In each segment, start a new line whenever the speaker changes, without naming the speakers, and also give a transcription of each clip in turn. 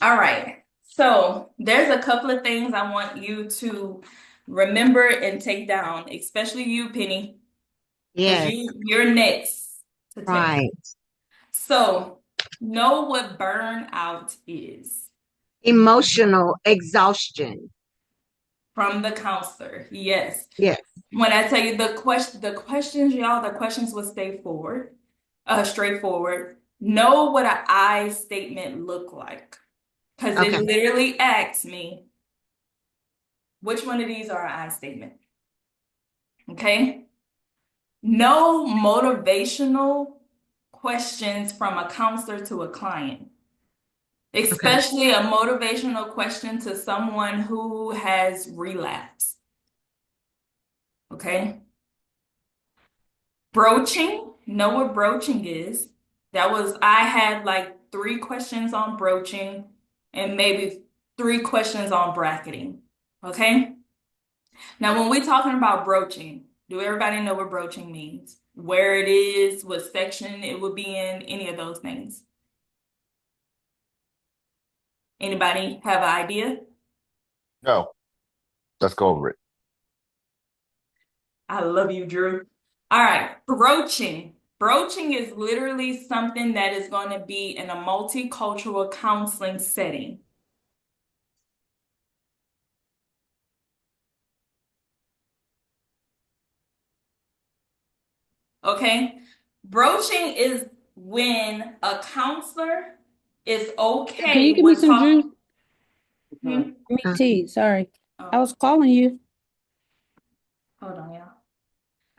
All right. So there's a couple of things I want you to remember and take down, especially you, Penny, because
Yes,
you're next to take.
right.
So know what burnout is
Emotional exhaustion.
from the counselor. Yes.
Yes.
When I tell you the questions, y'all, the questions will stay forward, straightforward. Know what an I statement look like. Because it
Okay.
literally asks me, which one of these are an I statement? Okay. No motivational questions from a counselor to a client,
Okay.
especially a motivational question to someone who has relapsed. Okay. Broaching, know what broaching is. I had like three questions on broaching and maybe three questions on bracketing. Okay. Now, when we're talking about broaching, do everybody know what broaching means? Where it is, what section it would be in, any of those things? Anybody have an idea?
No, let's go over it.
I love you, Drew. All right, broaching. Broaching is literally something that is going to be in a multicultural counseling setting. Okay? Broaching is when a counselor is
Can you
okay
give me
with
some juice?
talking. Hmm?
Give me
Uh,
tea. Sorry. I
Oh,
was calling you.
hold on, y'all.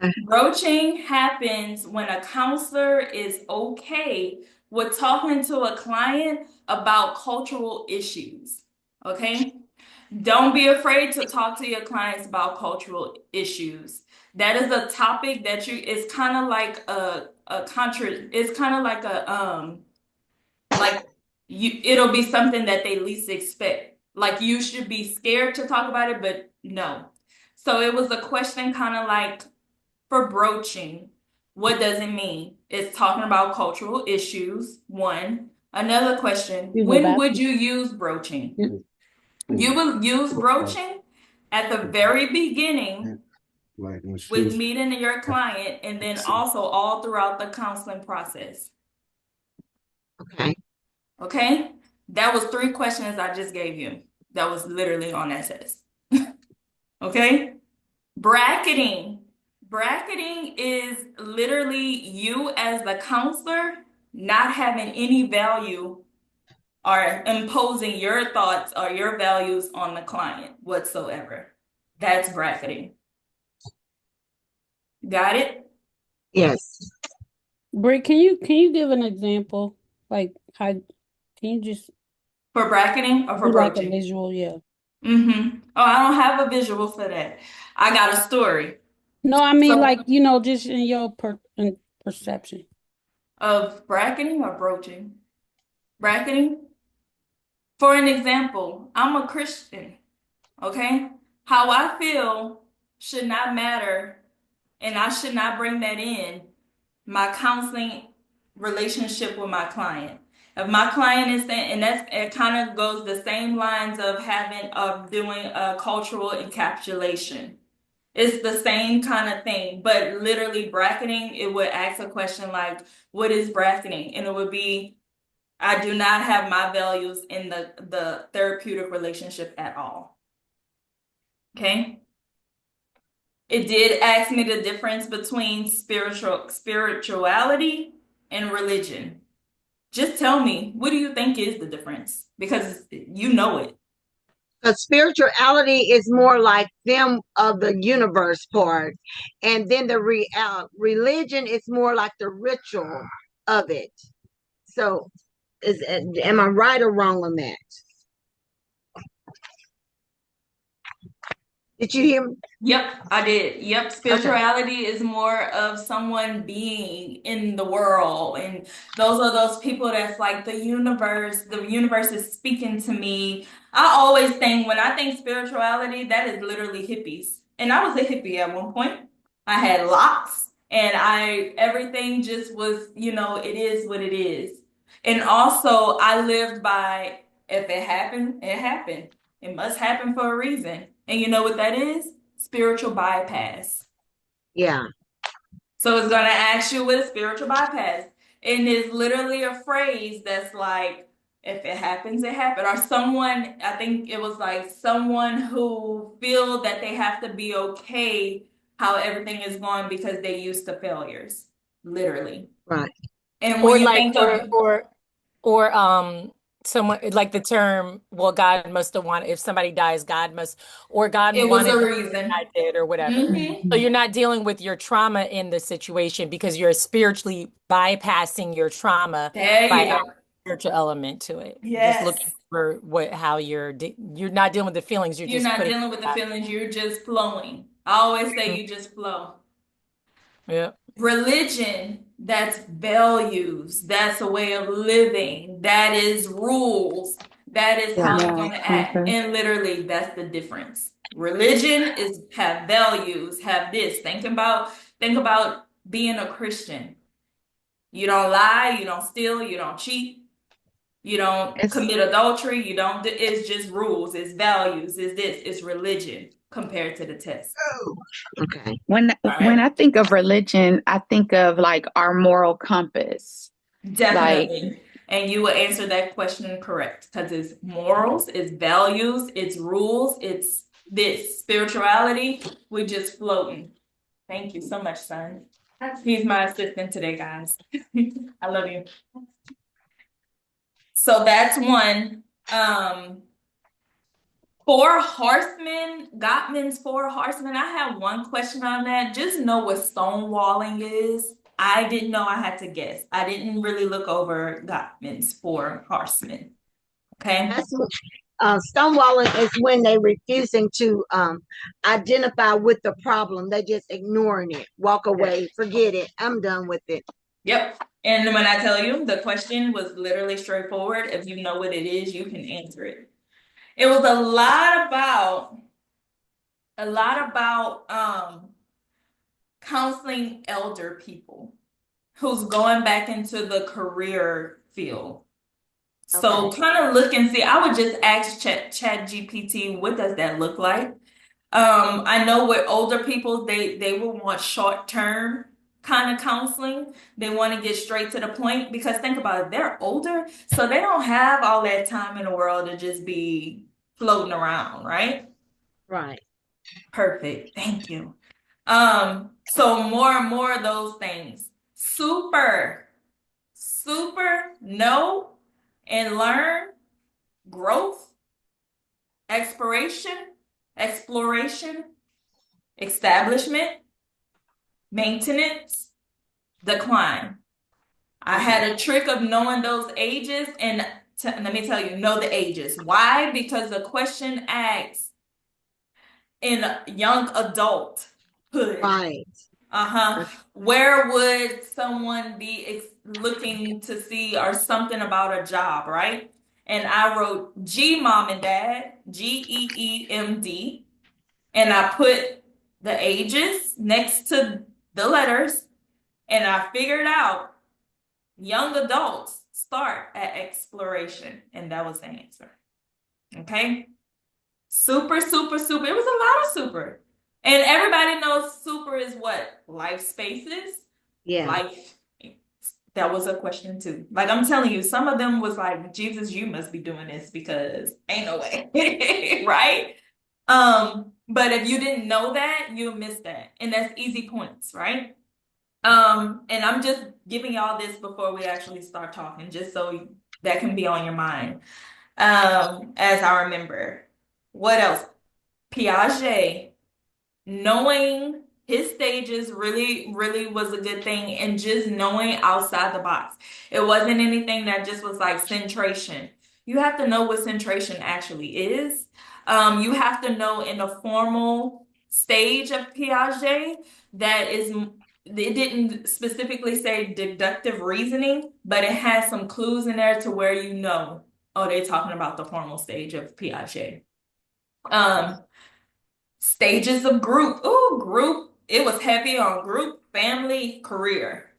uh,
Broaching happens when a counselor is okay with talking to a client about cultural issues. Okay? Don't be afraid to talk to your clients about cultural issues. That is a topic that it's kind of like it's kind of like like it'll be something that they least expect. Like you should be scared to talk about it, but no. So it was a question kind of like for broaching, what does it mean? It's talking about cultural issues, one. Another question,
Use the
when would
bathroom.
you use broaching?
Yeah.
You will use broaching at the very beginning with meeting your client and then also all throughout the counseling process.
okay.
Okay? That was three questions I just gave you. That was literally on that test. Okay? Bracketing. Bracketing is literally you as the counselor not having any value or imposing your thoughts or your values on the client whatsoever. That's bracketing. Got it?
Yes.
Britt, can you give an example? Like how can you just
For bracketing or for
do like a
broaching?
visual? Yeah.
Oh, I don't have a visual for that. I got a story.
No, I mean
So
like, just in your perception.
of bracketing or broaching? Bracketing? For an example, I'm a Christian, okay? How I feel should not matter, and I should not bring that in my counseling relationship with my client. If my client is saying, and that's it, kind of goes the same lines of doing a cultural encapsulation. It's the same kind of thing, but literally bracketing, it would ask a question like, what is bracketing? And it would be, I do not have my values in the therapeutic relationship at all. Okay? It did ask me the difference between spirituality and religion. Just tell me, what do you think is the difference? Because you know it.
Because spirituality is more like them of the universe part, and then the religion is more like the ritual of it. So, am I right or wrong on that? Did you hear me?
Yep, I did. Yep,
Okay.
spirituality is more of someone being in the world. And those are those people that's like the universe is speaking to me. I always think when I think spirituality, that is literally hippies. And I was a hippie at one point. I had locks and everything just was, it is what it is. And also I lived by if it happened, it happened. It must happen for a reason. And you know what that is? Spiritual bypass.
Yeah.
So it's going to ask you with a spiritual bypass. And it's literally a phrase that's like, if it happens, it happened. Or someone, I think it was like someone who feel that they have to be okay how everything is going because they used to failures. Literally.
Right.
And when
Or
you
like
think of
or someone like the term, well, God must have wanted, if somebody dies, God must, or God
it was
wanted
a
that
reason.
I did or whatever.
Hmm.
So you're not dealing with your trauma in the situation because you're spiritually bypassing your trauma
There
by
you
adding
go.
a spiritual element to it. Just looking
Yes.
for how you're not dealing with the feelings, you're
You're
just
not
putting
dealing with the
that.
feelings, you're just flowing. I always say you just flow.
Yeah.
Religion, that's values, that's a way of living, that is rules, that is
Yeah.
how you're
Yeah.
going to act.
Okay.
And literally, that's the difference. Religion is have values, have this. Think about being a Christian. You don't lie, you don't steal, you don't cheat, you don't
It's
commit adultery, you don't, it's just rules, it's values, it's this, it's religion compared to the test.
Okay.
All
when
right?
I think of religion, I think of like our moral compass. Like,
Definitely. And you will answer that question correct because it's morals, it's values, it's rules, it's this spirituality. We're just floating. Thank you so much, son. He's my assistant today, guys. I love you. So that's one. Four horsemen, Gottman's four horsemen. I have one question on that. Just know what stonewalling is. I didn't know, I had to guess. I didn't really look over Gottman's four horsemen. Okay.
That's stonewalling is when they refusing to identify with the problem. They just ignoring it, walk away, forget it. I'm done with it.
Yep. And when I tell you, the question was literally straightforward. If you know what it is, you can answer it. It was a lot about counseling elder people who's going back into the career field. So
Okay.
kind of look and see. I would just ask Chat GPT, what does that look like? I know with older people, they will want short term kind of counseling. They want to get straight to the point because think about it, they're older, so they don't have all that time in the world to just be floating around, right?
Right.
Perfect. Thank you. So more and more of those things. Super know and learn, growth, exploration, establishment, maintenance, decline. I had a trick of knowing those ages, and let me tell you, know the ages. Why? Because the question asks in young adulthood.
Right.
Uh-huh. Where would someone be looking to see or something about a job, right? And I wrote G mom and dad, GEEMD, and I put the ages next to the letters, and I figured out young adults start at exploration, and that was the answer. Okay? Super, super, super. It was a lot of super. And everybody knows super is what? Life spaces,
Yeah.
life. That was a question too. Like I'm telling you, some of them was like, Jesus, you must be doing this because ain't no way. Right? But if you didn't know that, you'll miss that. And that's easy points, right? And I'm just giving y'all this before we actually start talking, just so that can be on your mind. As I remember. What else? Piaget, knowing his stages really, really was a good thing, and just knowing outside the box. It wasn't anything that just was like centration. You have to know what centration actually is. You have to know in the formal stage of Piaget that is, it didn't specifically say deductive reasoning, but it has some clues in there to where you know, oh, they're talking about the formal stage of Piaget. Stages of group. Ooh, group. It was heavy on group, family, career.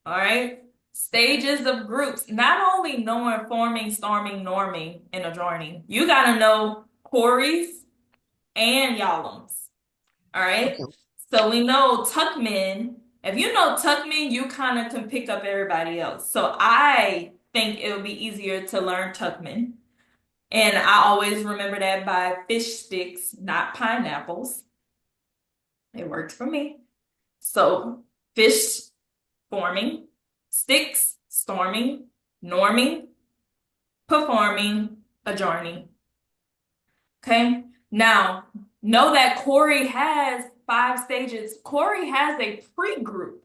All right. Stages of groups, not only knowing forming, storming, norming, and adjourning. You got to know Corey's and Yalom's. All right.
Okay.
So we know Tuckman. If you know Tuckman, you kind of can pick up everybody else. So I think it would be easier to learn Tuckman. And I always remember that by fish sticks, not pineapples. It worked for me. So fish forming, sticks storming, norming, performing, adjourning. Okay. Now, know that Corey has 5 stages. Corey has a pre-group.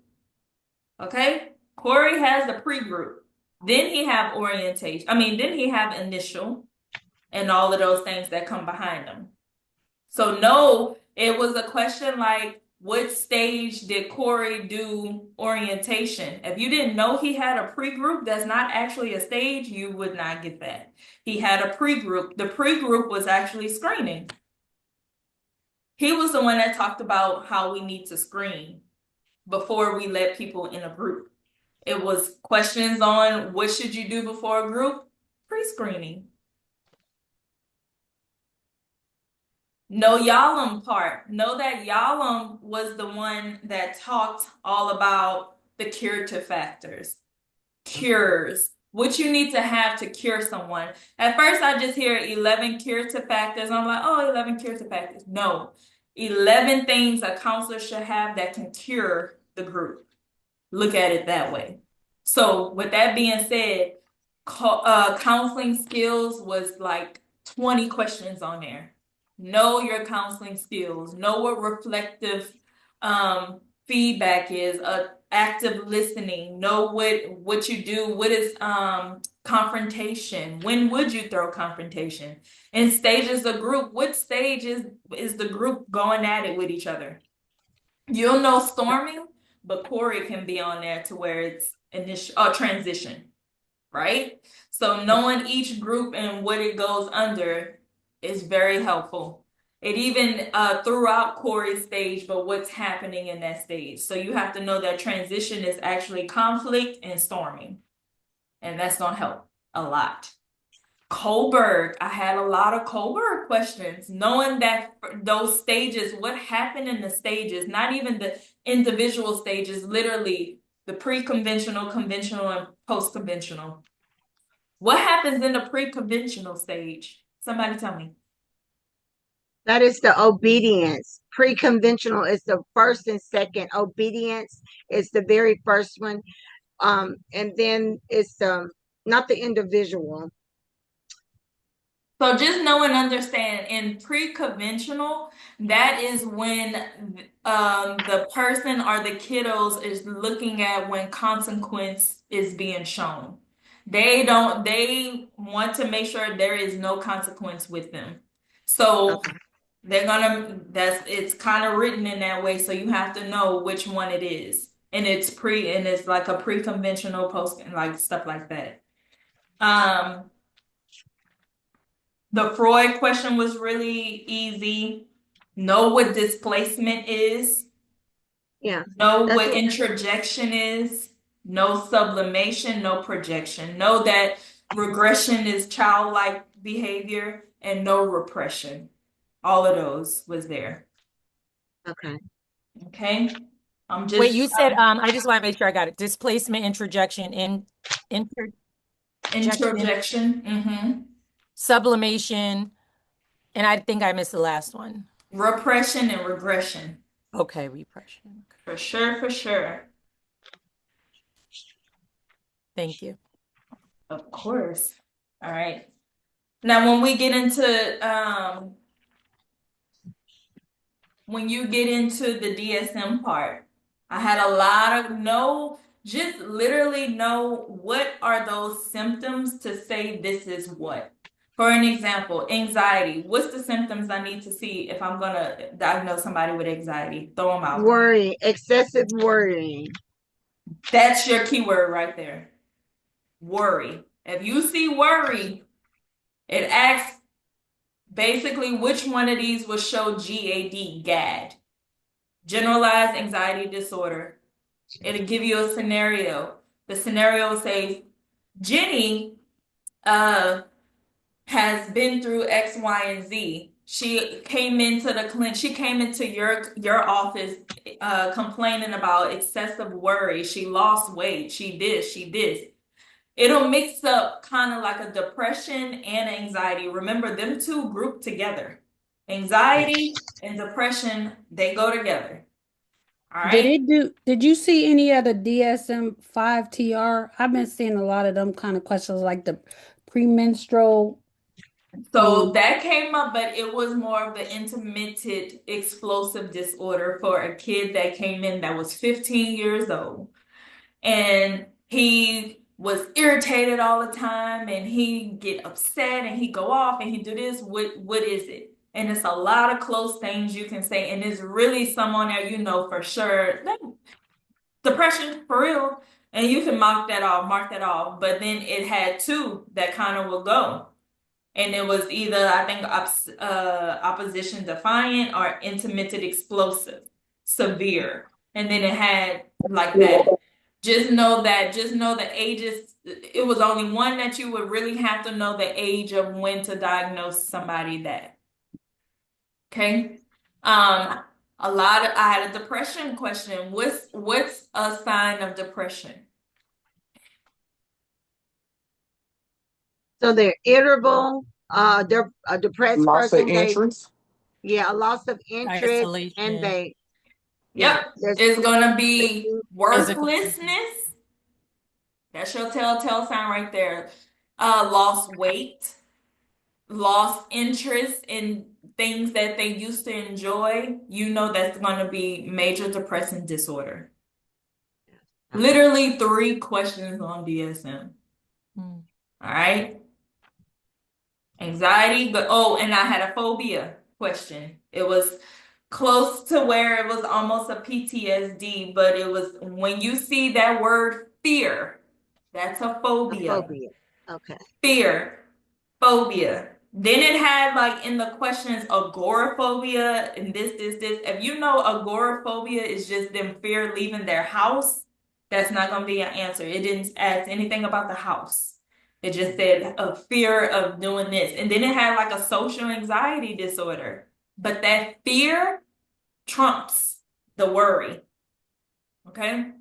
Okay. Corey has the pre-group. Then he have orientation. Then he have initial and all of those things that come behind them. So no, it was a question like, what stage did Corey do orientation? If you didn't know he had a pre-group that's not actually a stage, you would not get that. He had a pre-group. The pre-group was actually screening. He was the one that talked about how we need to screen before we let people in a group. It was questions on what should you do before a group? Pre-screening. No Yalom part. Know that Yalom was the one that talked all about the curative factors, cures, what you need to have to cure someone. At first, I just hear 11 curative factors. I'm like, oh, 11 curative factors. No, 11 things a counselor should have that can cure the group. Look at it that way. So with that being said, counseling skills was like 20 questions on there. Know your counseling skills. Know what reflective feedback is. Active listening. Know what you do. What is confrontation? When would you throw confrontation? And stages of group. What stage is the group going at it with each other? You'll know storming, but Corey can be on there to where it's initial transition, right? So knowing each group and what it goes under is very helpful. It even throughout Corey's stage, but what's happening in that stage. So you have to know that transition is actually conflict and storming. And that's going to help a lot. Kohlberg, I had a lot of Kohlberg questions, knowing that those stages, what happened in the stages, not even the individual stages, literally the pre-conventional, conventional, and post-conventional. What happens in the pre-conventional stage? Somebody tell me.
That is the obedience. Pre-conventional is the first and second. Obedience is the very first one. And then it's not the individual.
So just know and understand, in pre-conventional, that is when the person or the kiddos is looking at when consequence is being shown. They want to make sure there is no consequence with them. So
Okay.
it's kind of written in that way, so you have to know which one it is. And it's like a pre-conventional post, like stuff like that. The Freud question was really easy. Know what displacement is.
Yeah.
Know what introjection is. Know sublimation, no projection. Know that regression is childlike behavior, and no repression. All of those was there.
Okay.
Okay.
Wait, you said I just want to make sure I got it. Displacement, introjection,
introjection. Mm-hmm.
Sublimation, and I think I missed the last one.
Repression and regression.
Okay, repression.
For sure, for sure.
Thank you.
Of course. All right. Now, when you get into the DSM part, I had a lot of just literally know what are those symptoms to say this is what. For an example, anxiety. What's the symptoms I need to see if I'm going to diagnose somebody with anxiety? Throw them out.
Worry, excessive worrying.
That's your keyword right there. Worry. If you see worry, it asks basically which one of these will show GAD, generalized anxiety disorder. It'll give you a scenario. The scenario will say, Jenny has been through X, Y, and Z. She came into the clinic, she came into your office complaining about excessive worry. She lost weight, she this. It'll mix up kind of like a depression and anxiety. Remember, them two group together. Anxiety and depression, they go together. All right.
Did you see any of the DSM-5 TR? I've been seeing a lot of them kind of questions like the premenstrual.
So that came up, but it was more of the intermittent explosive disorder for a kid that came in that was 15 years old. And he was irritated all the time, and he get upset and he go off and he do this. What is it? And it's a lot of close things you can say, and it's really someone that you know for sure, like, depression for real, and you can mark that off. But then it had two that kind of will go. And it was either, I think, opposition defiant or intermittent explosive, severe. And then it had like that. Just know the ages. It was only one that you would really have to know the age of when to diagnose somebody that. Okay. I had a depression question. What's a sign of depression?
So they're irritable, they're a depressed
Loss of
person.
interest.
A loss of interest, and
Isolation.
Yep.
there's
It's gonna be
Physical.
worthlessness. That's your telltale sign right there. Lost weight, lost interest in things that they used to enjoy. You know that's gonna be major depressive disorder. Literally 3 questions on DSM.
Mm.
All right. Anxiety, but and I had a phobia question. It was close to where it was almost a PTSD, but it was when you see that word fear, that's a
a
phobia.
phobia. Okay.
Fear, phobia. Then it had like in the questions agoraphobia and this. If you know agoraphobia is just them fear leaving their house, that's not gonna be an answer. It didn't ask anything about the house. It just said a fear of doing this. And then it had like a social anxiety disorder. But that fear trumps the worry. Okay?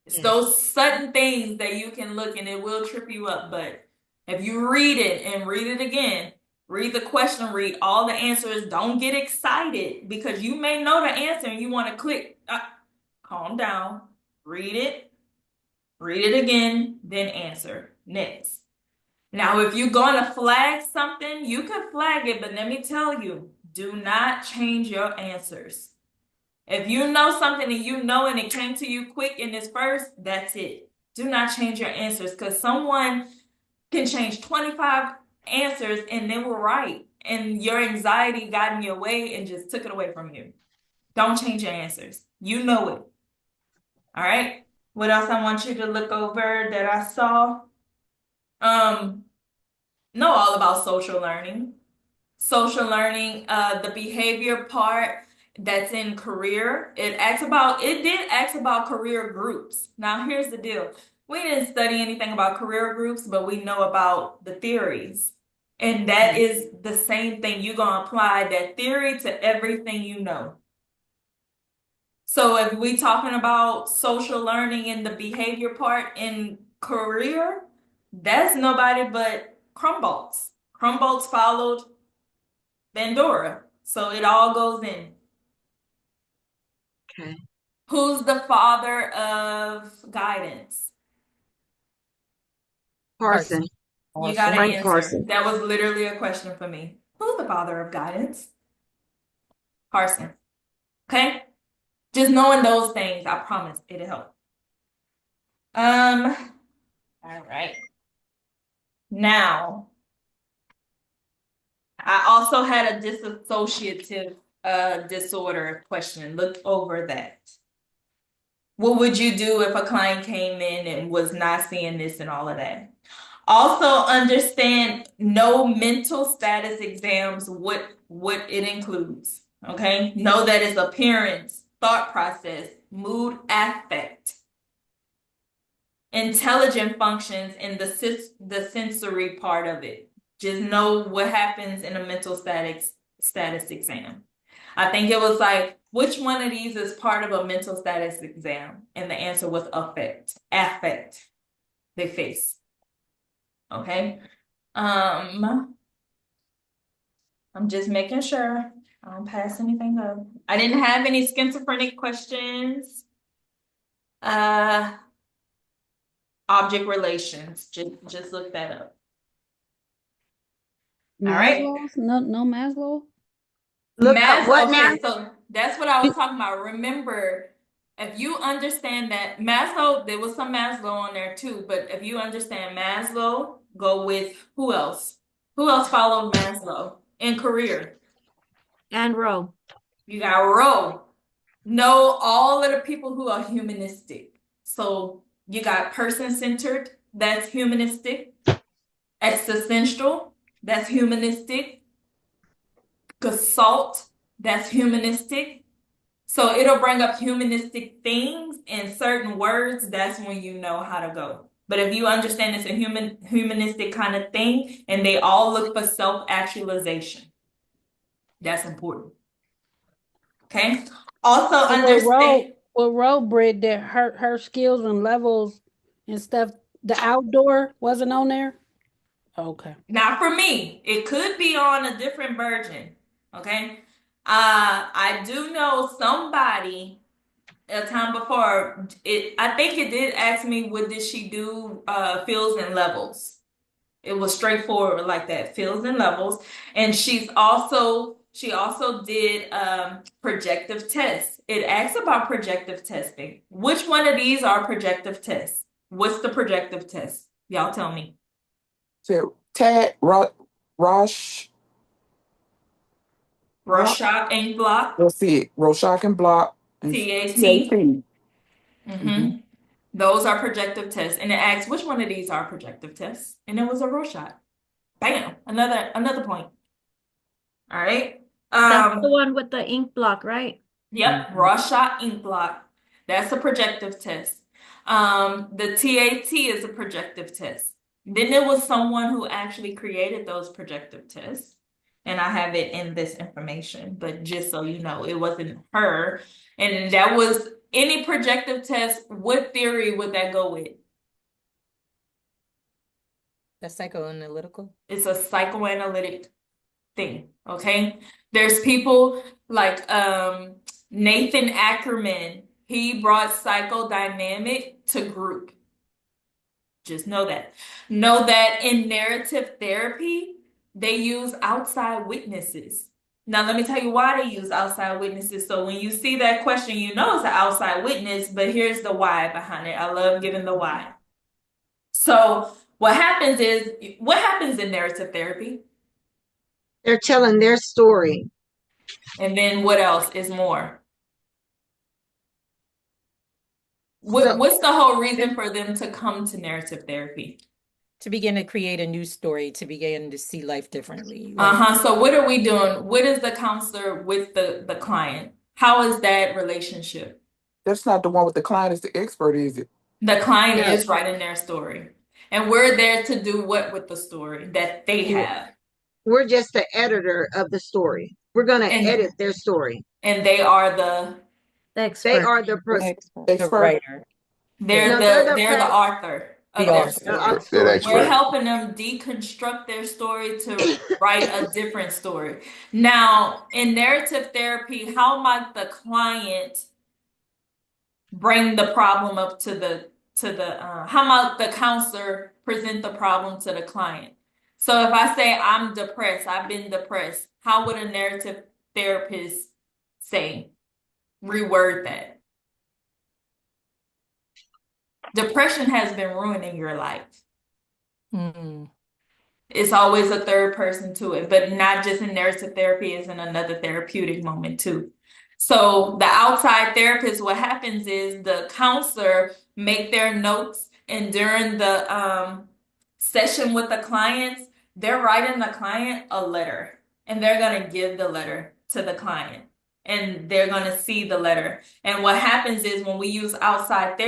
It's
Yes.
those sudden things that you can look and it will trip you up. But if you read it and read it again, read the question, read all the answers, don't get excited because you may know the answer and you want to click. Calm down, read it again, then answer. Next. Now, if you're going to flag something, you can flag it, but let me tell you, do not change your answers. If you know something and you know and it came to you quick in this first, that's it. Do not change your answers because someone can change 25 answers and they were right. And your anxiety got in your way and just took it away from you. Don't change your answers. You know it. All right. What else I want you to look over that I saw? Know all about social learning. Social learning, the behavior part that's in career, it did ask about career groups. Now, here's the deal. We didn't study anything about career groups, but we know about the theories. And that is the same thing. You're going to apply that theory to everything you know. So if we talking about social learning and the behavior part in career, that's nobody but Krumboltz. Krumboltz followed Bandura. So it all goes in.
Okay.
Who's the father of guidance?
Parson.
You got an
Frank
answer.
Parson.
That was literally a question for me. Who's the father of guidance? Parson. Okay? Just knowing those things, I promise it'll help. All right. Now, I also had a dissociative disorder question. Look over that. What would you do if a client came in and was not seeing this and all of that? Also understand no mental status exams, what it includes. Okay? Know that it's appearance, thought process, mood, affect. intelligent functions in the sensory part of it. Just know what happens in a mental status exam. I think it was like, which one of these is part of a mental status exam? And the answer was affect they face. Okay. I'm just making sure I don't pass anything up. I didn't have any schizophrenic questions. Object relations. Just look that up. All right.
Maslow's? No Maslow?
Look up what now?
Okay, so that's what I was talking about. Remember, if you understand that Maslow, there was some Maslow on there too, but if you understand Maslow, go with who else? Who else followed Maslow in career?
And Roe.
You got Roe. Know all of the people who are humanistic. So you got person-centered, that's humanistic. Existential, that's humanistic. Gestalt, that's humanistic. So it'll bring up humanistic things and certain words, that's when you know how to go. But if you understand it's a humanistic kind of thing, and they all look for self-actualization, that's important. Okay. Also understand.
What Roe Brid that her skills and levels and stuff, the outdoor wasn't on there? Okay.
Not for me. It could be on a different version. Okay. I do know somebody a time before it. I think it did ask me what did she do fields and levels. It was straightforward like that, fields and levels. And she also did projective tests. It asks about projective testing. Which one of these are projective tests? What's the projective test? Y'all tell me.
So Tad Rorschach
and block.
Let's see it. Rorschach and block. And
TAT.
Mm-hmm.
Those are projective tests. And it asks which one of these are projective tests. And it was a Rorschach. Bam. Another point. All right.
That's the one with the ink block, right?
Yep, Rorschach ink block. That's a projective test. The TAT is a projective test. Then there was someone who actually created those projective tests. And I have it in this information, but just so you know, it wasn't her. And that was any projective test. What theory would that go with?
That's psychoanalytical.
It's a psychoanalytic thing, okay? There's people like Nathan Ackerman. He brought psychodynamic to group. Just know that. Know that in narrative therapy, they use outside witnesses. Now, let me tell you why they use outside witnesses. So when you see that question, you know it's an outside witness, but here's the why behind it. I love giving the why. So what happens in narrative therapy?
They're telling their story.
And then what else is more? What's the whole reason for them to come to narrative therapy?
To begin to create a new story, to begin to see life differently. Right?
So what are we doing? What is the counselor with the client? How is that relationship?
That's not the one with the client, it's the expert, is it?
The client is writing their story. And we're there to do what with the story that they have?
We're just the editor of the story. We're going to edit their story.
And they are the
expert.
They are the
writer.
They're the author of their story. We're helping them deconstruct their story to write a different story. Now, in narrative therapy, how might the client bring the problem up to the how might the counselor present the problem to the client? So if I say I'm depressed, I've been depressed, how would a narrative therapist say, reword that? Depression has been ruining your life.
Mm-hmm.
It's always a third person to it, but not just in narrative therapy, it's in another therapeutic moment too. So the outside therapist, what happens is the counselor make their notes, and during the session with the clients, they're writing the client a letter, and they're going to give the letter to the client. and they're going to see the letter. And what happens is when we use outside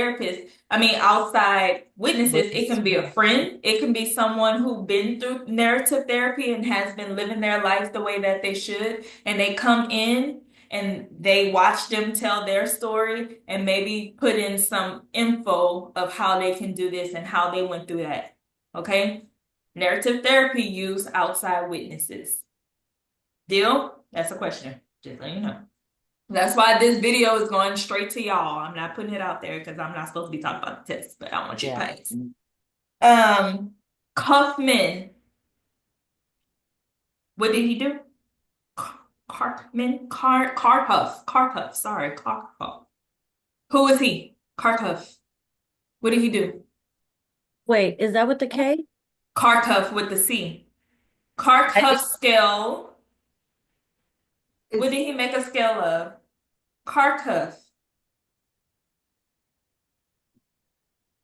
outside witnesses, it can be a friend, it can be someone who's been through narrative therapy and has been living their life the way that they should, and they come in and they watch them tell their story and maybe put in some info of how they can do this and how they went through that. Okay? Narrative therapy use outside witnesses. Deal? That's a question. Just letting you know. That's why this video is going straight to y'all. I'm not putting it out there because I'm not supposed to be talking about the test, but I want you to pass. Kaufman. What did he do? Karpov. Sorry, Karpov. Who is he? Karpov. What did he do?
Wait, is that with the K?
Karpov with the C. Karpov scale. What did he make a scale of? Karpov.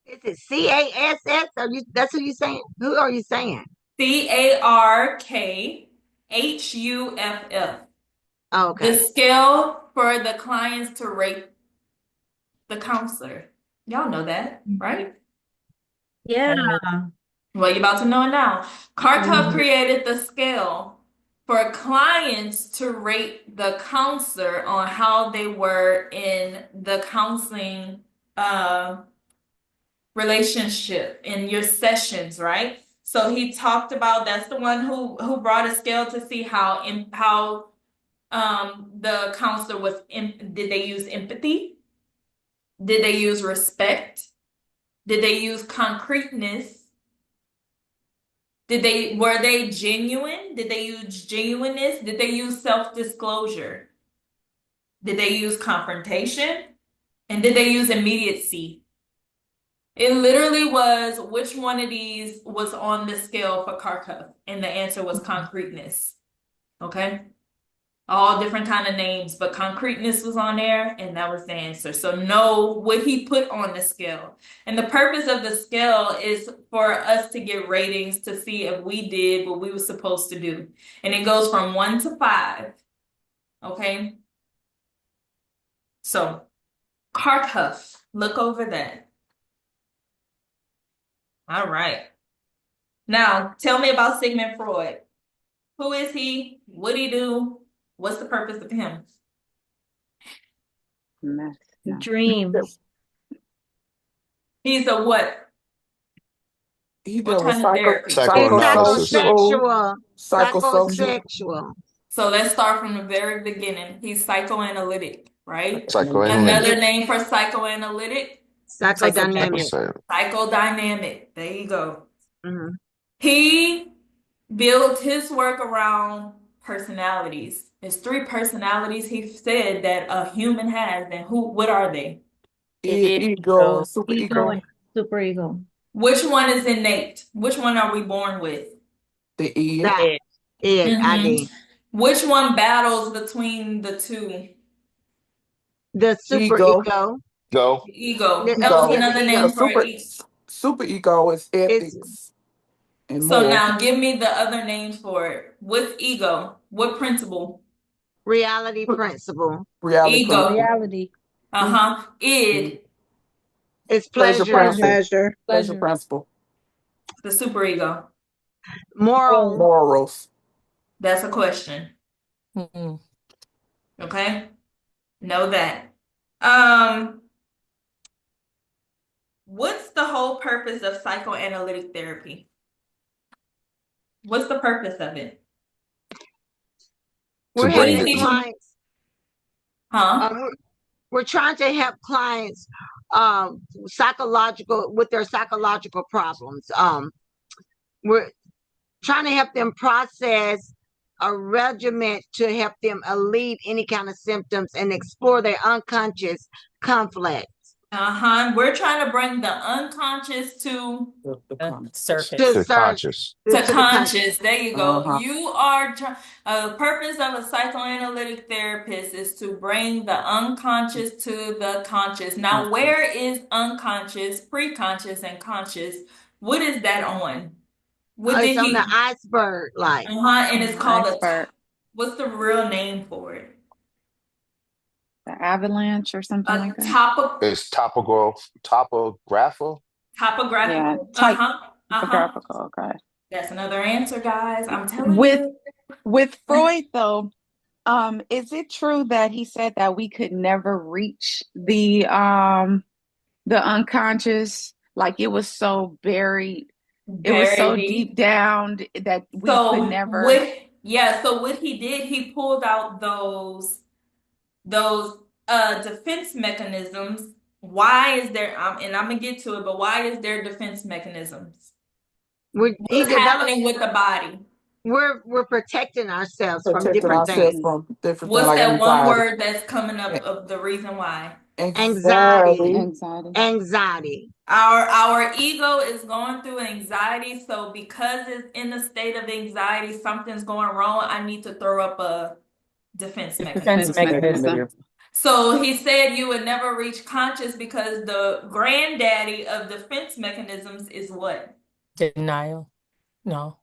Is it CASS? That's who you saying? Who are you saying?
CARKHUFF.
Oh, okay.
The scale for the clients to rate the counselor. Y'all know that, right?
Yeah.
Well, you're about to know it now. Karpov created the scale for clients to rate the counselor on how they were in the counseling relationship in your sessions, right? So he talked about, that's the one who brought a scale to see how the counselor was did they use empathy? Did they use respect? Did they use concreteness? Were they genuine? Did they use genuineness? Did they use self-disclosure? Did they use confrontation? And did they use immediacy? It literally was, which one of these was on the scale for Kharkov? And the answer was concreteness. Okay? All different kind of names, but concreteness was on there, and that was the answer. So know what he put on the scale. And the purpose of the scale is for us to get ratings to see if we did what we were supposed to do. And it goes from 1 to 5. Okay? So, Kharkov, look over that. All right. Now, tell me about Sigmund Freud. Who is he? What did he do? What's the purpose of him?
Dreams.
He's a what?
He
What
dealt with
kind of therapy?
Psychoanalysis.
Psychosexual.
So let's start from the very beginning. He's psychoanalytic, right?
Psychoanalytic.
Another name for psychoanalytic?
Psychodynamic.
Psychodynamic. There you go.
Mhm.
He built his work around personalities. There's 3 personalities he said that a human has, and what are they?
Ego, super
Ego
ego.
and superego.
Which one is innate? Which one are we born with?
The id.
That. ID.
Which one battles between the two?
The super
Ego.
ego.
Go.
Ego.
The-
That was
yeah,
another
the
name
ego.
for each.
Super ego is ethics and
So
more.
now give me the other names for it. What's ego? What principle?
Reality principle.
Reality
Ego.
principle.
Reality.
Id.
It's
Pleasure
pleasure.
principle. Pleasure
Pleasure.
principle.
The superego.
Moral.
Morals.
That's a question.
Mhm.
Okay? Know that. What's the whole purpose of psychoanalytic therapy? What's the purpose of it?
We're
bring
helping
the-
clients. We're trying to help clients with their psychological problems. We're trying to help them process a regimen to help them alleviate any kind of symptoms and explore their unconscious conflict.
We're trying to bring the unconscious to
Surface.
To conscious.
conscious. There you go.
Uh-huh.
You are the purpose of a psychoanalytic therapist is to bring the unconscious to the conscious. Now, where is unconscious, pre-conscious, and conscious? What is that on? What
It's on the iceberg, like.
and it's called
Iceberg.
what's the real name for it?
The avalanche or something
A
like that.
It's topographical.
Yeah,
topographical. Uh-huh. Uh-huh.
typographical. Okay.
That's another answer, guys. I'm telling
With
you.
with Freud though, is it true that he said that we could never reach the unconscious? Like it was so buried, it was
Very
so
deep.
deep down that we could
So
never.
so what he did, he pulled out those defense mechanisms. Why is there and I'm gonna get to it, but why is there defense mechanisms?
He
What's
developed.
happening with the body?
We're protecting ourselves from
Protecting
different
ourselves
things.
from different things
What's
like
that one
anxiety.
word that's coming up of the reason why?
Anxiety.
Anxiety.
Anxiety.
Our ego is going through anxiety, so because it's in a state of anxiety, something's going wrong, I need to throw up a defense mechanism.
Defense mechanism.
So he said you would never reach conscious because the granddaddy of defense mechanisms is what?
Denial. No.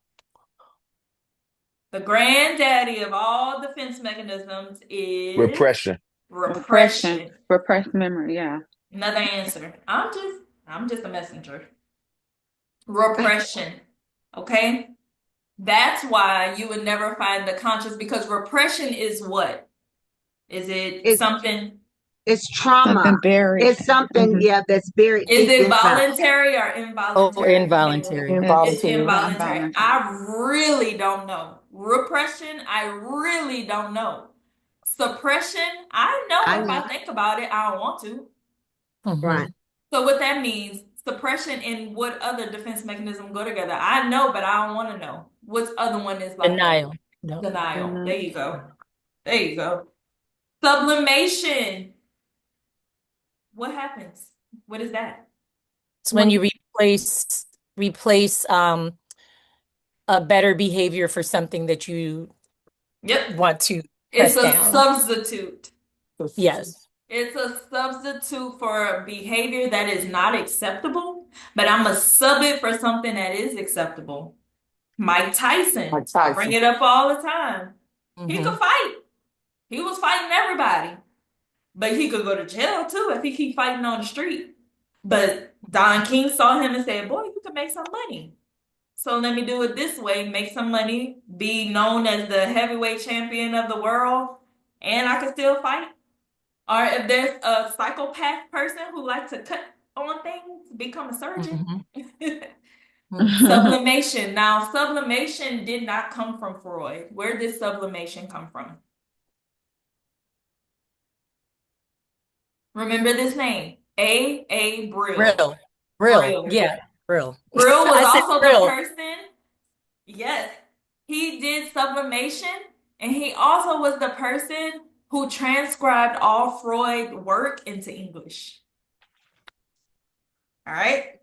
The granddaddy of all defense mechanisms is
Repression.
repression.
Repressed memory. Yeah.
Another answer. I'm just a messenger. Repression. Okay? That's why you would never find the conscious, because repression is what? Is it something?
It's trauma.
Something buried.
It's something, yeah, that's buried
Is
deep
it
inside.
voluntary or involuntary?
Oh, involuntary.
It's
Involuntary.
involuntary. I really don't know. Repression, I really don't know. Suppression, I know if I think about it, I don't want to.
Right.
So what that means, suppression and what other defense mechanism go together? I know, but I don't want to know. What's other one is like
Denial.
that?
No.
Denial. There you go. There you go. Sublimation. What happens? What is that?
It's when you replace a better behavior for something that you
Yep.
want to
It's
press
a
down.
substitute.
Yes.
It's a substitute for behavior that is not acceptable, but I'm going to sub it for something that is acceptable. Mike Tyson. I bring it up all the time. He could fight. He was fighting everybody. But he could go to jail too if he keep fighting on the street. But Don King saw him and said, boy, you could make some money. So let me do it this way, make some money, be known as the heavyweight champion of the world, and I can still fight. Or if there's a psychopath person who likes to cut on things, become a surgeon. Sublimation. Now, sublimation did not come from Freud. Where did sublimation come from? Remember this name, A. Brill.
Brill. Yeah, Brill.
Brill was
I said
also
Brill.
the person. Yes, he did sublimation, and he also was the person who transcribed all Freud work into English. All right.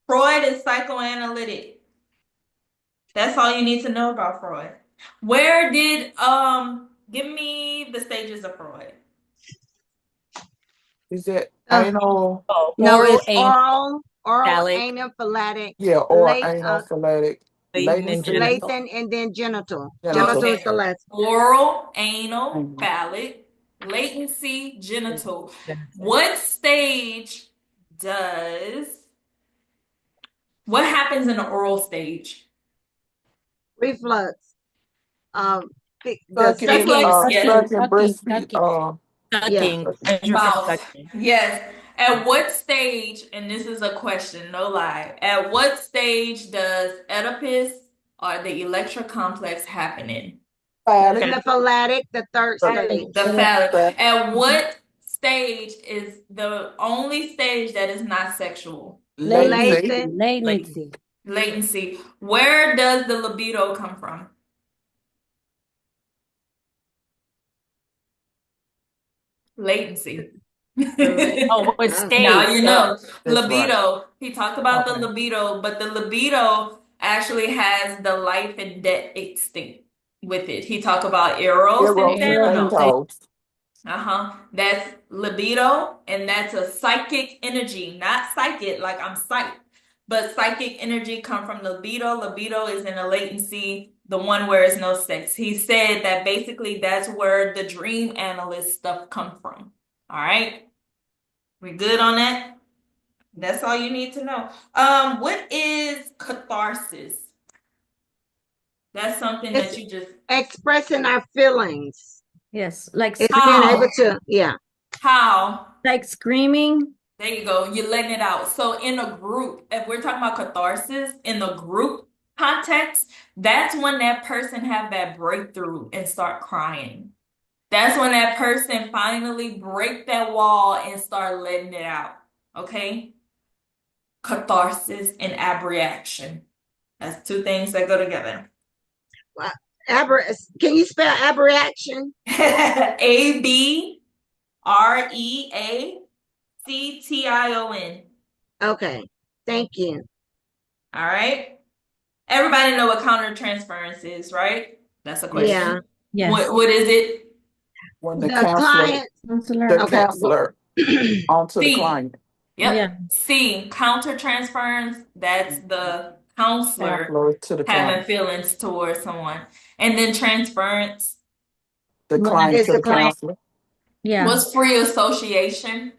Freud is psychoanalytic. That's all you need to know about Freud. Where did give me the stages of Freud?
Is that anal?
No,
Oral,
it's oral,
phallic.
anal, phallic.
Yeah, or anal, phallic,
latent, and genital.
Latent, and then genital.
Genital.
Genital is the last.
Oral, anal, phallic, latency, genital. What happens in the oral stage?
Reflux.
Sucking, breastfeed,
Sucking.
Yes. At what stage, and this is a question, no lie, at what stage does Oedipus or the Electra complex happen in?
In the phallic, the third stage.
The phallic. At what stage is the only stage that is not sexual?
Latency.
Latency. Where does the libido come from? Latency.
What stage?
Now you know.
That's
Libido.
right.
He talked about the libido, but the libido actually has the life and death instinct with it. He talked about eros and thanatos. That's libido, and that's a psychic energy, not psychic like I'm psyched, but psychic energy come from libido. Libido is in a latency, the one where it's no sex. He said that basically that's where the dream analyst stuff come from. All right, we good on that? That's all you need to know. What is catharsis? That's something that
It's
you just
expressing our feelings.
Yes, like
It's being
How?
able to, yeah.
How?
like screaming.
There you go. You're letting it out. So in a group, if we're talking about catharsis in the group context, that's when that person have that breakthrough and start crying. That's when that person finally break that wall and start letting it out. Okay? Catharsis and abreaction. That's two things that go together.
Well, can you spell abreaction?
Abreaction.
Okay, thank you.
All right. Everybody know what countertransference is, right? That's a question.
Yeah.
Yes.
What is it?
When the
The
counselor,
client,
Counselor.
the
okay.
counselor onto the
C.
client.
Yep.
Yeah.
C. Countertransference. That's the counselor
Counselor to the
having
client.
feelings towards someone. And then transference
The
When
client
It's
to
the
the
client.
counselor.
Yeah.
was free association.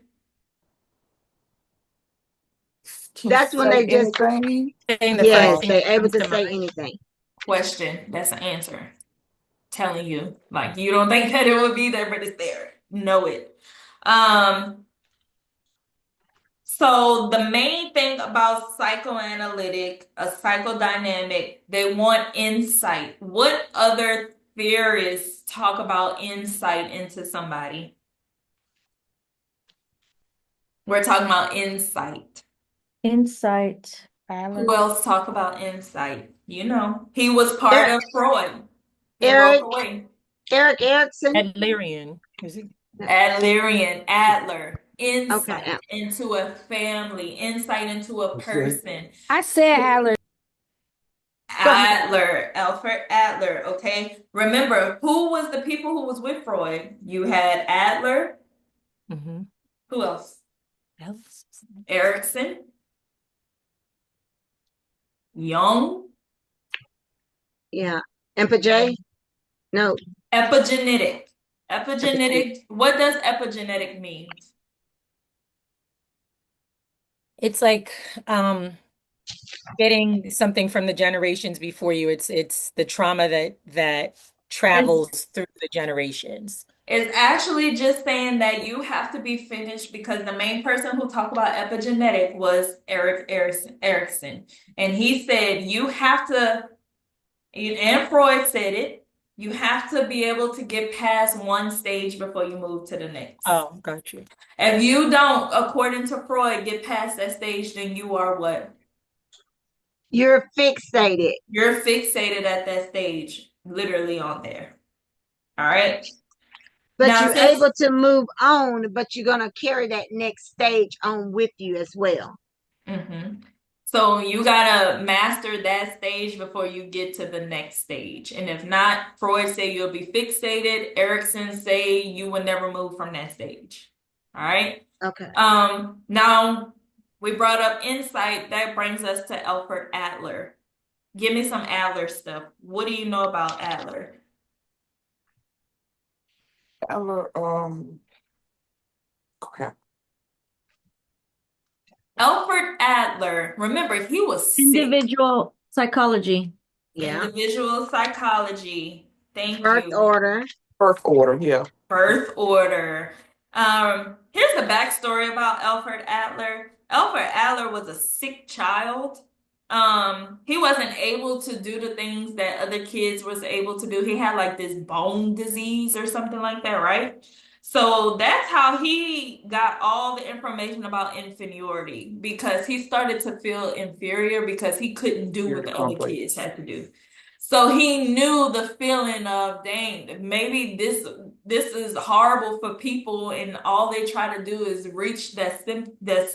Can
That's when
say
they just,
anything.
Saying the
yes,
first thing
they're
that
able
comes
to
to
say
mind.
anything.
Question. That's an answer. Telling you. Like you don't think that it would be there, but it's there. Know it. So the main thing about psychoanalytic, a psychodynamic, they want insight. What other theorists talk about insight into somebody? We're talking about insight.
Insight.
Who else talk about insight? You know, he was part of Freud. He
Eric,
broke away.
Erikson.
Adlerian. Is it?
Adler,
Okay,
insight into a family, insight into a person.
I said Adler.
Alfred Adler, okay? Remember, who was the people who was with Freud? You had Adler.
Mm-hmm.
Who else? Erikson. Jung.
yeah. Empage? No.
Epigenetic. Epigenetic. What does epigenetic mean?
It's like getting something from the generations before you. It's the trauma that travels through the generations.
It's actually just saying that you have to be finished because the main person who talked about epigenetic was Erikson. And he said you have to, and Freud said it, you have to be able to get past one stage before you move to the next.
Oh, got you.
If you don't, according to Freud, get past that stage, then you are what?
You're fixated.
You're fixated at that stage, literally on there. All right.
But
Now,
you're able to move on, but you're going to carry that next stage on with you as well.
Mm-hmm. So you gotta master that stage before you get to the next stage. And if not, Freud say you'll be fixated. Erikson say you will never move from that stage. All right.
Okay.
Now we brought up insight. That brings us to Alfred Adler. Give me some Adler stuff. What do you know about Adler?
Adler, crap.
Alfred Adler, remember, he was sick.
Individual psychology.
Yeah.
Individual psychology. Thank
Birth
you.
order.
Birth order, yeah.
Birth order. Here's the backstory about Alfred Adler. Alfred Adler was a sick child. He wasn't able to do the things that other kids was able to do. He had like this bone disease or something like that, right? So that's how he got all the information about inferiority because he started to feel inferior because he couldn't do what the other kids had to do. So he knew the feeling of, dang, maybe this is horrible for people, and all they try to do is reach that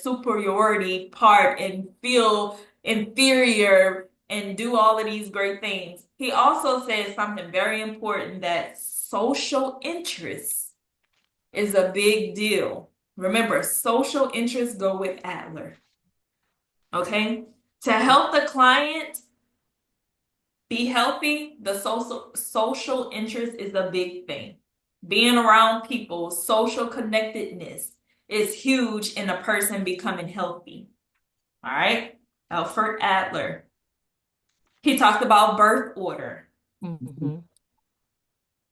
superiority part and feel inferior and do all of these great things. He also said something very important, that social interest is a big deal. Remember, social interests go with Adler. Okay? To help the client be healthy, the social interest is a big thing. Being around people, social connectedness is huge in a person becoming healthy. All right. Alfred Adler. He talked about birth order.
Mm-hmm.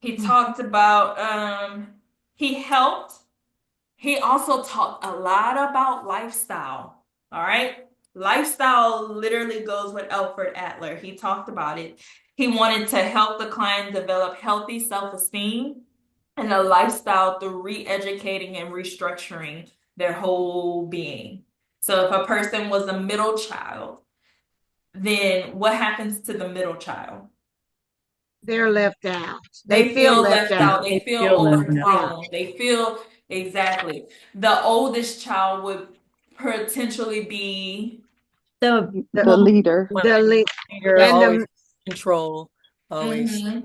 He talked about he also talked a lot about lifestyle. All right. Lifestyle literally goes with Alfred Adler. He talked about it. He wanted to help the client develop healthy self-esteem and a lifestyle through re-educating and restructuring their whole being. So if a person was a middle child, then what happens to the middle child?
They're left out.
They feel
left
left out.
out.
They feel
feel left out.
overthrown. They feel exactly. The oldest child would potentially be
The
The leader.
The le-
Leader,
and
always
the
control, always.
They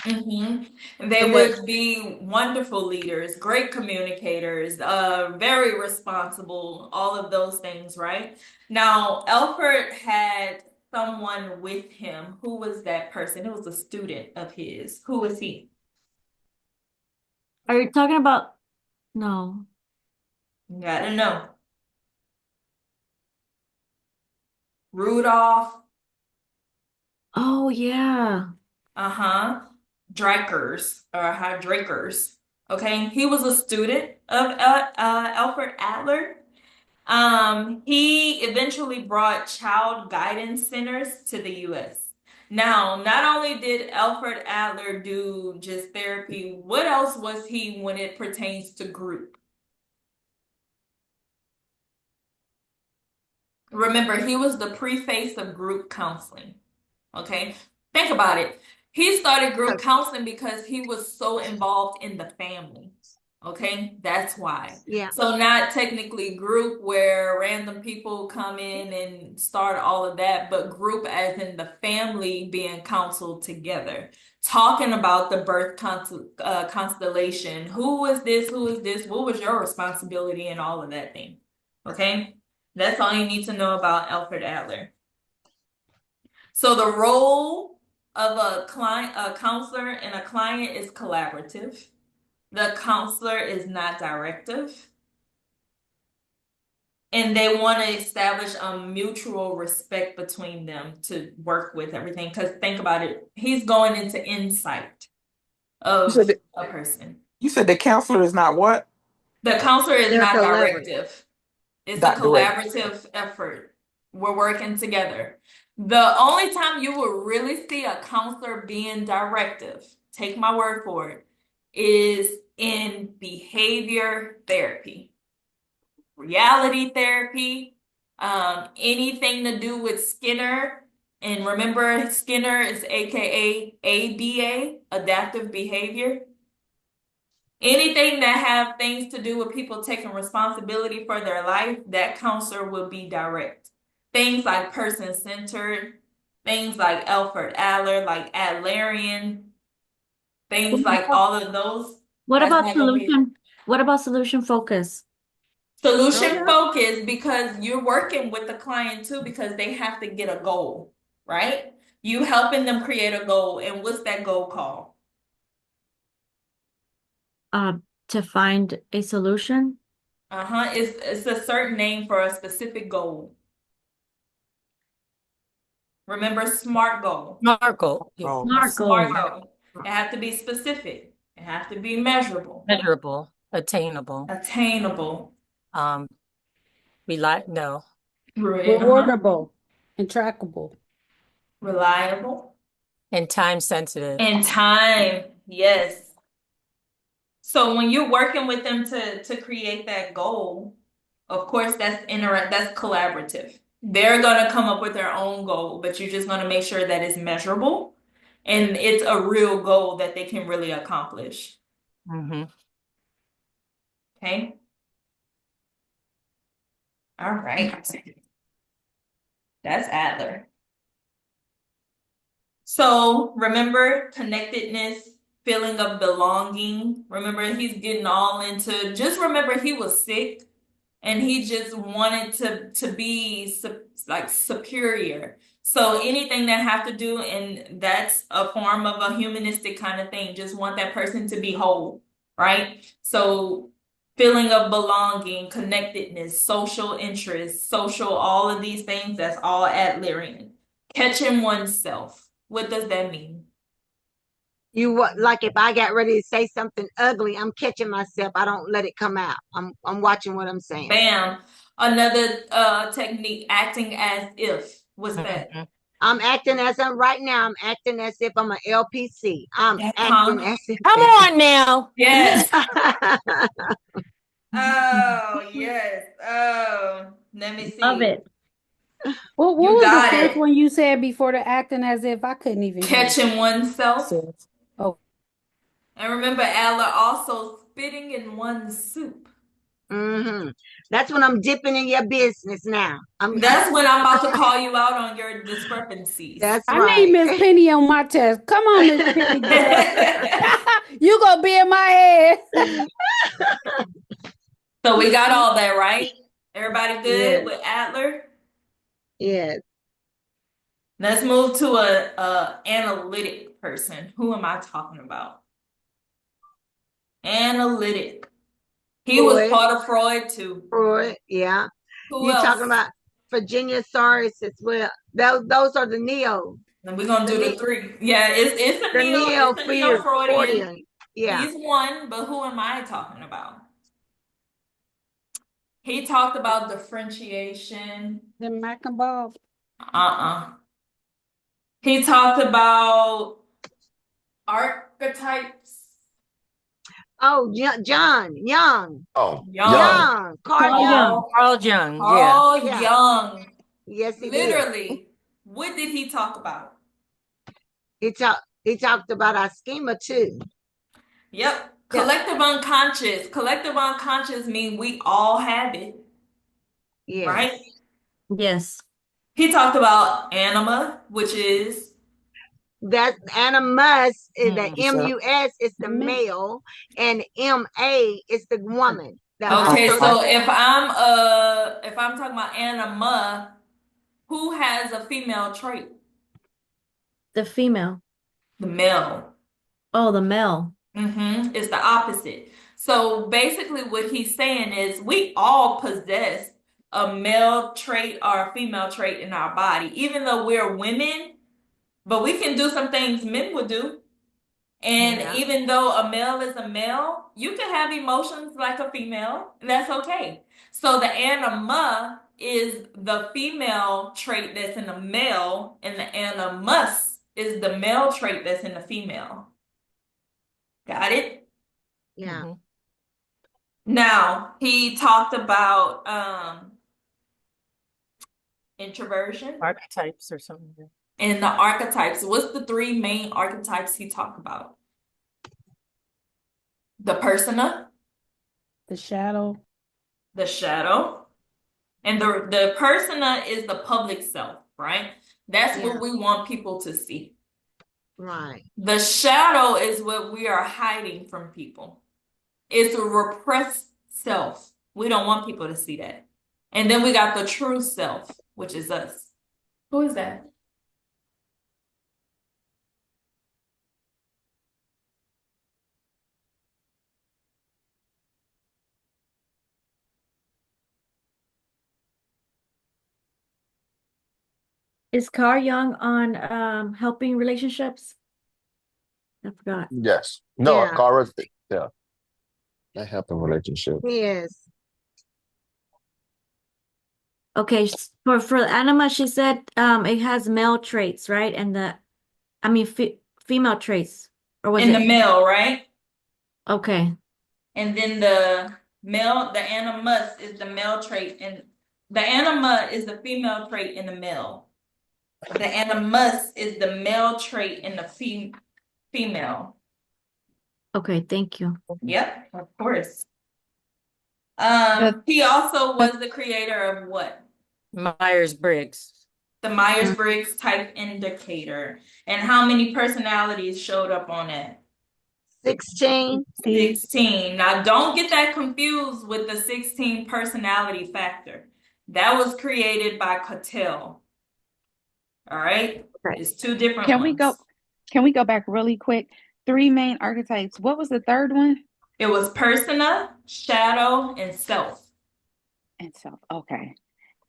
and
would be wonderful leaders, great communicators, very responsible, all of those things, right? Now, Alfred had someone with him. Who was that person? It was a student of his. Who was he?
Are you talking about? No.
You gotta know. Rudolph,
Oh yeah.
Drakers, Drakers. Okay, he was a student of Alfred Adler. He eventually brought child guidance centers to the US. Now, not only did Alfred Adler do just therapy, what else was he when it pertains to group? Remember, he was the preface of group counseling. Okay, think about it. He started group counseling because he was so involved in the family. Okay, that's why.
yeah.
So not technically group where random people come in and start all of that, but group as in the family being counseled together, talking about the birth constellation. Who is this? Who is this? What was your responsibility and all of that thing? Okay, that's all you need to know about Alfred Adler. So the role of a counselor and a client is collaborative. The counselor is not directive. And they want to establish a mutual respect between them to work with everything. Because think about it, he's going into insight
You
of
said the,
a person.
you said the counselor is not what?
The counselor is
They're
not
collaborative.
directive. It's a
Not direct.
collaborative effort. We're working together. The only time you will really see a counselor being directive, take my word for it, is in behavior therapy, reality therapy, anything to do with Skinner. And remember, Skinner is AKA ABA, adaptive behavior. Anything that have things to do with people taking responsibility for their life, that counselor will be direct. Things like person-centered, things like Alfred Adler, like Adlerian, things like all of those.
What
That's
about
not gonna be
solution? What about solution focus?
solution focused because you're working with the client too because they have to get a goal, right? You helping them create a goal, and what's that goal called?
To find a solution.
It's a certain name for a specific goal. Remember, SMART goal.
SMART goal. Yeah.
Oh,
Smart
SMART
goal.
goal. It has to be specific. It has to be measurable,
Measurable, attainable.
attainable,
No.
Rewardable and trackable.
reliable,
And time sensitive.
and time. Yes. So when you're working with them to create that goal, of course that's collaborative. They're gonna come up with their own goal, but you're just gonna make sure that it's measurable and it's a real goal that they can really accomplish.
Mm-hmm.
Okay. All right. That's Adler. So remember connectedness, feeling of belonging. Remember he's getting all into, just remember he was sick. and he just wanted to be like superior. So anything that have to do, and that's a form of a humanistic kind of thing, just want that person to be whole, right? So feeling of belonging, connectedness, social interest, social, all of these things, that's all Adlerian. Catching oneself. What does that mean?
Like if I got ready to say something ugly, I'm catching myself. I don't let it come out. I'm watching what I'm saying.
Bam. Another technique, acting as if. What's that?
Mhm.
I'm acting as I'm right now. I'm acting as if I'm an LPC. I'm acting as if.
Come on now.
Yes. Oh, yes. Oh, let me
Love
see.
it.
What
You
was the
got
first
it.
one you said before the acting as if? I couldn't even hear.
Catching oneself.
Oh,
And remember, Adler also spitting in one's soup.
That's when I'm dipping in your business now.
That's when I'm about to call you out on your discrepancies.
That's
I
right.
need Miss Penny on my test. Come on, Miss Penny. You gonna be in my head.
So we got all that, right? Everybody good
Yes.
with Adler?
Yes.
Let's move to a analytic person. Who am I talking about? Analytic. He was
Freud.
part of Freud too.
Freud, yeah.
Who
You're
else?
talking about Virginia Saris as well. Those are the neo.
And we're gonna do the three. Yeah, it's a
The
neo-Freudian.
Freudian. Yeah.
He's one, but who am I talking about? He talked about differentiation.
The Mac and Bob.
He talked about archetypes.
Oh, John Young.
Oh,
Young.
Carl
Young.
Young.
Carl Jung. Yeah.
Carl
Yeah.
Jung.
Yes, he did.
Literally, what did he talk about?
He talked about our schema too.
Yep. Collective unconscious. Collective unconscious mean we all have it,
Yes.
right?
Yes.
He talked about anima, which is
That animus is the
Mhm.
MUS is the male and MA is the woman.
okay. So if I'm talking about anima, who has a female trait?
The female.
The male.
Oh, the male.
It's the opposite. So basically, what he's saying is we all possess a male trait or a female trait in our body, even though we're women, but we can do some things men would do. And even though a male is a male, you can have emotions like a female. That's okay. So the anima is the female trait that's in the male, and the animus is the male trait that's in the female. Got it?
Yeah.
Mhm.
Now, he talked about introversion
Archetypes or something.
and the archetypes. What's the three main archetypes he talked about? The persona,
The shadow.
and the persona is the public self, right? That's what we want people to see.
Right.
The shadow is what we are hiding from people. It's a repressed self. We don't want people to see that. And then we got the true self, which is us. Who is that?
Is Carl Jung on helping relationships? I forgot.
yes. No,
Yeah.
Carl, yeah. That happened relationship.
Yes.
Okay, for anima, she said it has male traits, right? And female traits. Or was
In
it
the male, right?
okay?
And then the male, the animus is the male trait, and the anima is the female trait in the male. The animus is the male trait in the female.
Okay, thank you.
Yep, of course. He also was the creator of what?
Myers-Briggs.
The Myers-Briggs type indicator. And how many personalities showed up on it?
16.
16. Now, don't get that confused with the 16 personality factor. That was created by Cattell. All right?
Okay.
It's two different
Can
ones.
we go back really quick? 3 main archetypes. What was the third one?
It was persona, shadow, and self.
And self. Okay.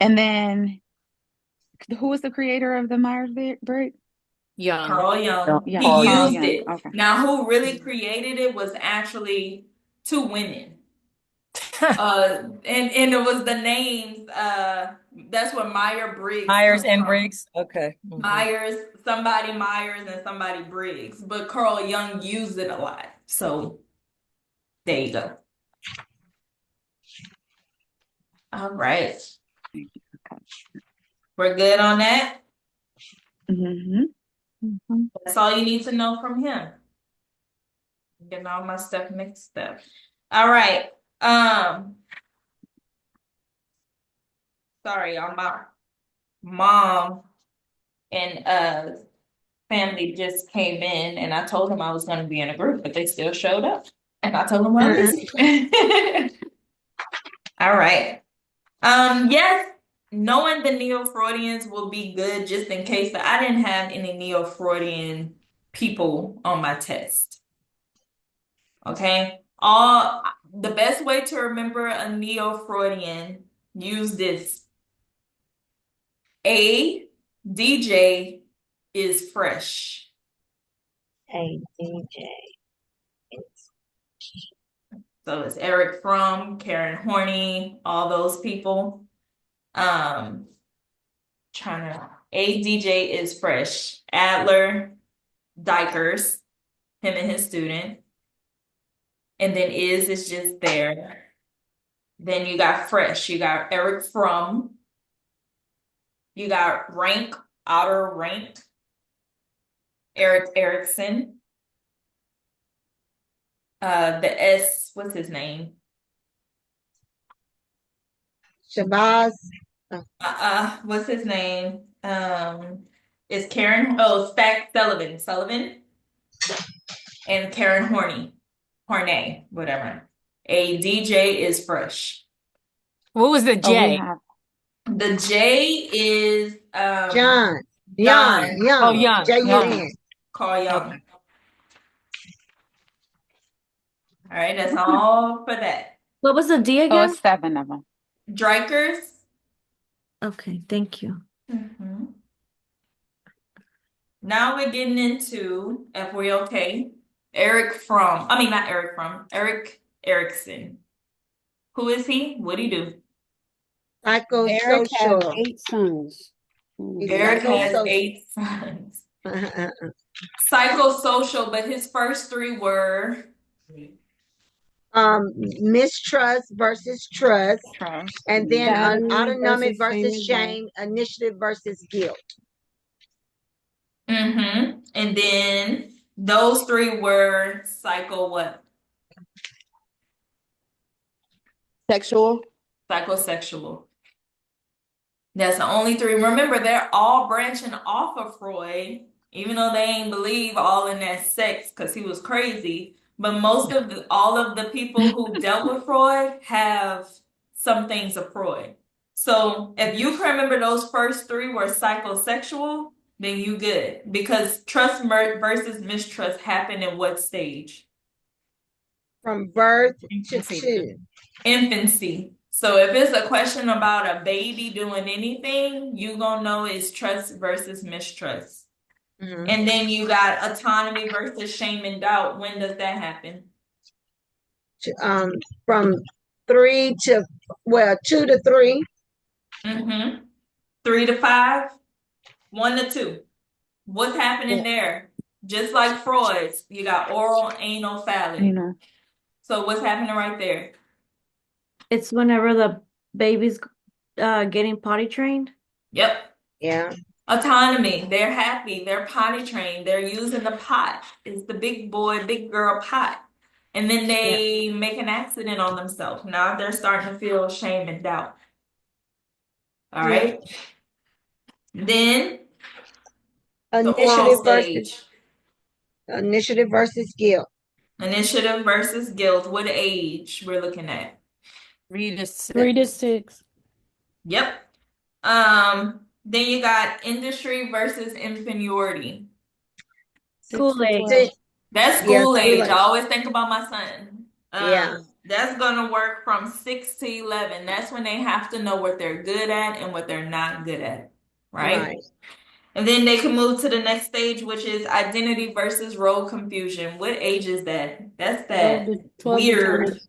And then who was the creator of the Myers-Briggs?
Young.
Carl Jung.
Yeah,
He
Carl
used
Jung.
it.
Okay.
Now, who really created it was actually two women. And it was the names. That's where Myers-Briggs
Myers
comes
and
from.
Briggs. Okay. Mhm.
Somebody Myers and somebody Briggs. But Carl Jung used it a lot. So there you go. All right. We're good on that.
Mm-hmm.
That's all you need to know from him. I'm getting all my stuff mixed up. All right. Sorry, y'all. My mom and family just came in, and I told them I was going to be in a group, but they still showed up, and I told them I'm busy. All right. Yes, knowing the Neo-Freudians will be good just in case, but I didn't have any Neo-Freudian people on my test. Okay? The best way to remember a Neo-Freudian, use this. A DJ is fresh.
A DJ.
So it's Eric Fromm, Karen Horney, all those people. A DJ is fresh. Adler, Dykers, him and his student. And then is just there. Then you got fresh. You got Eric Fromm. You got rank, outer rank. Erikson. The S, what's his name?
Shabazz.
What's his name? Is Karen, Sullivan, and Karen Horney, whatever. A DJ is fresh.
What was the J?
The J is
Young.
Oh, Young.
J-U-N.
Carl Jung.
Okay.
All right, that's all for that.
What was the D
Oh,
again?
it's 7 of them.
Dykers.
Okay, thank you.
Now we're getting into, if we're okay, not Eric Fromm, Erikson. Who is he? What do he do?
Eric has
Psychosocial.
8 sons.
Eric has 8 sons. Psychosocial, but his first 3 were
Mistrust versus trust, and then autonomic
versus
versus shame, initiative versus guilt.
And then those 3 were what? Psychosexual. That's the only 3. Remember, they're all branching off of Freud, even though they ain't believe all in that sex because he was crazy. But all of the people who dealt with Freud have some things of Freud. So if you can remember those first 3 were psychosexual, then you good. Because trust versus mistrust happen in what stage?
From birth to 2.
Infancy. So if it's a question about a baby doing anything, you gonna know it's trust versus mistrust. And then you got autonomy versus shame and doubt. When does that happen?
From 2 to 3.
3 to 5, 1 to 2. What's happening there? Just like Freud's, you got oral, anal, phallic. So what's happening right there?
It's whenever the baby's getting potty trained.
Yep.
Yeah.
Autonomy. They're happy. They're potty trained. They're using the pot. It's the big boy, big girl pot. And then they make an accident on themselves. Now they're starting to feel shame and doubt. All right. Then the oral stage.
Initiative versus guilt.
Initiative versus guilt. What age we're looking at?
3 to
3 to
6.
6.
Yep. Then you got industry versus inferiority.
6
School
to
age.
12.
That's
Yeah,
school age.
school
I
age.
always think about my son.
Yeah.
That's gonna work from 6 to 11. That's when they have to know what they're good at and what they're not good at, right?
Right.
And then they can move to the next stage, which is identity versus role confusion. What age is that? That's
12
that
to 12 to 20.
weird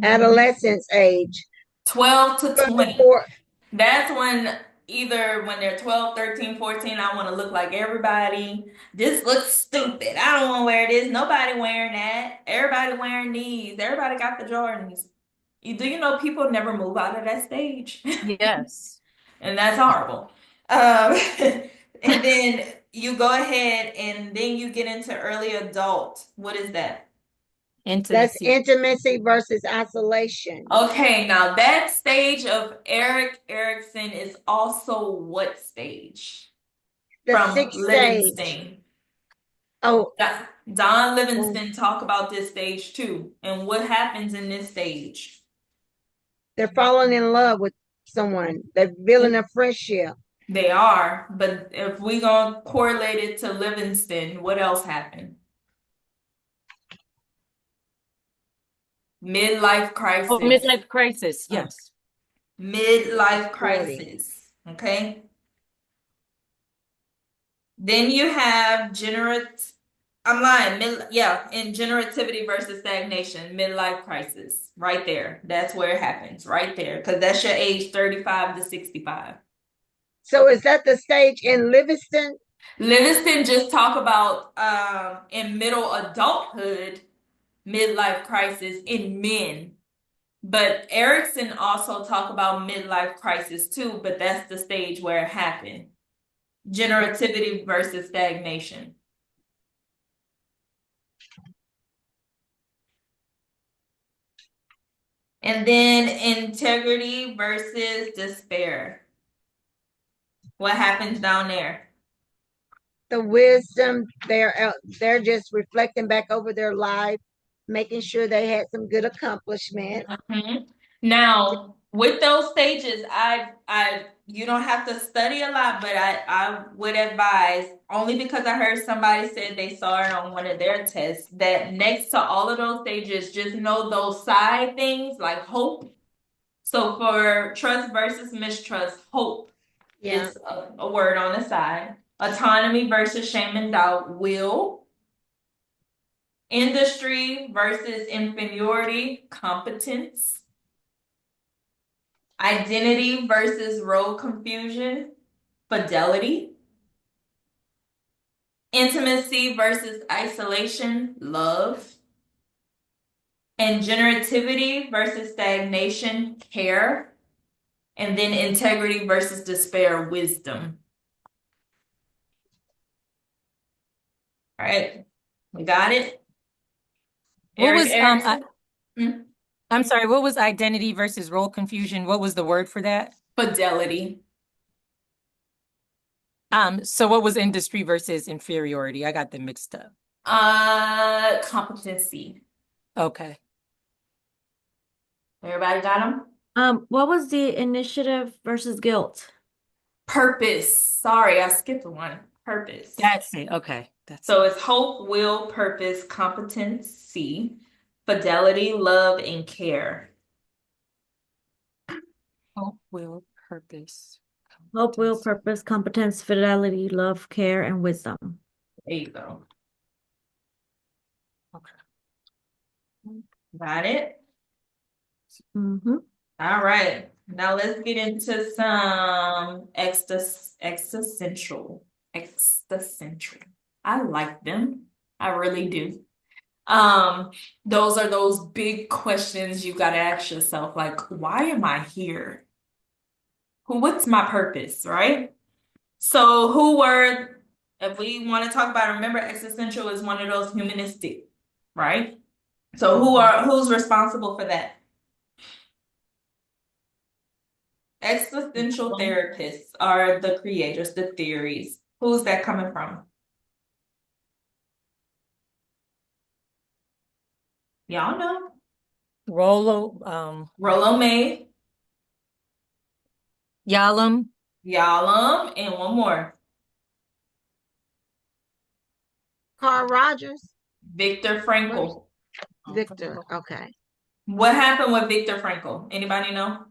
Adolescence age.
12 to 20.
Before,
That's when either when they're 12, 13, 14, I want to look like everybody. This looks stupid. I don't want to wear this. Nobody wearing that. Everybody wearing these. Everybody got the Jordans. Do you know people never move out of that stage?
Yes.
And that's horrible. Um, and then you go ahead and then you get into early adult. What is that?
that's
Intimacy.
intimacy versus isolation.
Okay, now that stage of Erikson is also what stage?
The
From
sixth
Livingston.
stage. Oh,
Don Livingston talk about this stage too. And what happens in this stage?
they're falling in love with someone. They're building a friendship.
They are, but if we gonna correlate it to Livingston, what else happened? Midlife crisis.
Oh, midlife crisis. Yes.
Midlife crisis. Okay. Then you have I'm lying. In generativity versus stagnation, midlife crisis. Right there. That's where it happens. Right there. Because that's your age 35 to 65.
So is that the stage in Livingston?
Livingston just talk about in middle adulthood, midlife crisis in men. But Erikson also talk about midlife crisis too, but that's the stage where it happened. Generativity versus stagnation. And then integrity versus despair. What happens down there?
The wisdom, they're just reflecting back over their life, making sure they had some good accomplishment.
Now, with those stages, you don't have to study a lot, but I would advise, only because I heard somebody said they saw it on one of their tests, that next to all of those stages, just know those side things like hope. So for trust versus mistrust, hope is a word on the side. Autonomy versus shame and doubt, will. Industry versus inferiority, competence. Identity versus role confusion, fidelity. Intimacy versus isolation, love. And generativity versus stagnation, care. And then integrity versus despair, wisdom. All right, we got it.
What was
Erikson?
I'm sorry, what was identity versus role confusion? What was the word for that?
Fidelity.
So what was industry versus inferiority? I got them mixed up.
Competency.
Okay.
Everybody got them?
What was the initiative versus guilt?
Purpose. Sorry, I skipped one. Purpose.
That's it. Okay.
So it's hope, will, purpose, competency, fidelity, love, and care.
Hope, will, purpose.
Hope, will, purpose, competence, fidelity, love, care, and wisdom.
There you go.
Okay.
Got it?
Mm-hmm.
All right. Now let's get into some existential. Existential. I like them. I really do. Those are those big questions you got to ask yourself, like, why am I here? What's my purpose, right? So if we want to talk about, remember, existential is one of those humanistic, right? So who's responsible for that? Existential therapists are the creators, the theories. Who's that coming from? Y'all know.
Rollo,
Rollo May,
Yalom.
and one more.
Carl Rogers,
Viktor Frankl.
Victor. Okay.
What happened with Viktor Frankl? Anybody know?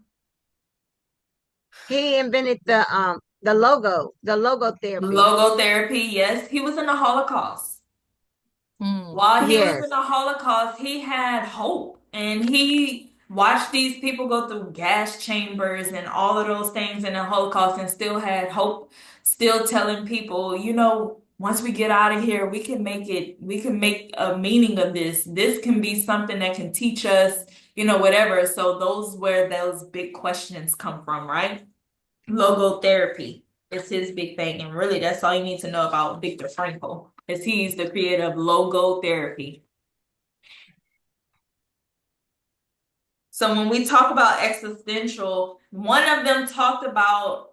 He invented the logo therapy.
Logotherapy, yes. He was in the Holocaust. While he was in the Holocaust, he had hope, and he watched these people go through gas chambers and all of those things in the Holocaust and still had hope, still telling people, you know, once we get out of here, we can make a meaning of this. This can be something that can teach us, you know, whatever. So those where those big questions come from, right? Logotherapy is his big thing, and really that's all you need to know about Viktor Frankl, is he's the creator of logotherapy. So when we talk about existential, one of them talked about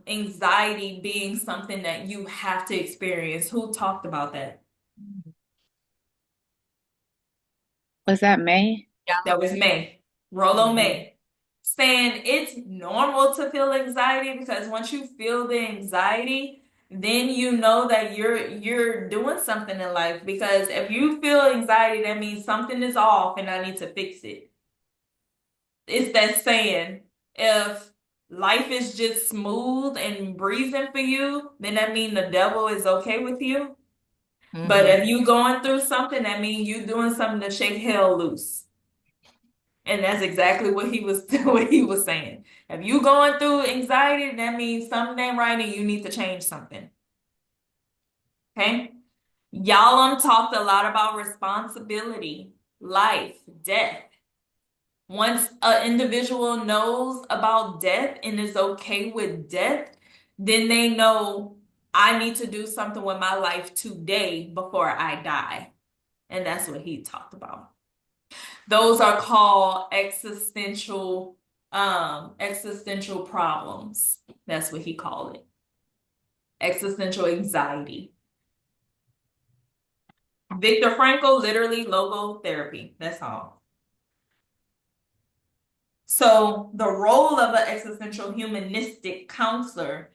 anxiety being something that you have to experience. Who talked about that?
Was that May?
That was May. Rollo May. Saying it's normal to feel anxiety because once you feel the anxiety, then you know that you're doing something in life. Because if you feel anxiety, that means something is off and I need to fix it. It's that saying, if life is just smooth and breezing for you, then that means the devil is okay with you. But if you going through something, that means you doing something to shake hell loose. And that's exactly what he was saying. If you going through anxiety, that means something ain't right and you need to change something. Okay? Yalom talked a lot about responsibility, life, death. Once an individual knows about death and is okay with death, then they know I need to do something with my life today before I die. And that's what he talked about. Those are called existential problems. That's what he called it. Existential anxiety. Viktor Frankl, literally logotherapy. That's all. So the role of an existential humanistic counselor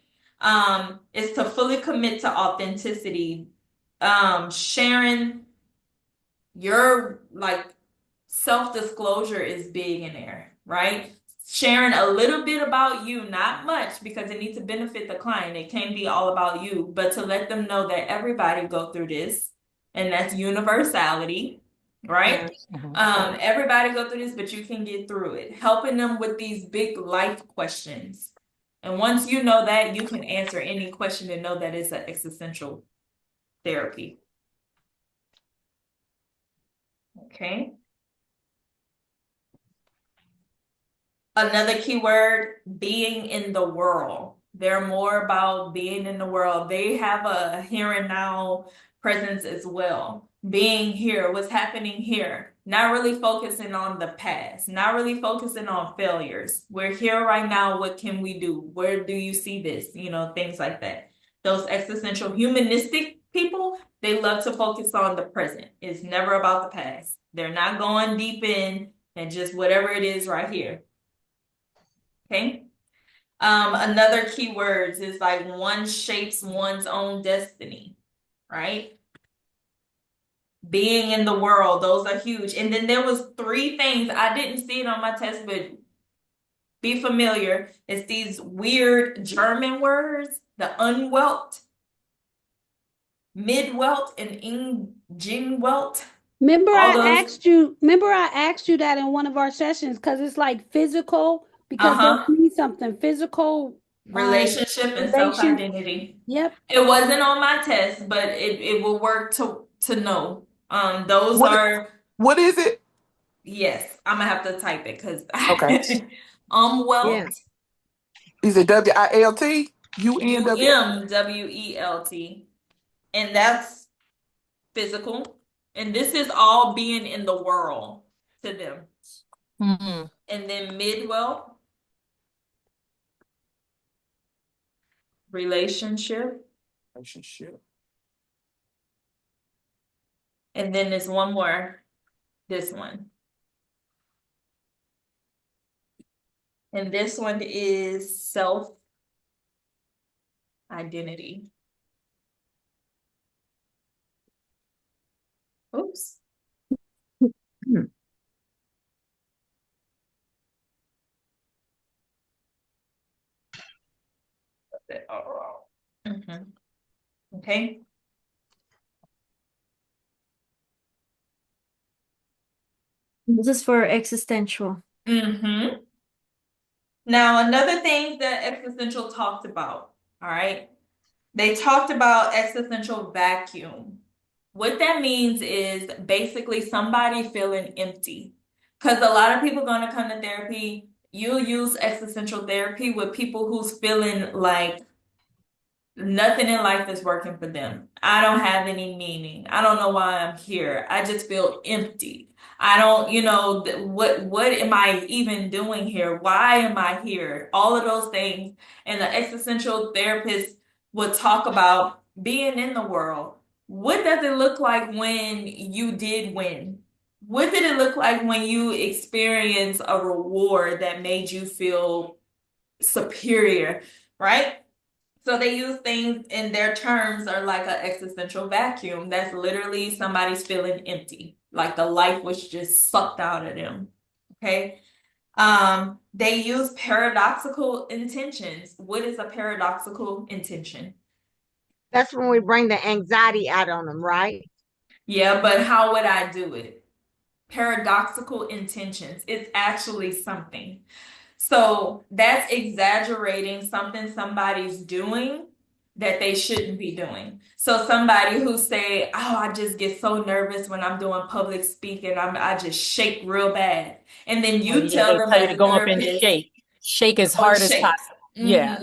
is to fully commit to authenticity, sharing your self-disclosure is big in there, right? Sharing a little bit about you, not much, because it needs to benefit the client. It can't be all about you, but to let them know that everybody go through this, and that's universality, right? Everybody go through this, but you can get through it. Helping them with these big life questions. And once you know that, you can answer any question and know that it's an existential therapy. Okay. Another keyword, being in the world. They're more about being in the world. They have a here and now presence as well. Being here, what's happening here. Not really focusing on the past, not really focusing on failures. We're here right now. What can we do? Where do you see this? You know, things like that. Those existential humanistic people, they love to focus on the present. It's never about the past. They're not going deep in and just whatever it is right here. Okay. Another keywords is like one shapes one's own destiny, right? Being in the world, those are huge. And then there was 3 things. I didn't see it on my test, but be familiar. It's these weird German words, the unwelt, midwelt, and ingewelt.
Remember
All
I
those.
asked you that in one of our sessions because it's like physical, because
Uh-huh.
they mean something physical,
Relationship and
relation.
self-identity.
Yep.
It wasn't on my test, but it will work to know. Those
What
are,
what is it?
yes, I'm gonna have to type it because
Okay.
Welt,
Yeah.
Is it WILT? UNW?
UMWELT, and that's physical. And this is all being in the world to them. And then midwell, relationship,
Relationship.
and then there's one more, This one. And this one is self-identity. Oops. Mhm. Okay.
This is for existential.
Mm-hmm. Now, another thing that Existential talked about, all right? They talked about existential vacuum. What that means is basically somebody feeling empty. Because a lot of people going to come to therapy, you'll use existential therapy with people who's feeling like nothing in life is working for them. I don't have any meaning. I don't know why I'm here. I just feel empty. I don't, what am I even doing here? Why am I here? All of those things. And the existential therapist would talk about being in the world. What does it look like when you did win? What did it look like when you experienced a reward that made you feel superior, right? So they use things in their terms are like an existential vacuum. That's literally somebody's feeling empty, like the life was just sucked out of them. Okay. They use paradoxical intentions. What is a paradoxical intention?
That's when we bring the anxiety out on them, right?
Yeah, but how would I do it? Paradoxical intentions. It's actually something. So that's exaggerating something somebody's doing that they shouldn't be doing. So somebody who say, "Oh, I just get so nervous when I'm doing public speaking. I just shake real bad." And then
Oh,
you
yeah,
tell
they
them
tell you
as
to
a
go up and
therapist,
shake. Shake as
"Oh,
hard as
shake."
possible. Yeah.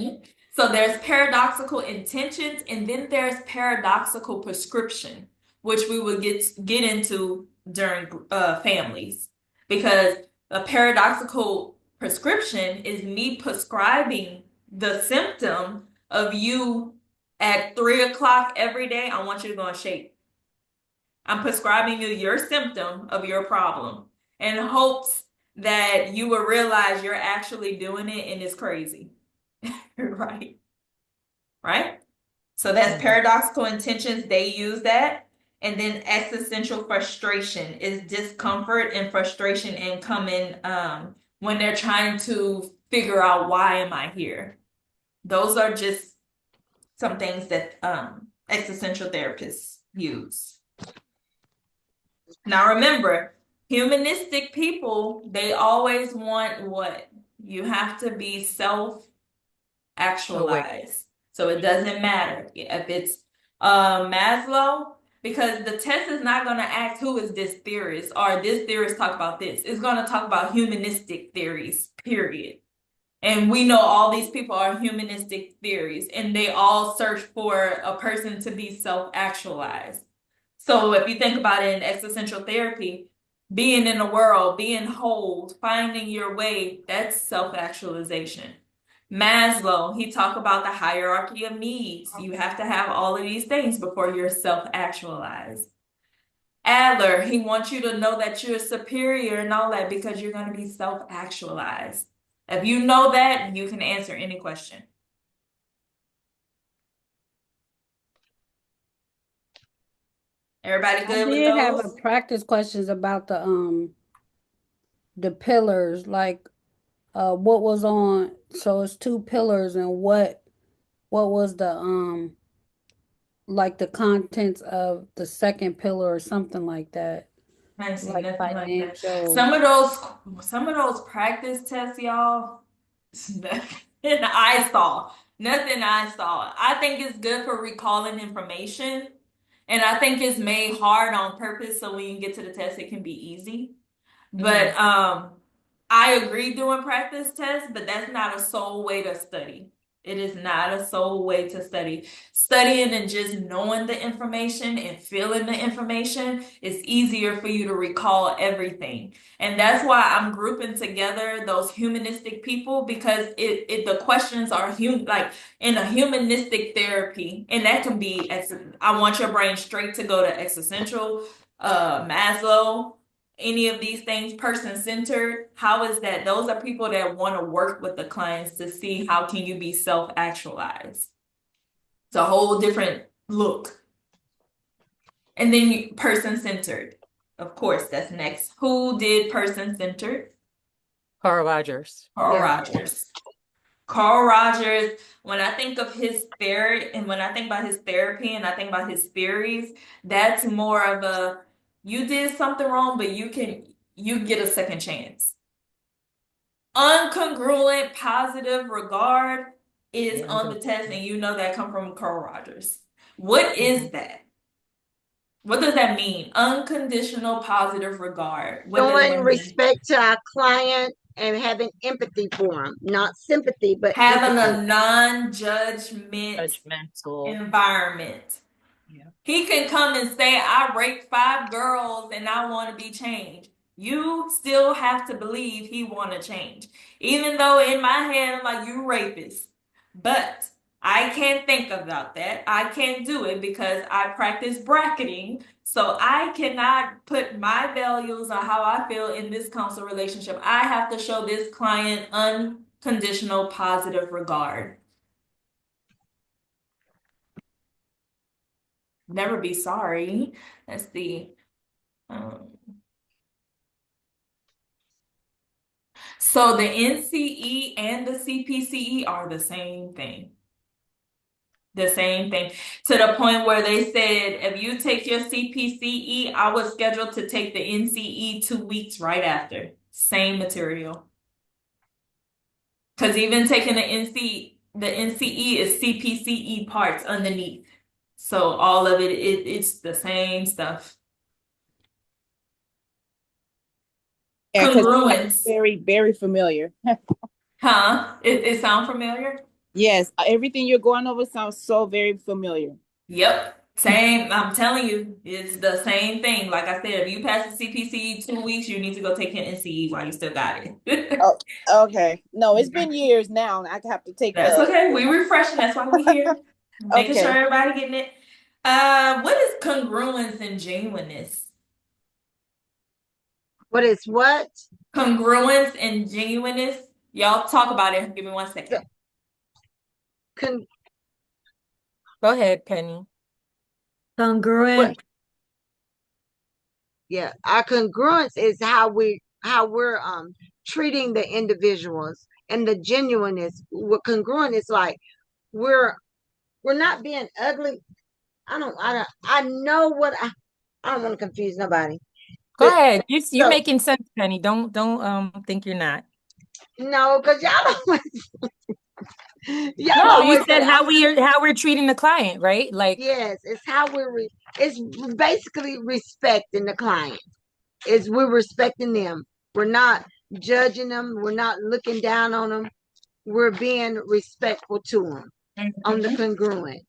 So there's paradoxical intentions, and then there's paradoxical prescription, which we would get into during families, because a paradoxical prescription is me prescribing the symptom of you at 3 o'clock every day. I want you to go and shake. I'm prescribing you your symptom of your problem in hopes that you will realize you're actually doing it and it's crazy. Right. Right. So that's paradoxical intentions. They use that. And then existential frustration is discomfort and frustration and coming when they're trying to figure out why am I here. Those are just some things that existential therapists use. Now remember, humanistic people, they always want what? You have to be self-actualized. So it doesn't matter if it's Maslow, because the test is not going to ask who is this theorist or this theorist talk about this. It's going to talk about humanistic theories, period. And we know all these people are humanistic theories, and they all search for a person to be self-actualized. So if you think about it in existential therapy, being in the world, being whole, finding your way, that's self-actualization. Maslow, he talked about the hierarchy of needs. You have to have all of these things before you're self-actualized. Adler, he wants you to know that you're superior and all that because you're going to be self-actualized. If you know that, you can answer any question. Everybody
I
good with
did have a
those?
practice questions about the pillars, like what was on, so it's two pillars, and what was the like the contents of the second pillar or something like that,
I ain't seen
like
nothing like that.
financial.
Some of those practice tests, y'all, nothing I saw. Nothing I saw. I think it's good for recalling information. And I think it's made hard on purpose so when you get to the test, it can be easy. But I agree doing practice tests, but that's not a sole way to study. It is not a sole way to study. Studying and just knowing the information and feeling the information is easier for you to recall everything. And that's why I'm grouping together those humanistic people, because the questions are like in a humanistic therapy, and that can be I want your brain straight to go to existential, Maslow, any of these things person-centered, how is that? Those are people that want to work with the clients to see how can you be self-actualized. It's a whole different look. And then person-centered. Of course, that's next. Who did person-centered?
Carl Rogers.
Carl
Yeah.
Rogers. Carl Rogers, when I think of his theory and when I think about his therapy and I think about his theories, that's more of a you did something wrong, but you get a second chance. Uncongruent positive regard is on the test, and you know that come from Carl Rogers. What is that? What does that mean? Unconditional positive regard. What does
Showing
that mean?
respect to our client and having empathy for them, not sympathy, but
Having
empathy.
a non-judgment
Judgmental.
environment.
Yeah.
He can come and say, I raped 5 girls and I want to be changed. You still have to believe he want to change. Even though in my head, I'm like, you rapist. But I can't think about that. I can't do it because I practice bracketing. So I cannot put my values on how I feel in this counsel relationship. I have to show this client unconditional positive regard. Never be sorry. That's the so the NCE and the CPCE are the same thing. The same thing. To the point where they said, if you take your CPCE, I was scheduled to take the NCE 2 weeks right after. Same material. Because even taking the NCE is CPCE parts underneath. So all of it's the same stuff.
Yeah, 'cause
Congruence.
very, very familiar.
Huh? It sound familiar?
Yes, everything you're going over sounds so very familiar.
Yep. Same. I'm telling you, it's the same thing. Like I said, if you pass the CPC 2 weeks, you need to go take your NCE while you still got it.
Oh, okay. No, it's been years now. I have to take
That's
the.
okay. We refreshing. That's why we here. Making
Okay.
sure everybody getting it. What is congruence and genuineness?
What is what?
Congruence and genuineness. Y'all talk about it. Give me 1 second.
Con-
Go ahead, Penny.
Congruent.
yeah, our congruence is how we're treating the individuals, and the genuineness. What congruent is like, we're not being ugly. I know what I don't want to confuse nobody.
Go
But
ahead. You're
so-
making sense, Penny. Don't think you're not.
no, because y'all y'all
No, you
always
said
say,
how we're treating the client, right? Like,
yes, it's how it's basically respecting the client. Is we're respecting them. We're not judging them. We're not looking down on them. We're being respectful to them on the congruent.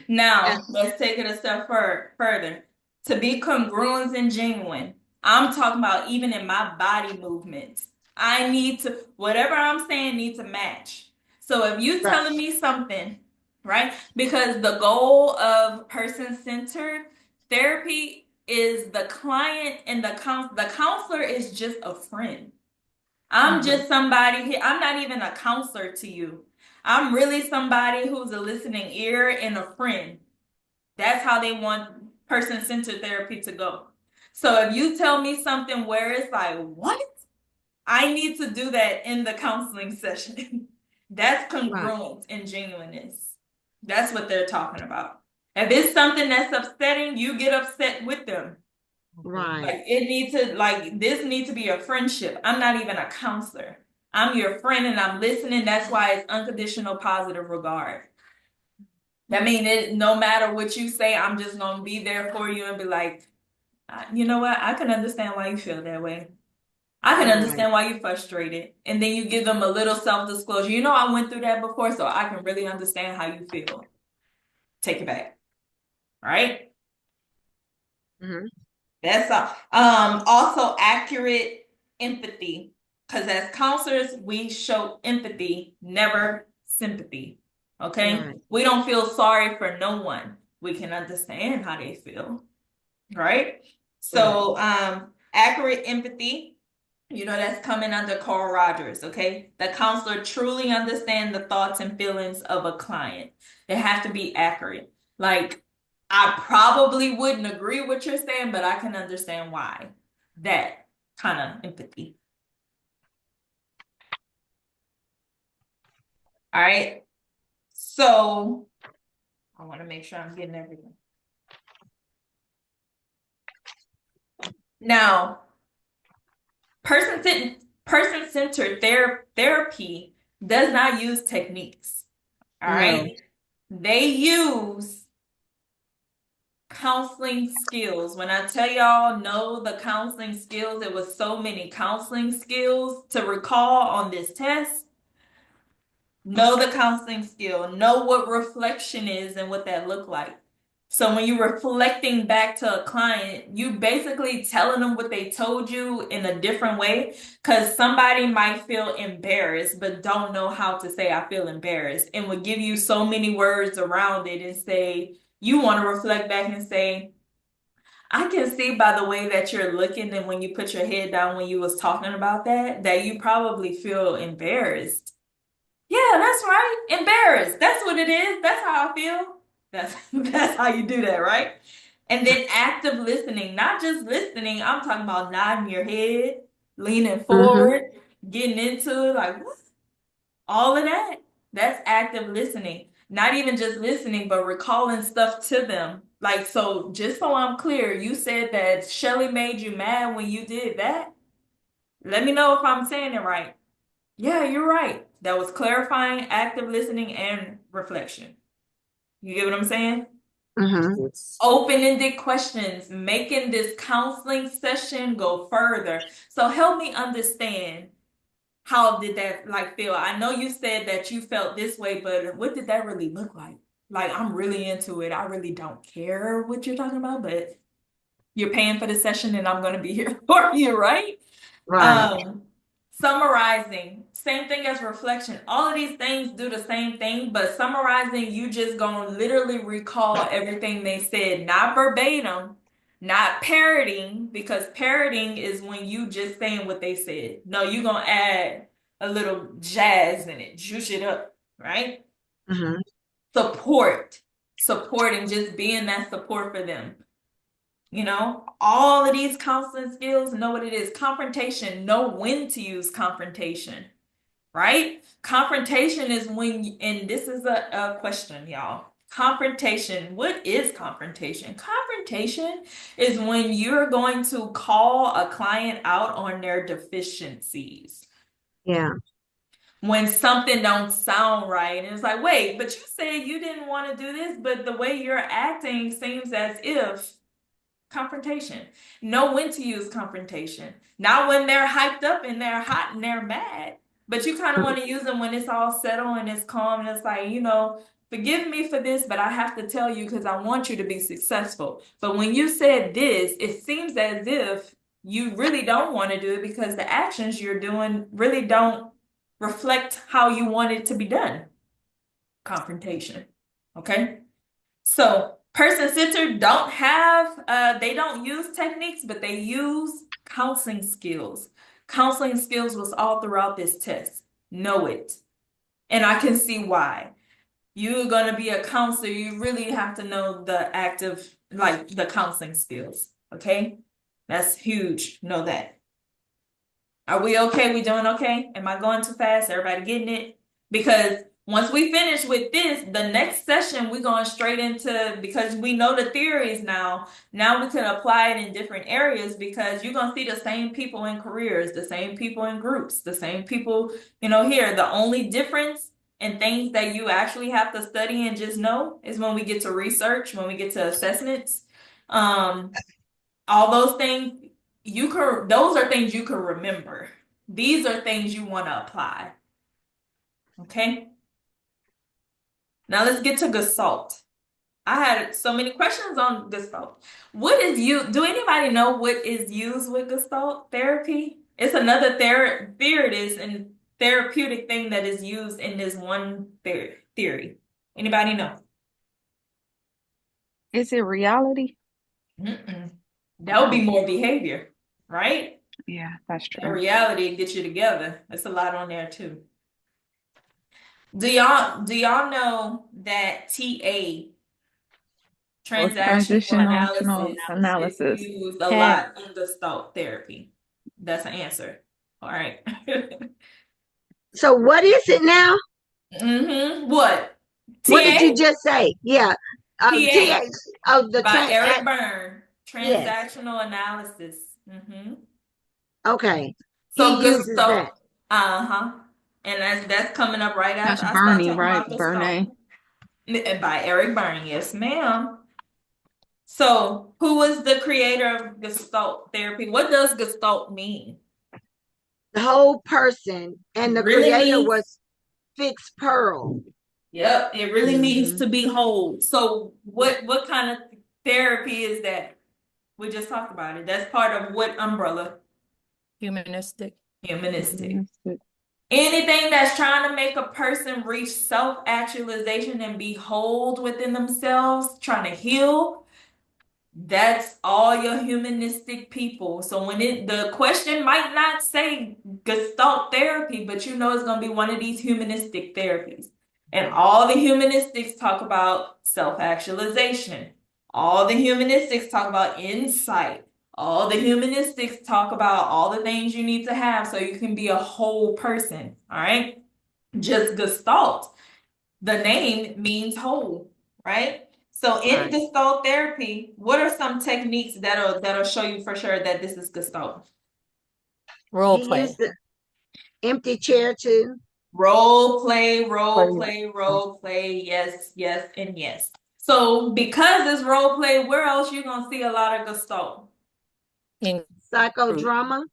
Now, let's take it a step further. To be congruent and genuine, I'm talking about even in my body movements. I need to, whatever I'm saying needs to match. So if you telling me something, right? Because the goal of person-centered therapy is the client and the counselor is just a friend. I'm just somebody here. I'm not even a counselor to you. I'm really somebody who's a listening ear and a friend. That's how they want person-centered therapy to go. So if you tell me something where it's like, what? I need to do that in the counseling session. That's congruence and genuineness. That's what they're talking about. If it's something that's upsetting, you get upset with them.
Right.
Like this needs to be a friendship. I'm not even a counselor. I'm your friend and I'm listening. That's why it's unconditional positive regard. That means no matter what you say, I'm just going to be there for you and be like, you know what? I can understand why you feel that way. I can understand why you're frustrated. And then you give them a little self-disclosure. You know, I went through that before, so I can really understand how you feel. Take it back. Right? That's all. Also accurate empathy. Because as counselors, we show empathy, never sympathy. Okay?
Right.
We don't feel sorry for no one. We can understand how they feel. Right? So Accurate empathy, that's coming under Carl Rogers, okay? The counselor truly understands the thoughts and feelings of a client. They have to be accurate. Like, I probably wouldn't agree with what you're saying, but I can understand why. That kind of empathy. All right. So I want to make sure I'm getting everything. Now, person-centered therapy does not use techniques. All right. They use counseling skills. When I tell y'all know the counseling skills, it was so many counseling skills to recall on this test. Know the counseling skill, know what reflection is and what that look like. So when you're reflecting back to a client, you basically telling them what they told you in a different way, because somebody might feel embarrassed but don't know how to say I feel embarrassed, and would give you so many words around it and say, you want to reflect back and say, I can see by the way that you're looking and when you put your head down when you was talking about that you probably feel embarrassed. Yeah, that's right. Embarrassed. That's what it is. That's how I feel. That's how you do that, right? And then active listening, not just listening. I'm talking about nodding your head, leaning forward, getting into it, like what? All of that. That's active listening. Not even just listening, but recalling stuff to them. Like, so just so I'm clear, you said that Shelly made you mad when you did that. Let me know if I'm saying it right. Yeah, you're right. That was clarifying, active listening, and reflection. You get what I'm saying?
It's
Open-ended questions, making this counseling session go further. So help me understand, how did that feel? I know you said that you felt this way, but what did that really look like? Like, I'm really into it. I really don't care what you're talking about, but you're paying for the session and I'm going to be here for you, right?
Right.
Summarizing, same thing as reflection. All of these things do the same thing, but summarizing, you just gonna literally recall everything they said, not verbatim, not parroting, because parroting is when you just saying what they said. No, you gonna add a little jazz in it, juice it up, right? Supporting, just being that support for them. All of these counseling skills, know what it is. Confrontation, know when to use confrontation, right? Confrontation is when, and this is a question, y'all. Confrontation, what is confrontation? Confrontation is when you're going to call a client out on their deficiencies.
Yeah.
When something don't sound right, and it's like, wait, but you said you didn't want to do this, but the way you're acting seems as if. Confrontation. Know when to use confrontation. Not when they're hyped up and they're hot and they're mad, but you kind of want to use them when it's all settled and it's calm and it's like, forgive me for this, but I have to tell you because I want you to be successful. But when you said this, it seems as if you really don't want to do it because the actions you're doing really don't reflect how you want it to be done. Confrontation. Okay? So person-centered they don't use techniques, but they use counseling skills. Counseling skills was all throughout this test. Know it. And I can see why. You're going to be a counselor. You really have to know the counseling skills. Okay? That's huge. Know that. Are we okay? We doing okay? Am I going too fast? Everybody getting it? Because once we finish with this, the next session, we're going straight into, because we know the theories now we can apply it in different areas because you're going to see the same people in careers, the same people in groups, the same people, here. The only difference in things that you actually have to study and just know is when we get to research, when we get to assessments, all those things, those are things you can remember. These are things you want to apply. Okay? Now let's get to Gestalt. I had so many questions on Gestalt. Do anybody know what is used with Gestalt therapy? It's another theorist and therapeutic thing that is used in this one theory. Anybody know?
Is it reality?
That would be more behavior. right?
Yeah, that's
In
true.
reality, get you together. There's a lot on there too. Do y'all know that TA,
Or
transactional
transitional
analysis, is
analysis.
used a
Have.
lot in Gestalt therapy? That's an answer. All right.
So what is it now?
What?
What did
TA?
you just say? Yeah.
TA
TA. Oh, the
by Eric Byrne,
yes.
transactional analysis.
Okay.
So
He uses that.
Gestalt, and that's coming up right
That's
after I start
Bernie,
talking
right?
about Gestalt.
Bernie.
By Eric Byrne, yes, ma'am. So, who was the creator of Gestalt therapy? What does Gestalt mean?
The whole person, and the
Really
creator
means,
was Fixed Pearl.
yep, it really means
Mhm.
to be whole. So, what kind of therapy is that? We just talked about it. That's part of what umbrella?
Humanistic.
Humanistic.
Humanistic.
Anything that's trying to make a person reach self-actualization and be whole within themselves, trying to heal, that's all your humanistic people. So when the question might not say Gestalt therapy, but you know it's going to be one of these humanistic therapies. And all the humanistics talk about self-actualization. All the humanistics talk about insight. All the humanistics talk about all the things you need to have so you can be a whole person. All right. Just Gestalt. The name means whole, right? So in
Right.
Gestalt therapy, what are some techniques that'll show you for sure that this is Gestalt?
Role
He
play.
used the empty chair too.
Role play, yes, yes, and yes. So because it's role play, where else you gonna see a lot of Gestalt?
In
Psychodrama.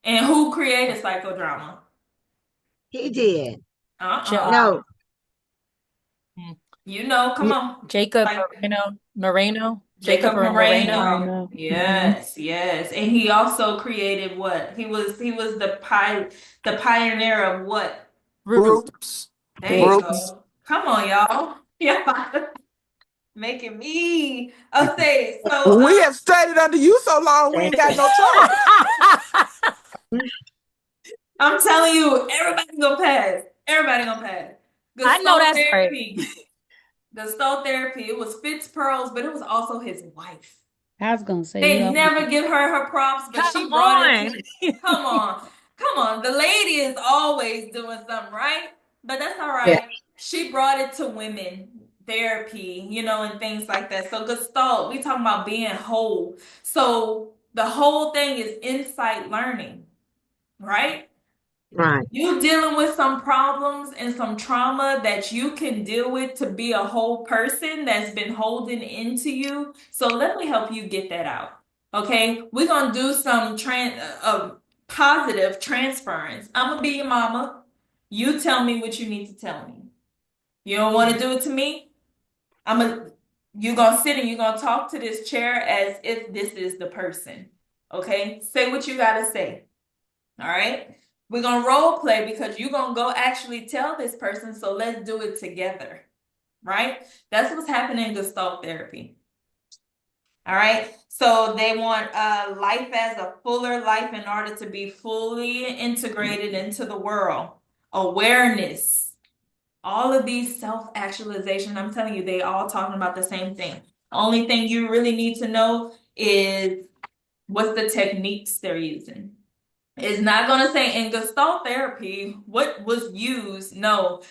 And who created psychodrama?
He did.
Uh-uh.
No.
You know, come on.
Jacob
Like
Moreno.
Jacob Moreno.
Moreno.
Yes, yes. And he also created what? He was the pioneer of what?
Groups.
There you
Groups.
go. Come on, y'all. Yeah. Making me upset. So
We have studied under you so long, we ain't got no choice.
I'm telling you, everybody gonna pass. Everybody gonna pass.
I know
Gestalt
that's right.
therapy. Gestalt therapy. It was Fitzpearl's, but it was also his wife.
I was gonna say
They never give her props, but she brought it to. Come on, come on. The lady is always doing something, right? But that's all
Yeah.
right. She brought it to women therapy, and things like that. So Gestalt, we talking about being whole. So the whole thing is insight learning, right?
Right.
You dealing with some problems and some trauma that you can deal with to be a whole person that's been holding into you. So let me help you get that out. Okay, we're gonna do some positive transference. I'm gonna be your mama. You tell me what you need to tell me. You don't want to do it to me? You're gonna sit and you're gonna talk to this chair as if this is the person. Okay, say what you gotta say. All right. We're going to role play because you're going to go actually tell this person. So let's do it together. Right? That's what's happening in Gestalt therapy. All right. So they want life as a fuller life in order to be fully integrated into the world. Awareness. All of these self-actualization, I'm telling you, they all talking about the same thing. Only thing you really need to know is what's the techniques they're using. It's not going to say in Gestalt therapy what was used. No,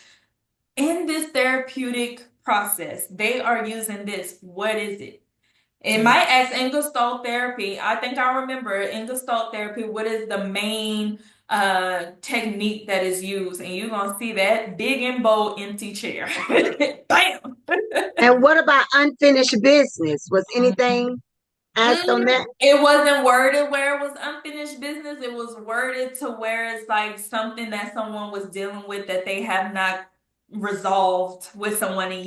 in this therapeutic process, they are using this. What is it? It might ask in Gestalt therapy. I think I remember in Gestalt therapy, what is the main technique that is used? And you're going to see that big and bold empty chair. Bam!
And what about unfinished business? Was anything asked on that?
It wasn't worded where it was unfinished business. It was worded to where it's like something that someone was dealing with that they have not resolved with someone, and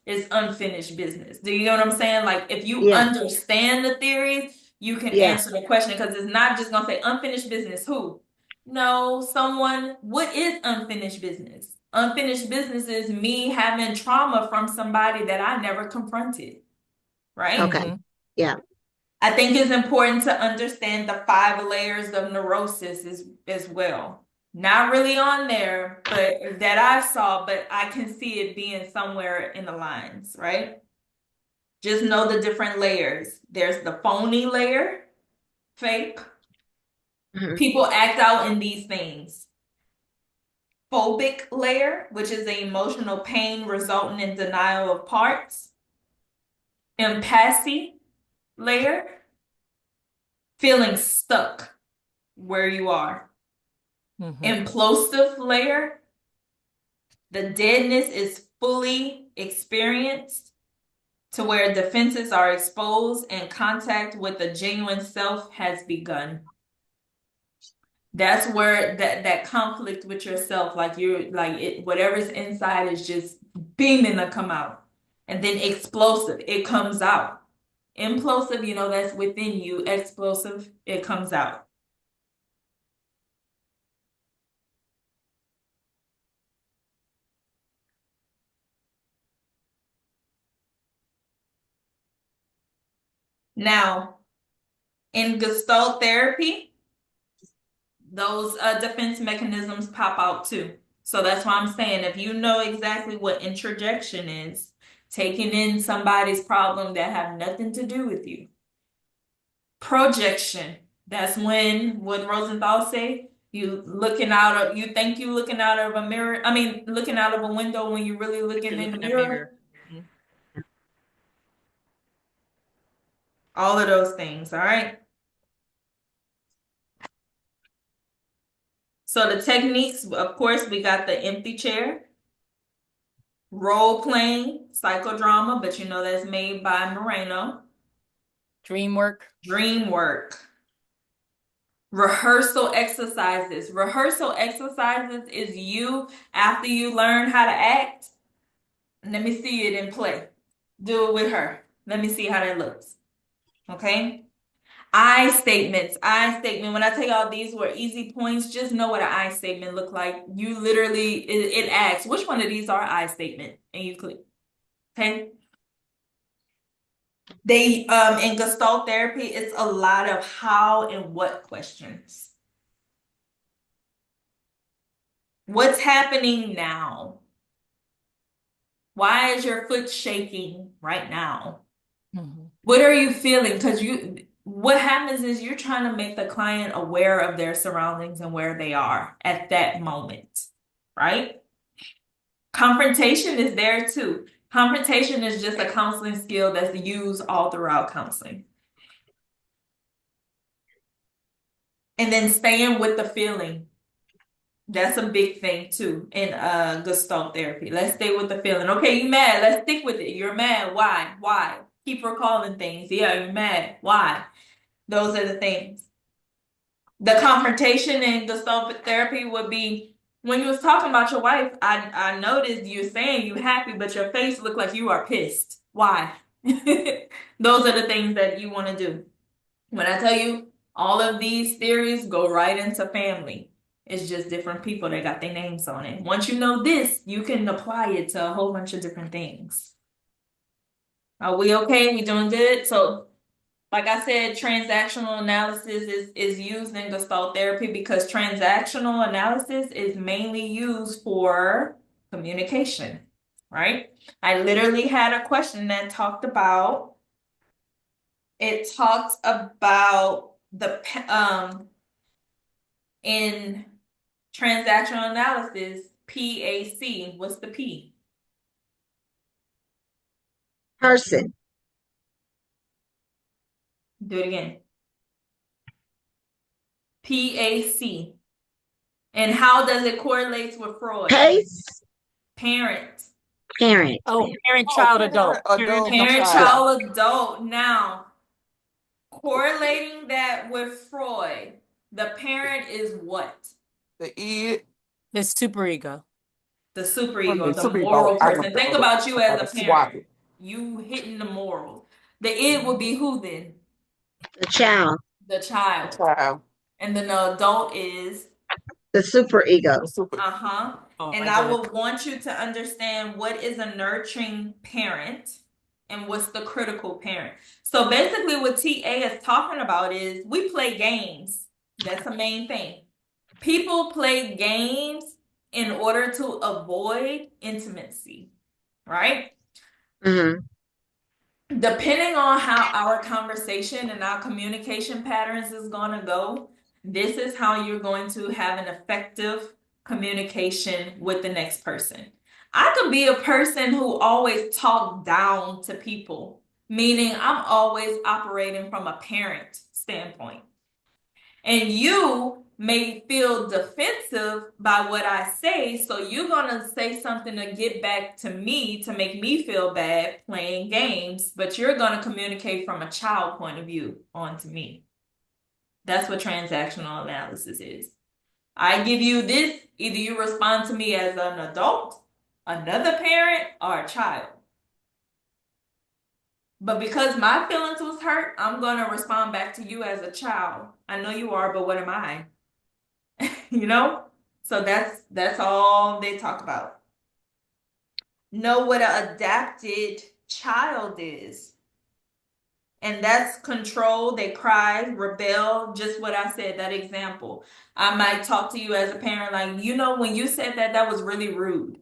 it's unfinished business. Do you know what I'm saying? Like if you
Yeah.
understand the theories, you can
Yeah.
answer the question because it's not just gonna say unfinished business. Who? No, someone. What is unfinished business? Unfinished business is me having trauma from somebody that I never confronted. Right?
Okay. Yeah.
I think it's important to understand the 5 layers of neurosis as well. Not really on there, but that I saw, but I can see it being somewhere in the lines, right? Just know the different layers. There's the phony layer, fake. People act out in these things. Phobic layer, which is the emotional pain resulting in denial of parts. Empathy layer, feeling stuck where you are. Implosive layer, the deadness is fully experienced to where defenses are exposed and contact with the genuine self has begun. That's where that conflict with yourself, like you're like it, whatever's inside is just beaming to come out. And then explosive, it comes out. Implosive, you know, that's within you. Explosive, it comes out. Now, in Gestalt therapy, those defense mechanisms pop out too. So that's why I'm saying if you know exactly what introjection is, taking in somebody's problem that have nothing to do with you. Projection, that's when, what Rosenthal say, you think you looking out of a mirror, looking out of a window when you're really looking in the mirror. All of those things, all right? So the techniques, of course, we got the empty chair, role playing, psychodrama, but you know that's made by Moreno.
Dream work.
Rehearsal exercises. Rehearsal exercises is you, after you learn how to act, let me see it in play. Do it with her. Let me see how that looks. Okay? I statements. When I tell y'all these were easy points, just know what an I statement look like. You literally, it asks, which one of these are I statement? And you click. Okay? They in Gestalt therapy, it's a lot of how and what questions. What's happening now? Why is your foot shaking right now? What are you feeling? Because what happens is you're trying to make the client aware of their surroundings and where they are at that moment, right? Confrontation is there too. Confrontation is just a counseling skill that's used all throughout counseling. And then staying with the feeling. That's a big thing too in Gestalt therapy. Let's stay with the feeling. Okay, you mad. Let's stick with it. You're mad. Why? Keep recalling things. Yeah, you're mad. Why? Those are the things. The confrontation in Gestalt therapy would be when you was talking about your wife, I noticed you're saying you're happy, but your face looked like you are pissed. Why? Those are the things that you want to do. When I tell you all of these theories go right into family. It's just different people that got their names on it. Once you know this, you can apply it to a whole bunch of different things. Are we okay? We doing good? So, like I said, transactional analysis is used in Gestalt therapy because transactional analysis is mainly used for communication, right? I literally had a question that talked about the in transactional analysis, PAC. What's the P?
Person.
Do it again. PAC. And how does it correlate with Freud?
Pace.
Parent.
Oh, parent, child, adult.
Parent, child, adult. Now, correlating that with Freud, the parent is what?
The superego.
The superego, the moral person. Think about you as a parent. You hitting the morals. The id would be who then?
The child.
The child. And then the adult is?
The superego.
And I would want you to understand what is a nurturing parent and what's the critical parent. So basically what TA is talking about is we play games. That's the main thing. People play games in order to avoid intimacy, right?
Mm-hmm.
Depending on how our conversation and our communication patterns is going to go, this is how you're going to have an effective communication with the next person. I could be a person who always talk down to people, meaning I'm always operating from a parent standpoint. And you may feel defensive by what I say, so you're going to say something to get back to me to make me feel bad playing games, but you're going to communicate from a child point of view onto me. That's what transactional analysis is. I give you this, either you respond to me as an adult, another parent, or a child. But because my feelings was hurt, I'm going to respond back to you as a child. I know you are, but what am I? You know? So that's all they talk about. Know what an adapted child is. And that's control, they cry, rebel, just what I said, that example. I might talk to you as a parent like, you know, when you said that, that was really rude.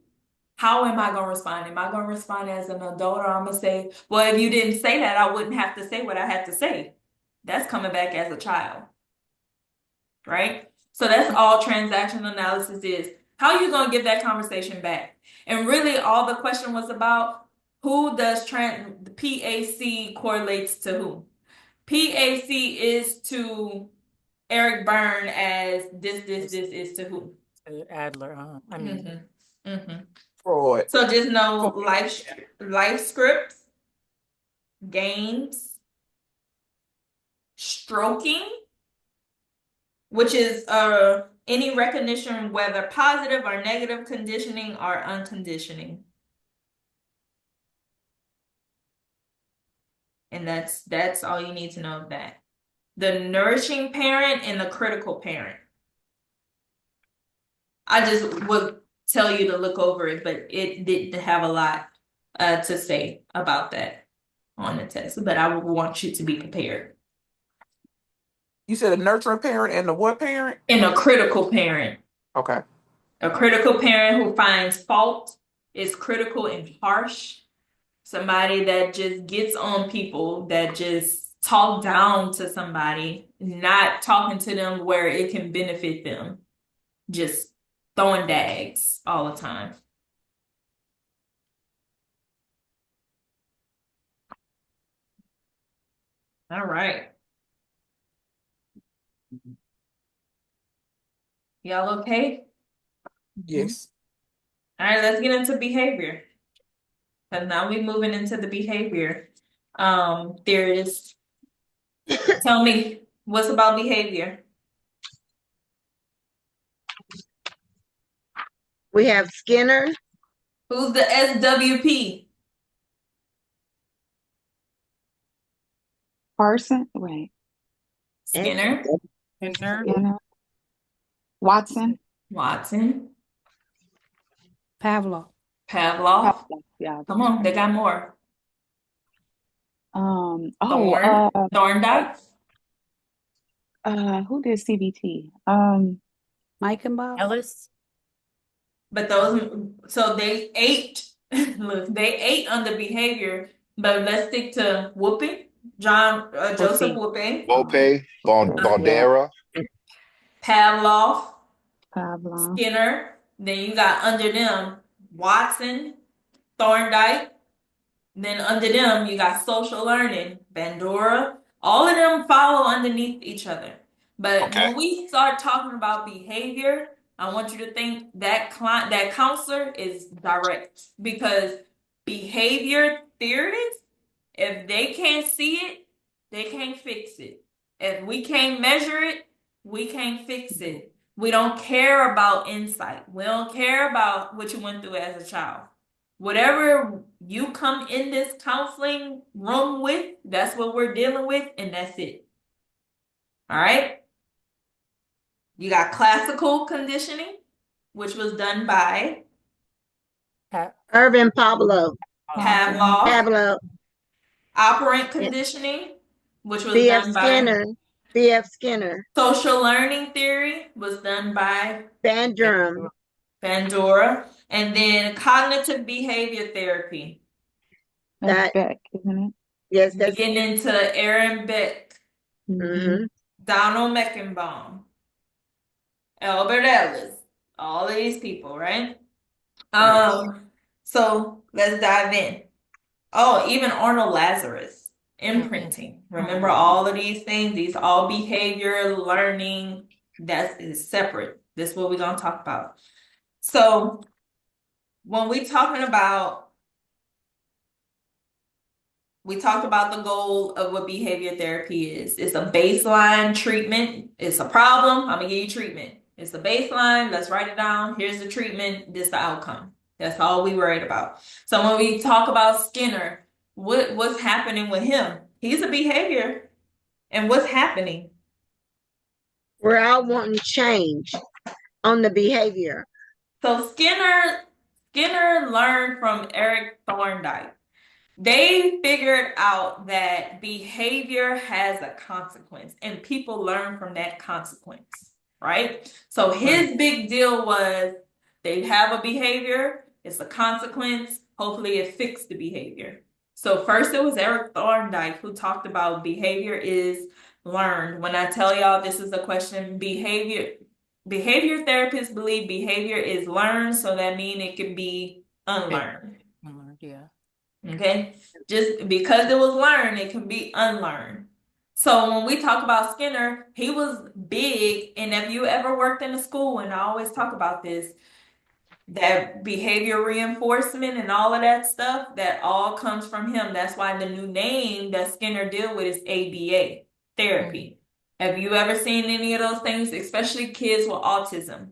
How am I going to respond? Am I going to respond as an adult, or I'm going to say, well, if you didn't say that, I wouldn't have to say what I had to say. That's coming back as a child, right? So that's all transactional analysis is. How are you going to get that conversation back? And really all the question was about who does PAC correlates to who? PAC is to Eric Byrne as this is to who?
Adler, I mean,
Freud.
So just know life scripts, games, stroking, which is any recognition, whether positive or negative conditioning or unconditioning. And that's all you need to know of that. The nourishing parent and the critical parent. I just would tell you to look over it, but it didn't have a lot to say about that on the test. But I would want you to be prepared.
You said a nurturing parent and a what parent?
And a critical parent.
Okay.
A critical parent who finds fault, is critical and harsh. Somebody that just gets on people, that just talk down to somebody, not talking to them where it can benefit them. Just throwing dags all the time. All right. Y'all okay?
Yes.
All right, let's get into behavior. Because now we're moving into the behavior. Theories. Tell me, what's about behavior?
We have Skinner.
Who's the SWP?
Person, wait.
Skinner.
Skinner. Watson.
Watson.
Pavlov.
Pavlov.
Yeah.
Come on, they got more. Thorndike.
Who did CBT?
Mike and Bob.
Ellis.
But those, so they ate. Look, they ate under behavior. But let's stick to whooping. Joseph Whooping.
Volpe, Bondera.
Pavlov.
Pavlov.
Skinner. Then you got under them Watson, Thorndike. Then under them you got social learning, Bandura. All of them follow underneath each other. But when we start talking about behavior, I want you to think that counselor is direct, because behavior theorists, if they can't see it, they can't fix it. If we can't measure it, we can't fix it. We don't care about insight. We don't care about what you went through as a child. Whatever you come in this counseling room with, that's what we're dealing with, and that's it. All right? You got classical conditioning, which was done by
Irvin Pavlov.
Pavlov. Operant
Yeah.
conditioning, which was
B.F.
done by
Skinner. B.F. Skinner.
social learning theory, was done by
Bandura.
Bandura, and then cognitive behavior therapy.
That's
That
Beck, isn't it?
yes,
We
that's
getting into Aaron Beck,
mhm.
Donald Meckenbaum, Albert Ellis, all of these people, right? So let's dive in. Oh, even Arnold Lazarus, imprinting. Remember all of these things? These all behavior, learning, that is separate. This is what we're gonna talk about. So when we talking about we talked about the goal of what behavior therapy is. It's a baseline treatment. It's a problem. I'm gonna give you treatment. It's a baseline. Let's write it down. Here's the treatment. This the outcome. That's all we worried about. So when we talk about Skinner, what's happening with him? He's a behavior. And what's happening?
We're all wanting change on the behavior.
So Skinner learned from Eric Thorndike. They figured out that behavior has a consequence and people learn from that consequence, right? So his big deal was they have a behavior, it's a consequence, hopefully it fixed the behavior. So first it was Eric Thorndike who talked about behavior is learned. When I tell y'all this is a question, behavior therapists believe behavior is learned, so that means it can be unlearned.
Yeah.
Okay, just because it was learned, it can be unlearned. So when we talk about Skinner, he was big, and if you ever worked in a school, and I always talk about this, that behavior reinforcement and all of that stuff, that all comes from him. That's why the new name that Skinner deal with is ABA, therapy. Have you ever seen any of those things, especially kids with autism?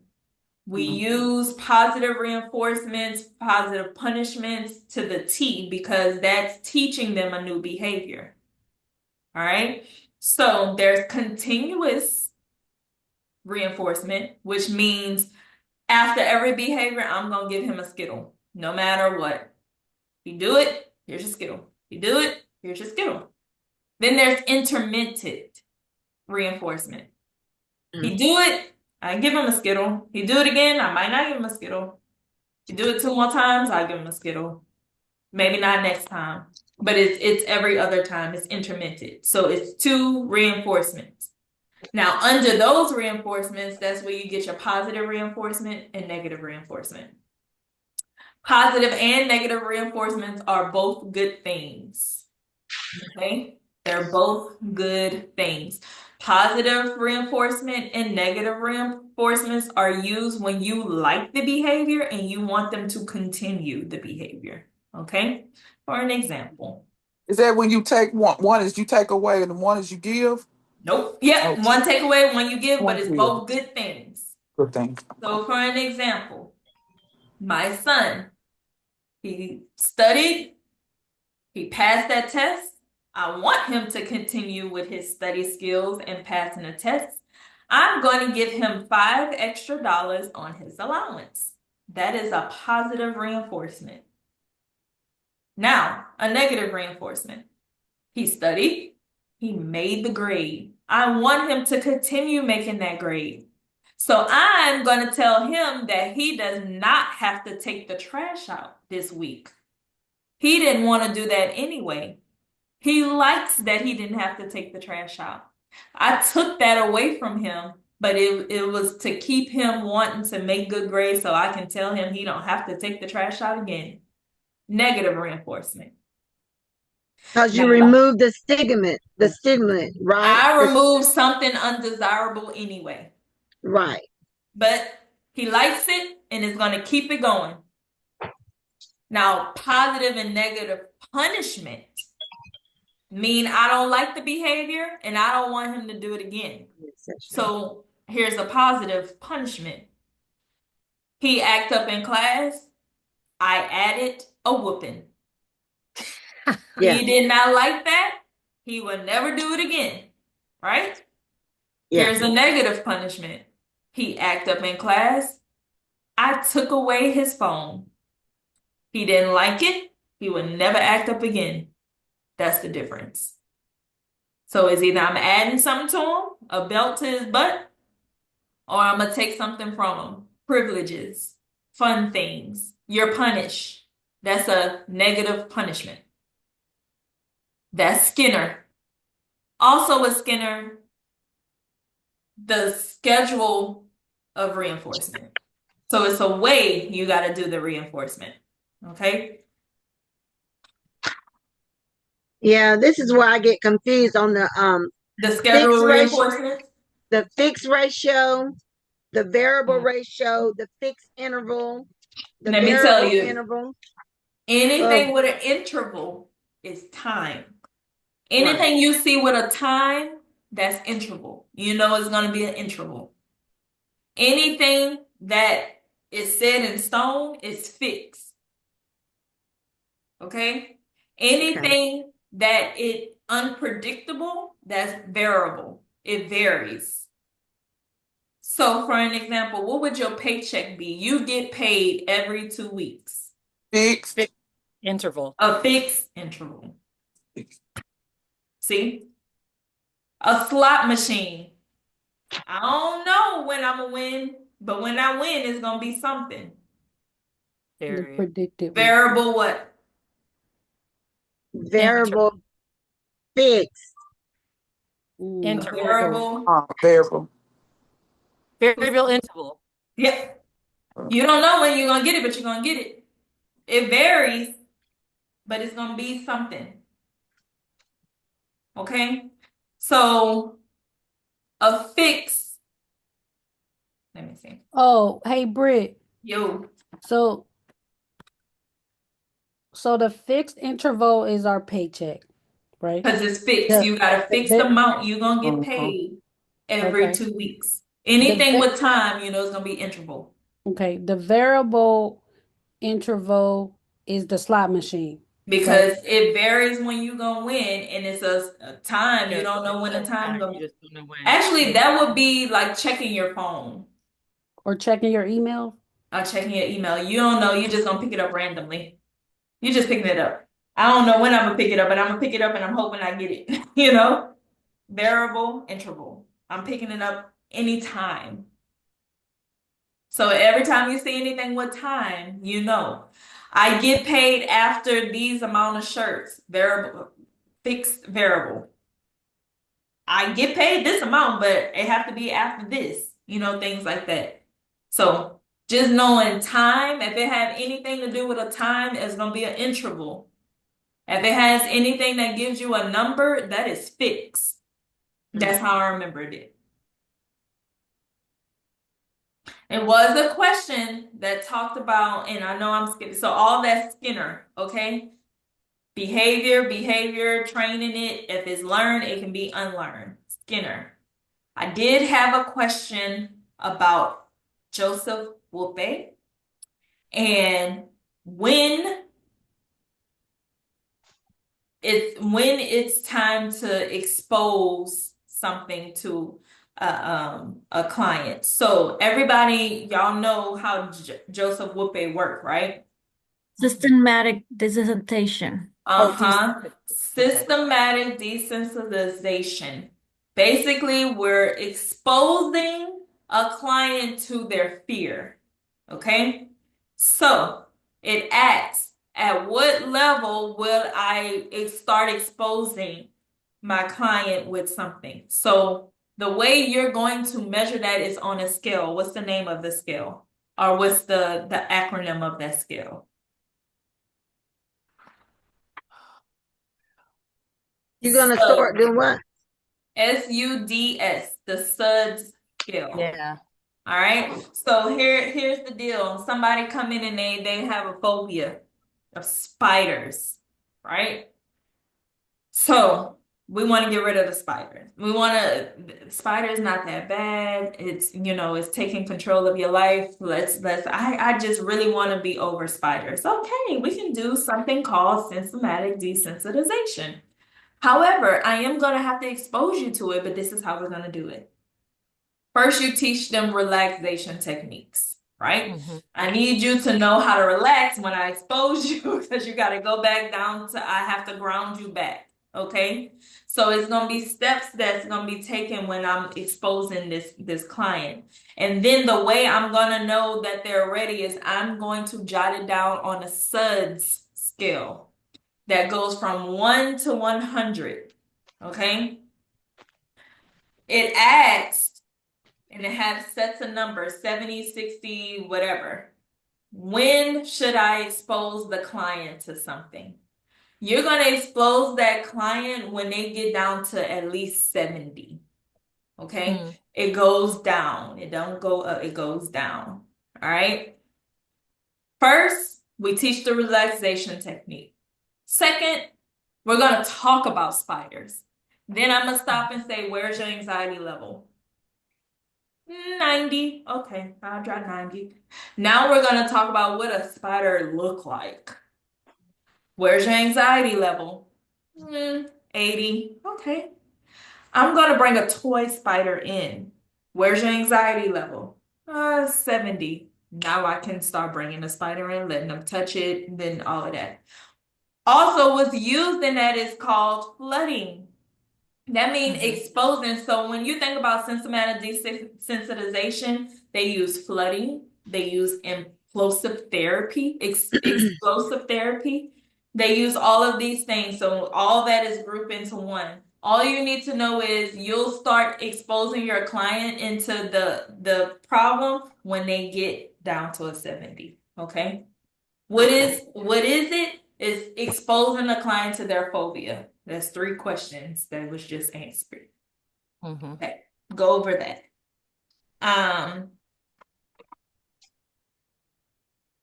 We use positive reinforcements, positive punishments to the T because that's teaching them a new behavior. All right. So there's continuous reinforcement, which means after every behavior, I'm going to give him a Skittle, no matter what. You do it, here's your Skittle. You do it, here's your Skittle. Then there's intermittent reinforcement. He do it, I give him a Skittle. He do it again, I might not give him a Skittle. You do it 2 more times, I give him a Skittle. Maybe not next time, but it's every other time. It's intermittent. So it's 2 reinforcements. Now, under those reinforcements, that's where you get your positive reinforcement and negative reinforcement. Positive and negative reinforcements are both good things. Okay? They're both good things. Positive reinforcement and negative reinforcements are used when you like the behavior and you want them to continue the behavior. Okay? For an example.
Is that when you take one is you take away and one is you give?
Nope. Yep.
Oh.
One take away, one you give,
One
but it's
give.
both good things.
Good thing.
So for an example, my son, he studied, he passed that test. I want him to continue with his study skills and passing the test. I'm going to give him $5 extra on his allowance. That is a positive reinforcement. Now, a negative reinforcement. He studied, he made the grade. I want him to continue making that grade. So I'm going to tell him that he does not have to take the trash out this week. He didn't want to do that anyway. He likes that he didn't have to take the trash out. I took that away from him, but it was to keep him wanting to make good grades so I can tell him he don't have to take the trash out again. Negative reinforcement.
Because you remove the stimulant, right?
I removed something undesirable anyway.
Right.
But he likes it and is going to keep it going. Now, positive and negative punishment mean I don't like the behavior and I don't want him to do it again. So here's a positive punishment. He act up in class. I added a whooping.
Yeah.
He did not like that. He would never do it again. Right?
Yeah.
Here's a negative punishment. He act up in class. I took away his phone. He didn't like it. He would never act up again. That's the difference. So it's either I'm adding something to him, a belt to his butt, or I'm gonna take something from him. Privileges, fun things. You're punished. That's a negative punishment. That's Skinner. Also with Skinner, the schedule of reinforcement. So it's a way you got to do the reinforcement. Okay?
Yeah, this is where I get confused on
The schedule
fixed
of
ratio,
reinforcement.
the fixed ratio, the variable ratio, the fixed interval, the
Let me tell
variable
you,
interval.
anything with an interval is time. Anything you see with a time, that's interval. You know it's going to be an interval. Anything that is set in stone is fixed. Okay? Anything that is unpredictable, that's variable. It varies. So for an example, what would your paycheck be? You get paid every 2 weeks.
Fixed.
Interval.
A fixed interval. See? A slot machine. I don't know when I'm gonna win, but when I win, it's gonna be something.
The predicted one.
Variable what?
Variable fixed.
Interval.
Variable.
Variable.
Variable interval.
Yep. You don't know when you're gonna get it, but you're gonna get it. It varies, but it's gonna be something. Okay? So a fix. Let me see.
Oh, hey, Britt.
Yo.
So the fixed interval is our paycheck, right?
Because it's fixed.
Yeah.
You got a fixed amount you're gonna get paid every
Okay.
2 weeks. Anything with time, you know, it's gonna be interval.
Okay. The variable interval is the slot machine.
Because it varies when you're gonna win, and it's a time. You
Yes,
don't know when the
it's
time
You
goes.
just don't know when.
Actually, that would be like checking your phone
Or checking your email.
or checking your email. You don't know. You're just gonna pick it up randomly. You're just picking it up. I don't know when I'm gonna pick it up, but I'm gonna pick it up and I'm hoping I get it. You know? Variable, interval. I'm picking it up anytime. So every time you see anything with time, you know. I get paid after these amount of shirts. Variable, fixed variable. I get paid this amount, but it have to be after this. You know, things like that. So just knowing time, if it have anything to do with a time, it's gonna be an interval. If it has anything that gives you a number, that is fixed. That's how I remembered it. It was a question that talked about, and I know I'm skipping, so all that Skinner, okay? Behavior, training it. If it's learned, it can be unlearned. Skinner. I did have a question about Joseph Wolpe and when it's time to expose something to a client. So everybody, y'all know how Joseph Wolpe worked, right?
Systematic desensitization.
Systematic desensitization. Basically, we're exposing a client to their fear. Okay? So it asks, at what level will I start exposing my client with something? So the way you're going to measure that is on a scale. What's the name of the scale? Or what's the acronym of that scale?
You're gonna start doing what?
SUDS, the SUDS scale.
Yeah.
All right. So here's the deal. Somebody come in and they have a phobia of spiders, right? So we want to get rid of the spiders. Spiders not that bad. It's, it's taking control of your life. I just really want to be over spiders. Okay, we can do something called systematic desensitization. However, I am going to have to expose you to it, but this is how we're going to do it. First, you teach them relaxation techniques. right?
Mhm.
I need you to know how to relax when I expose you because you got to go back down to, I have to ground you back, okay? So it's going to be steps that's going to be taken when I'm exposing this client. And then the way I'm going to know that they're ready is I'm going to jot it down on a SUDS scale that goes from 1 to 100, okay? It asks, and it has sets of numbers, 70, 60, whatever. When should I expose the client to something? You're going to expose that client when they get down to at least 70. Okay?
Mm.
It goes down. It don't go up, it goes down. All right? First, we teach the relaxation technique. Second, we're going to talk about spiders. Then I'm going to stop and say, where's your anxiety level? 90. Okay, I'll draw 90. Now we're going to talk about what a spider look like. Where's your anxiety level? 80. Okay. I'm going to bring a toy spider in. Where's your anxiety level? 70. Now I can start bringing the spider in, letting them touch it, and then all of that. Also, what's used in that is called flooding. That means exposing. So when you think about symptomatic desensitization, they use flooding, they use explosive therapy, explosive therapy. They use all of these things. So all that is grouped into one. All you need to know is you'll start exposing your client into the problem when they get down to a 70. Okay? What is it? Is exposing the client to their phobia. That's 3 questions that was just answered. Okay, go over that.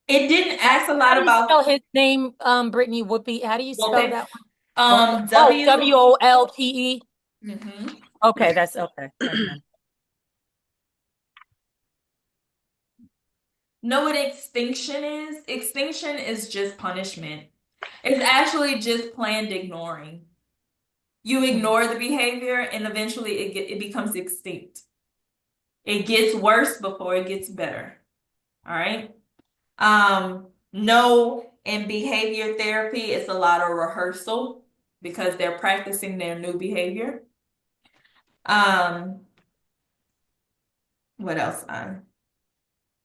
It didn't ask a lot
How do you
about
spell his name, Brittany Whoopi? How do you spell
Wolpe.
that one? WOLPE.
Mhm.
Okay, that's okay. Okay.
Know what extinction is? Extinction is just punishment. It's actually just planned ignoring. You ignore the behavior and eventually it becomes extinct. It gets worse before it gets better. All right. No, in behavior therapy, it's a lot of rehearsal because they're practicing their new behavior. What else?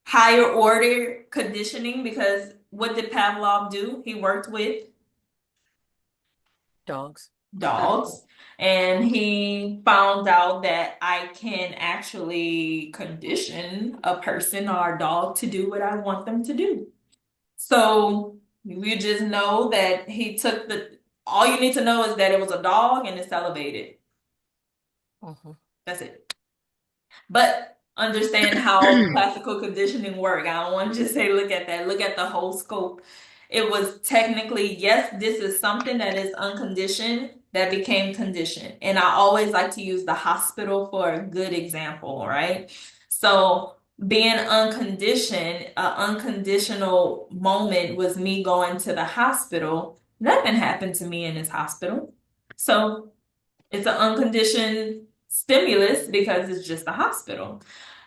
Higher order conditioning, because what did Pavlov do? He worked with
Dogs.
and he found out that I can actually condition a person or a dog to do what I want them to do. So you just know that he took all you need to know is that it was a dog and it's elevated. That's it. But understand how classical conditioning work. I don't want to just say, look at that. Look at the whole scope. It was technically, yes, this is something that is unconditioned that became conditioned. And I always like to use the hospital for a good example, right? So being unconditioned, an unconditional moment was me going to the hospital. Nothing happened to me in this hospital. So it's an unconditioned stimulus because it's just a hospital.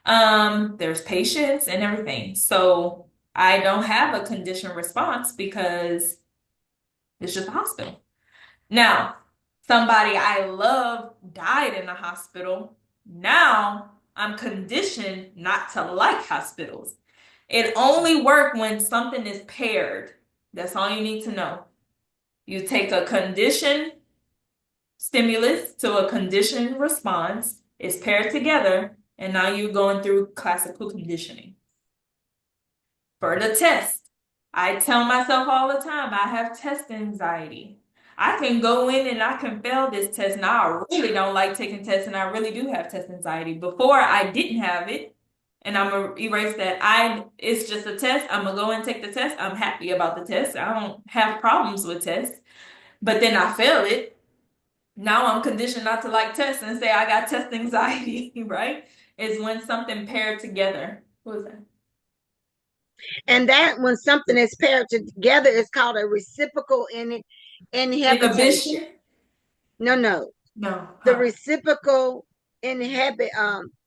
There's patients and everything. So I don't have a conditioned response because it's just a hospital. Now, somebody I love died in the hospital. Now I'm conditioned not to like hospitals. It only works when something is paired. That's all you need to know. You take a conditioned stimulus to a conditioned response, is paired together, and now you're going through classical conditioning. For the test, I tell myself all the time, I have test anxiety. I can go in and I can fail this test. Now I really don't like taking tests, and I really do have test anxiety. Before I didn't have it, and I'm gonna erase that. It's just a test. I'm gonna go and take the test. I'm happy about the test. I don't have problems with tests. But then I fail it. Now I'm conditioned not to like tests and say I got test anxiety, right? Is when something paired together. What was that?
And that when something is paired together is called a reciprocal inhibition.
Inhibition?
No.
No.
The reciprocal inhibit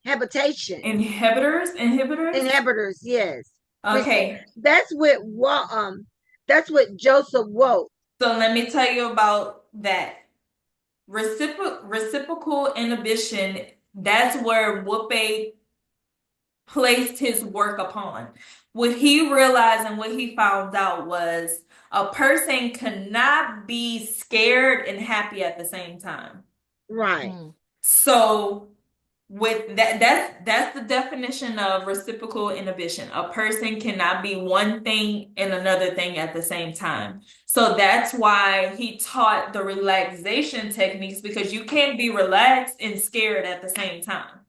habitation.
Inhibitors.
Inhibitors, yes.
Okay.
That's what Joseph Wolt.
So let me tell you about that. Reciprocal inhibition, that's where Whoopi placed his work upon. What he realized and what he found out was a person cannot be scared and happy at the same time.
Right.
So with that's the definition of reciprocal inhibition. A person cannot be one thing and another thing at the same time. So that's why he taught the relaxation techniques, because you can't be relaxed and scared at the same time.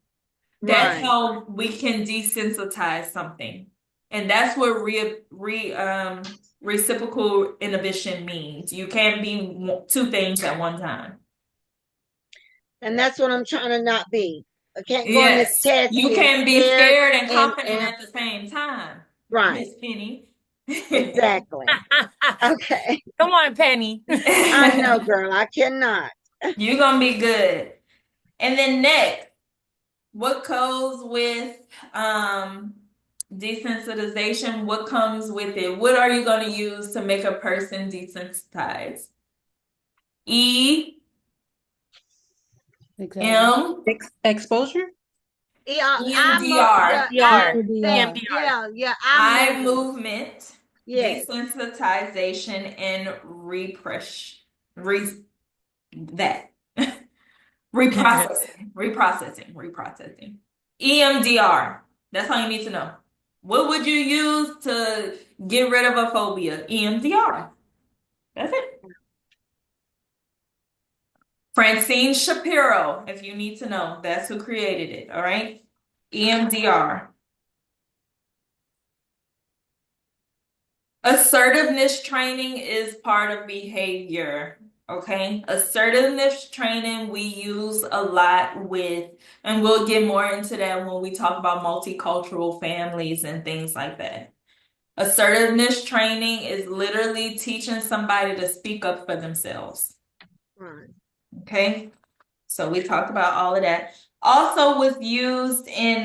That's
Right.
how we can desensitize something. And that's what reciprocal inhibition means. You can't be two things at one time.
And that's what I'm trying to not be. I can't go on this
Yes,
test.
you
being
can be scared and confident
and
at the same time.
right.
Miss Penny.
Exactly. Okay.
Come on, Penny.
I know, girl. I cannot.
You're gonna be good. And then next, what goes with desensitization? What comes with it? What are you gonna use to make a person desensitized?
Exposure?
Yeah,
EMDR.
eye
movement,
yes.
desensitization, and reprocessing. EMDR. That's all you need to know. What would you use to get rid of a phobia? EMDR. That's it. Francine Shapiro, if you need to know, that's who created it, all right? EMDR. Assertiveness training is part of behavior, okay? Assertiveness training we use a lot with, and we'll get more into that when we talk about multicultural families and things like that. Assertiveness training is literally teaching somebody to speak up for themselves.
Right.
Okay, so we talked about all of that. Also, what's used in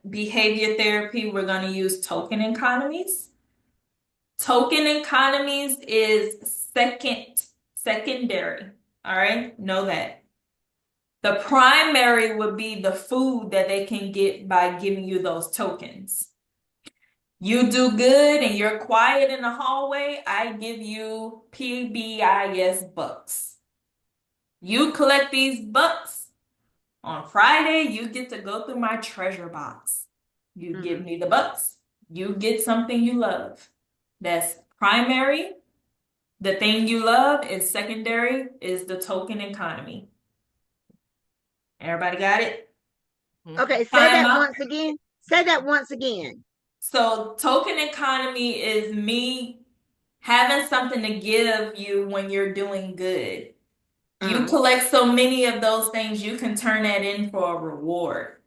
behavior therapy, we're going to use token economies. Token economies is secondary. All right, know that. The primary would be the food that they can get by giving you those tokens. You do good and you're quiet in the hallway, I give you PBIS bucks. You collect these bucks, on Friday, you get to go through my treasure box. You give me the bucks, you get something you love. That's primary. The thing you love is secondary, is the token economy. Everybody got it?
Okay, Say that once again.
So token economy is me having something to give you when you're doing good. You collect so many of those things, you can turn that in for a reward.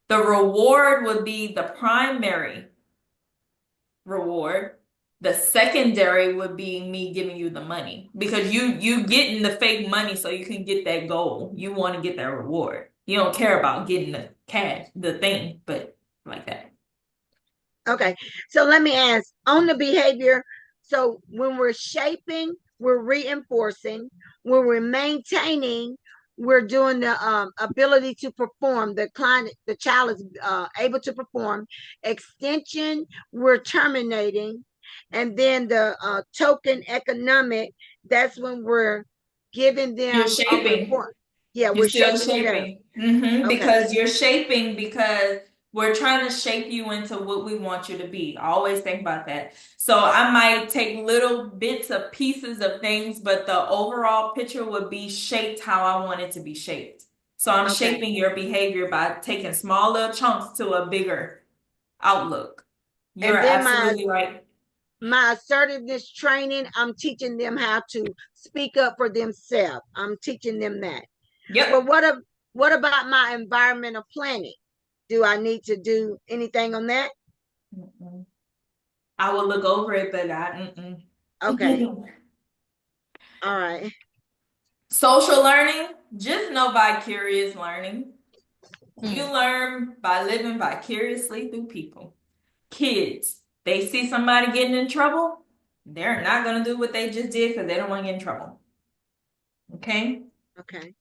The reward would be the primary reward. The secondary would be me giving you the money, because you getting the fake money so you can get that goal. You want to get that reward. You don't care about getting the cash, the thing, but like that.
Okay, so let me ask on the behavior. So when we're shaping, we're reinforcing. When we're maintaining, we're doing the ability to perform. The child is able to perform. Extension, we're terminating. And then the token economic, that's when we're giving them.
You're shaping.
We're
still
shaping.
Okay. Because you're shaping, because we're trying to shape you into what we want you to be. Always think about that. So I might take little bits of pieces of things, but the overall picture would be shaped how I want it to be shaped. So I'm shaping your behavior by taking small little chunks to a bigger outlook. You're absolutely right.
My assertiveness training, I'm teaching them how to speak up for themselves. I'm teaching them that.
Yep.
But what about my environmental planning? Do I need to do anything on that?
I will look over it, but
Okay. All right.
Social learning, just know vicarious learning. You learn by living vicariously through people. Kids, they see somebody getting in trouble, they're not going to do what they just did because they don't want to get in trouble. Okay?
Okay.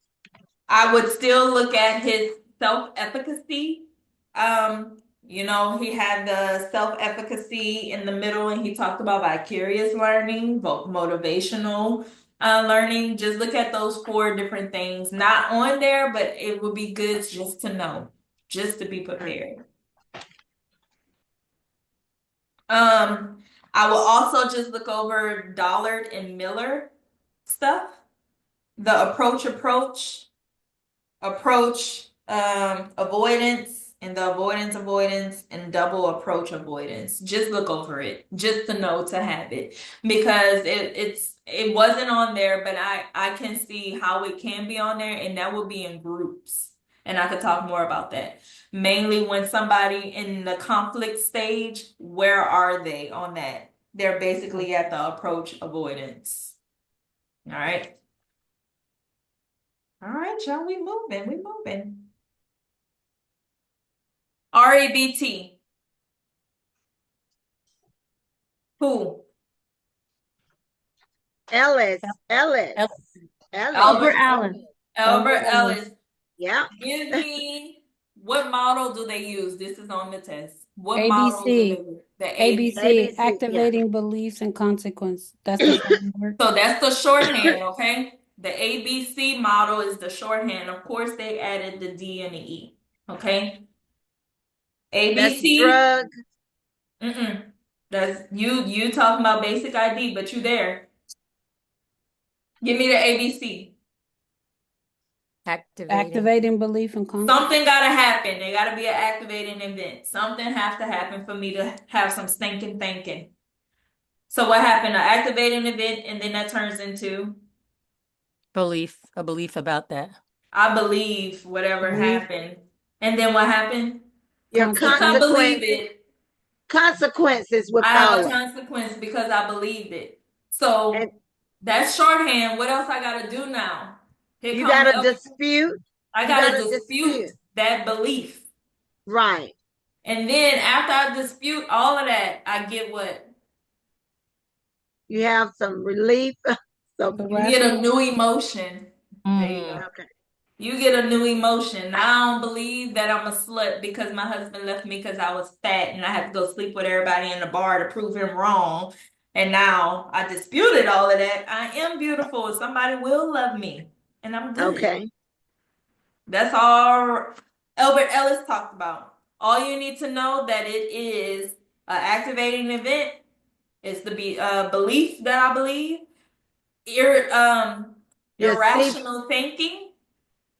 I would still look at his self-efficacy. He had the self-efficacy in the middle, and he talked about vicarious learning, motivational learning. Just look at those 4 different things. Not on there, but it would be good just to know, just to be prepared. I will also just look over Dollard and Miller stuff. The approach, avoidance, and the avoidance, and double approach avoidance. Just look over it, just to know, to have it, because it wasn't on there, but I can see how it can be on there, and that will be in groups, and I could talk more about that. Mainly when somebody in the conflict stage, where are they on that? They're basically at the approach avoidance. All right. All right, y'all, we moving. REBT. Who?
Ellis.
Albert Ellis.
Yeah.
Give me, what model do they use? This is on the test. What
ABC.
model do they use? The ABC.
ABC, yeah.
Activating beliefs and consequence. That's the framework.
So that's the shorthand, okay? The ABC model is the shorthand. Of course, they added the D and the E, okay? ABC.
That's drug.
That's you talking about basic ID, but you there. Give me the ABC.
Activating belief and consequence.
Something gotta happen. There gotta be an activating event. Something has to happen for me to have some stinking thinking. So what happened? An activating event, and then that turns into
a belief about that.
I believe whatever happened. And then what happened?
Your
Because I believe it.
Consequences will
I have
follow.
a consequence because I believed it. So that's shorthand. What else I gotta do now?
You gotta dispute.
I gotta dispute that belief.
Right.
And then after I dispute all of that, I get what?
You have some relief.
You get a new emotion. There you go.
Okay.
You get a new emotion. Now I don't believe that I'm a slut because my husband left me because I was fat and I had to go sleep with everybody in the bar to prove him wrong. And now I disputed all of that. I am beautiful. Somebody will love me. And I'm good.
Okay.
That's all Albert Ellis talked about. All you need to know that it is an activating event. It's the belief that I believe. Irrational thinking.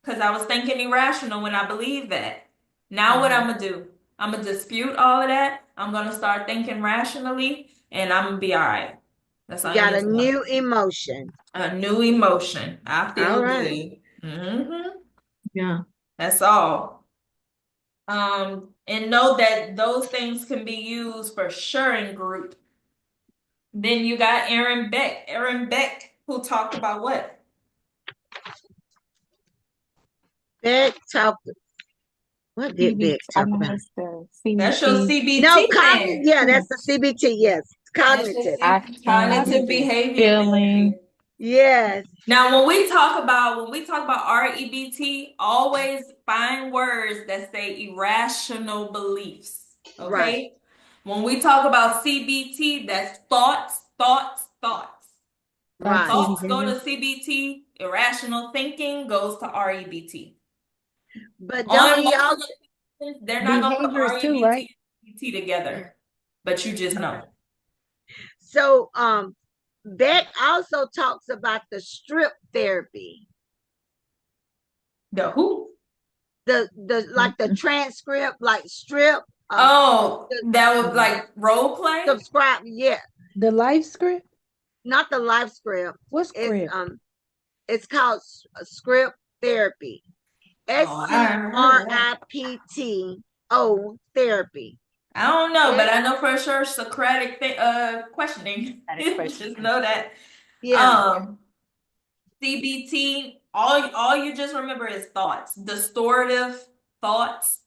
Because I was thinking irrational when I believed that. Now what I'm going to do? I'm going to dispute all of that. I'm going to start thinking rationally, and I'm going to be all right. That's all
you got a new emotion.
A new emotion. I feel good. Mm-hmm.
Yeah.
That's all. And know that those things can be used for sure in group. Then you got Aaron Beck, who talked about what?
Beck talked. What did Beck talk about?
That's your CBT.
No, yeah, that's the CBT. Yes, cognitive.
Cognitive behavior.
Feeling.
Yes.
Now, when we talk about REBT, always find words that say irrational beliefs. Okay.
Right.
When we talk about CBT, that's thoughts.
Right.
Thoughts go to CBT. Irrational thinking goes to REBT.
But don't y'all?
They're not going to put
Behaviors too, right?
and CBT together. But you just know.
So, Beck also talks about the strip therapy.
The who?
The like the transcript, like strip.
That was like role play.
Subscribe, yeah.
The life script?
Not the life script.
What script?
It's called script therapy. SCRIPTO therapy.
I don't know, but I know for sure Socratic questioning. Just know that.
Yeah.
CBT, all you just remember is thoughts, distortive thoughts,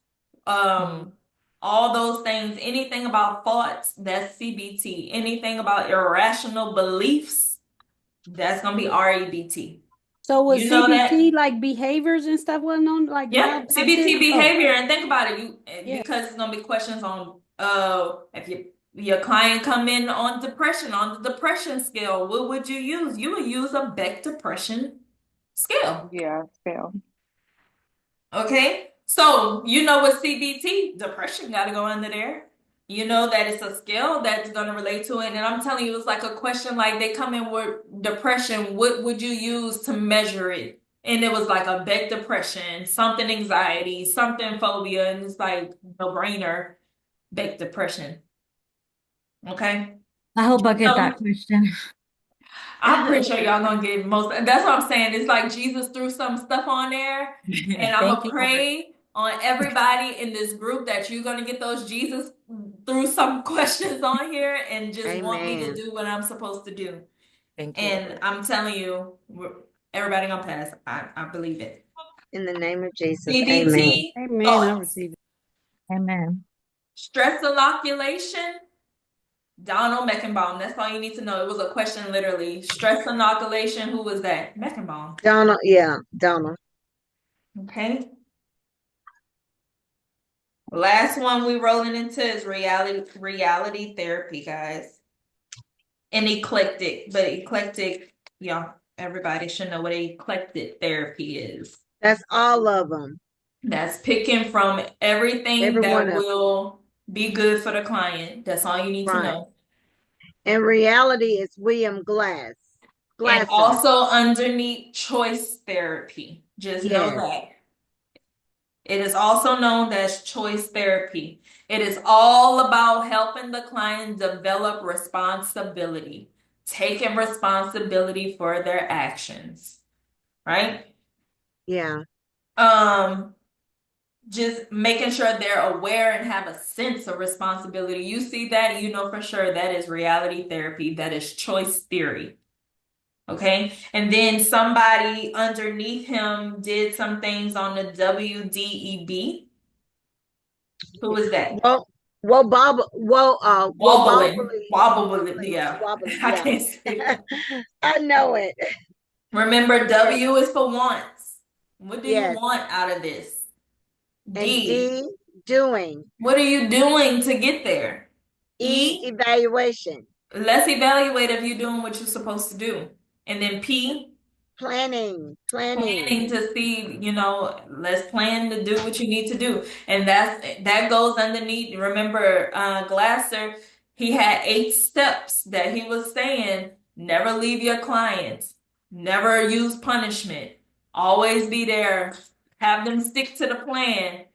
all those things, anything about thoughts, that's CBT. Anything about irrational beliefs, that's gonna be REBT.
So was
You know that?
CBT like behaviors and stuff wasn't on like
Yeah,
maladaptive?
CBT
Oh,
behavior, and think about it,
yeah.
because it's gonna be questions on if your client come in on depression, on the depression scale, what would you use? You would use a Beck depression scale.
Yeah, scale.
Okay, so you know with CBT, depression got to go under there. You know that it's a scale that's going to relate to it. And I'm telling you, it's like a question like they come in with depression, what would you use to measure it? And it was like a Beck depression, something anxiety, something phobia, and it's like no brainer, Beck depression. Okay.
I hope I get
So
that question.
I'm pretty sure y'all gonna get most. That's what I'm saying. It's like Jesus threw some stuff on there, and I'm
Thank
gonna
you, Lord.
pray on everybody in this group that you're gonna get those Jesus threw some questions on here, and just want me to
Amen.
do what I'm supposed to do.
Thank you,
And
Lord.
I'm telling you, everybody gonna pass. I believe it.
In the name of Jesus. Amen.
CBT,
Amen. I
thoughts,
receive it.
Amen.
stress inoculation. Donald Meckenbaum. That's all you need to know. It was a question, literally. Stress inoculation. Who was that? Meckenbaum.
Donald, yeah, Donald.
Okay. Last one we rolling into is reality therapy, guys. And eclectic, but eclectic, everybody should know what eclectic therapy is.
That's all of them.
That's picking from everything
Every one
that
of
will be good for the client. That's all you need to
Right.
know.
And reality is William Glass.
And
Glasser.
also underneath choice therapy. Just know
Yes.
that. It is also known as choice therapy. It is all about helping the client develop responsibility, taking responsibility for their actions, right?
Yeah.
Just making sure they're aware and have a sense of responsibility. You see that, you know for sure that is reality therapy, that is choice theory. Okay, and then somebody underneath him did some things on the WDEB. Who was that? Wobbly, yeah.
Wobbly,
I
yeah.
can't say it.
I know it.
Remember, W is for wants. What do you
Yes.
want out of this?
And
D.
D, doing.
What are you doing to get there?
E, evaluation.
Let's evaluate if you're doing what you're supposed to do. And then P,
planning.
to see, let's plan to do what you need to do. And that goes underneath. Remember, Glasser, he had 8 steps that he was saying. Never leave your clients. Never use punishment. Always be there. Have them stick to the plan.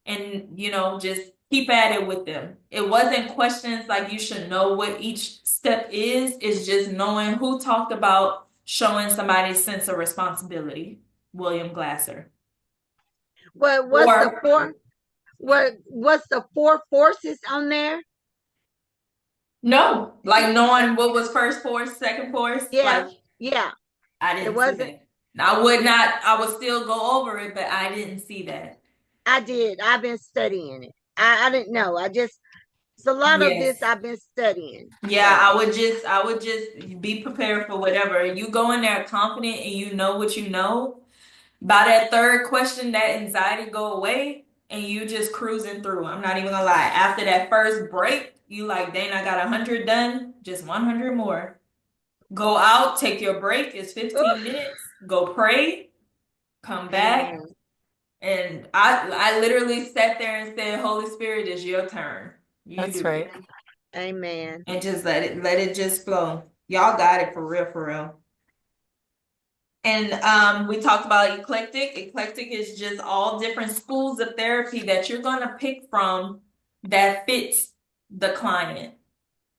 And, just keep at it with them. It wasn't questions like you should know what each step is. It's just knowing who talked about showing somebody's sense of responsibility. William Glasser.
What's the 4 forces on there?
No, like knowing what was first force, second force.
Yeah,
yeah. I didn't
wasn't.
see that. I would not. I would still go over it, but I didn't see that.
I did. I've been studying it. I didn't know. It's a lot of this I've been studying.
Yeah, I would just be prepared for whatever. You go in there confident and you know what you know. By that third question, that anxiety go away and you just cruising through. I'm not even gonna lie. After that first break, you like, dang, I got 100 done, just 100 more. Go out, take your break. It's 15 minutes. Go pray, come back. And I literally sat there and said, Holy Spirit, it's your turn.
That's right.
Amen.
And just let it just flow. Y'all got it for real, for real. And we talked about eclectic. Eclectic is just all different schools of therapy that you're gonna pick from that fits the client.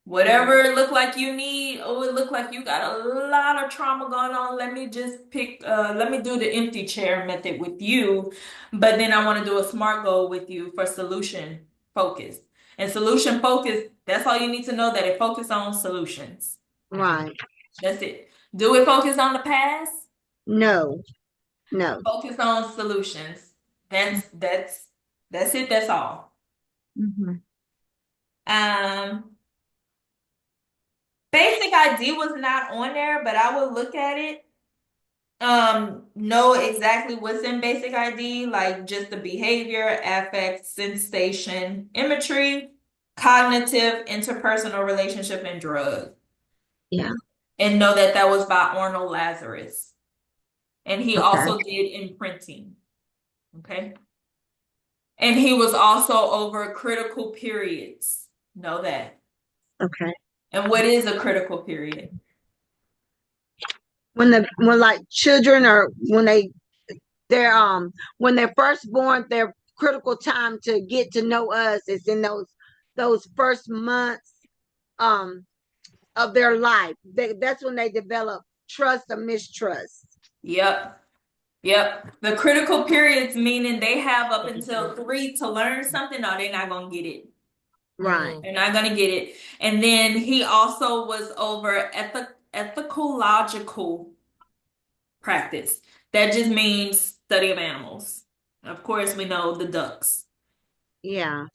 Whatever it look like you need, it look like you got a lot of trauma going on. Let me just let me do the empty chair method with you. But then I want to do a SMART goal with you for solution focus. And solution focus, that's all you need to know, that it focus on solutions.
Right.
That's it. Do it focus on the past?
No, no.
Focus on solutions. That's it, that's all.
Mhm.
Basic ID was not on there, but I would look at it. Know exactly what's in basic ID, like just the behavior, affect, sensation, imagery, cognitive, interpersonal relationship, and drug.
Yeah.
And know that that was by Arnold Lazarus. And he
Okay.
also did imprinting. Okay. And he was also over critical periods. Know that.
Okay.
And what is a critical period?
When like children are when they're first born, their critical time to get to know us is in those first months of their life. That's when they develop trust or mistrust.
Yep. Yep. The critical periods meaning they have up until 3 to learn something, or they're not gonna get it.
Right.
They're not gonna get it. And then he also was over ethological practice. That just means study of animals. Of course, we know the ducks.
Yeah.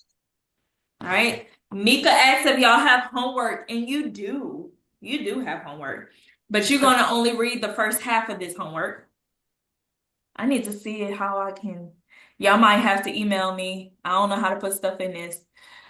All right. Mika asks if y'all have homework, and you do. You do have homework, but you're gonna only read the first half of this homework. I need to see how I can. Y'all might have to email me. I don't know how to put stuff in this,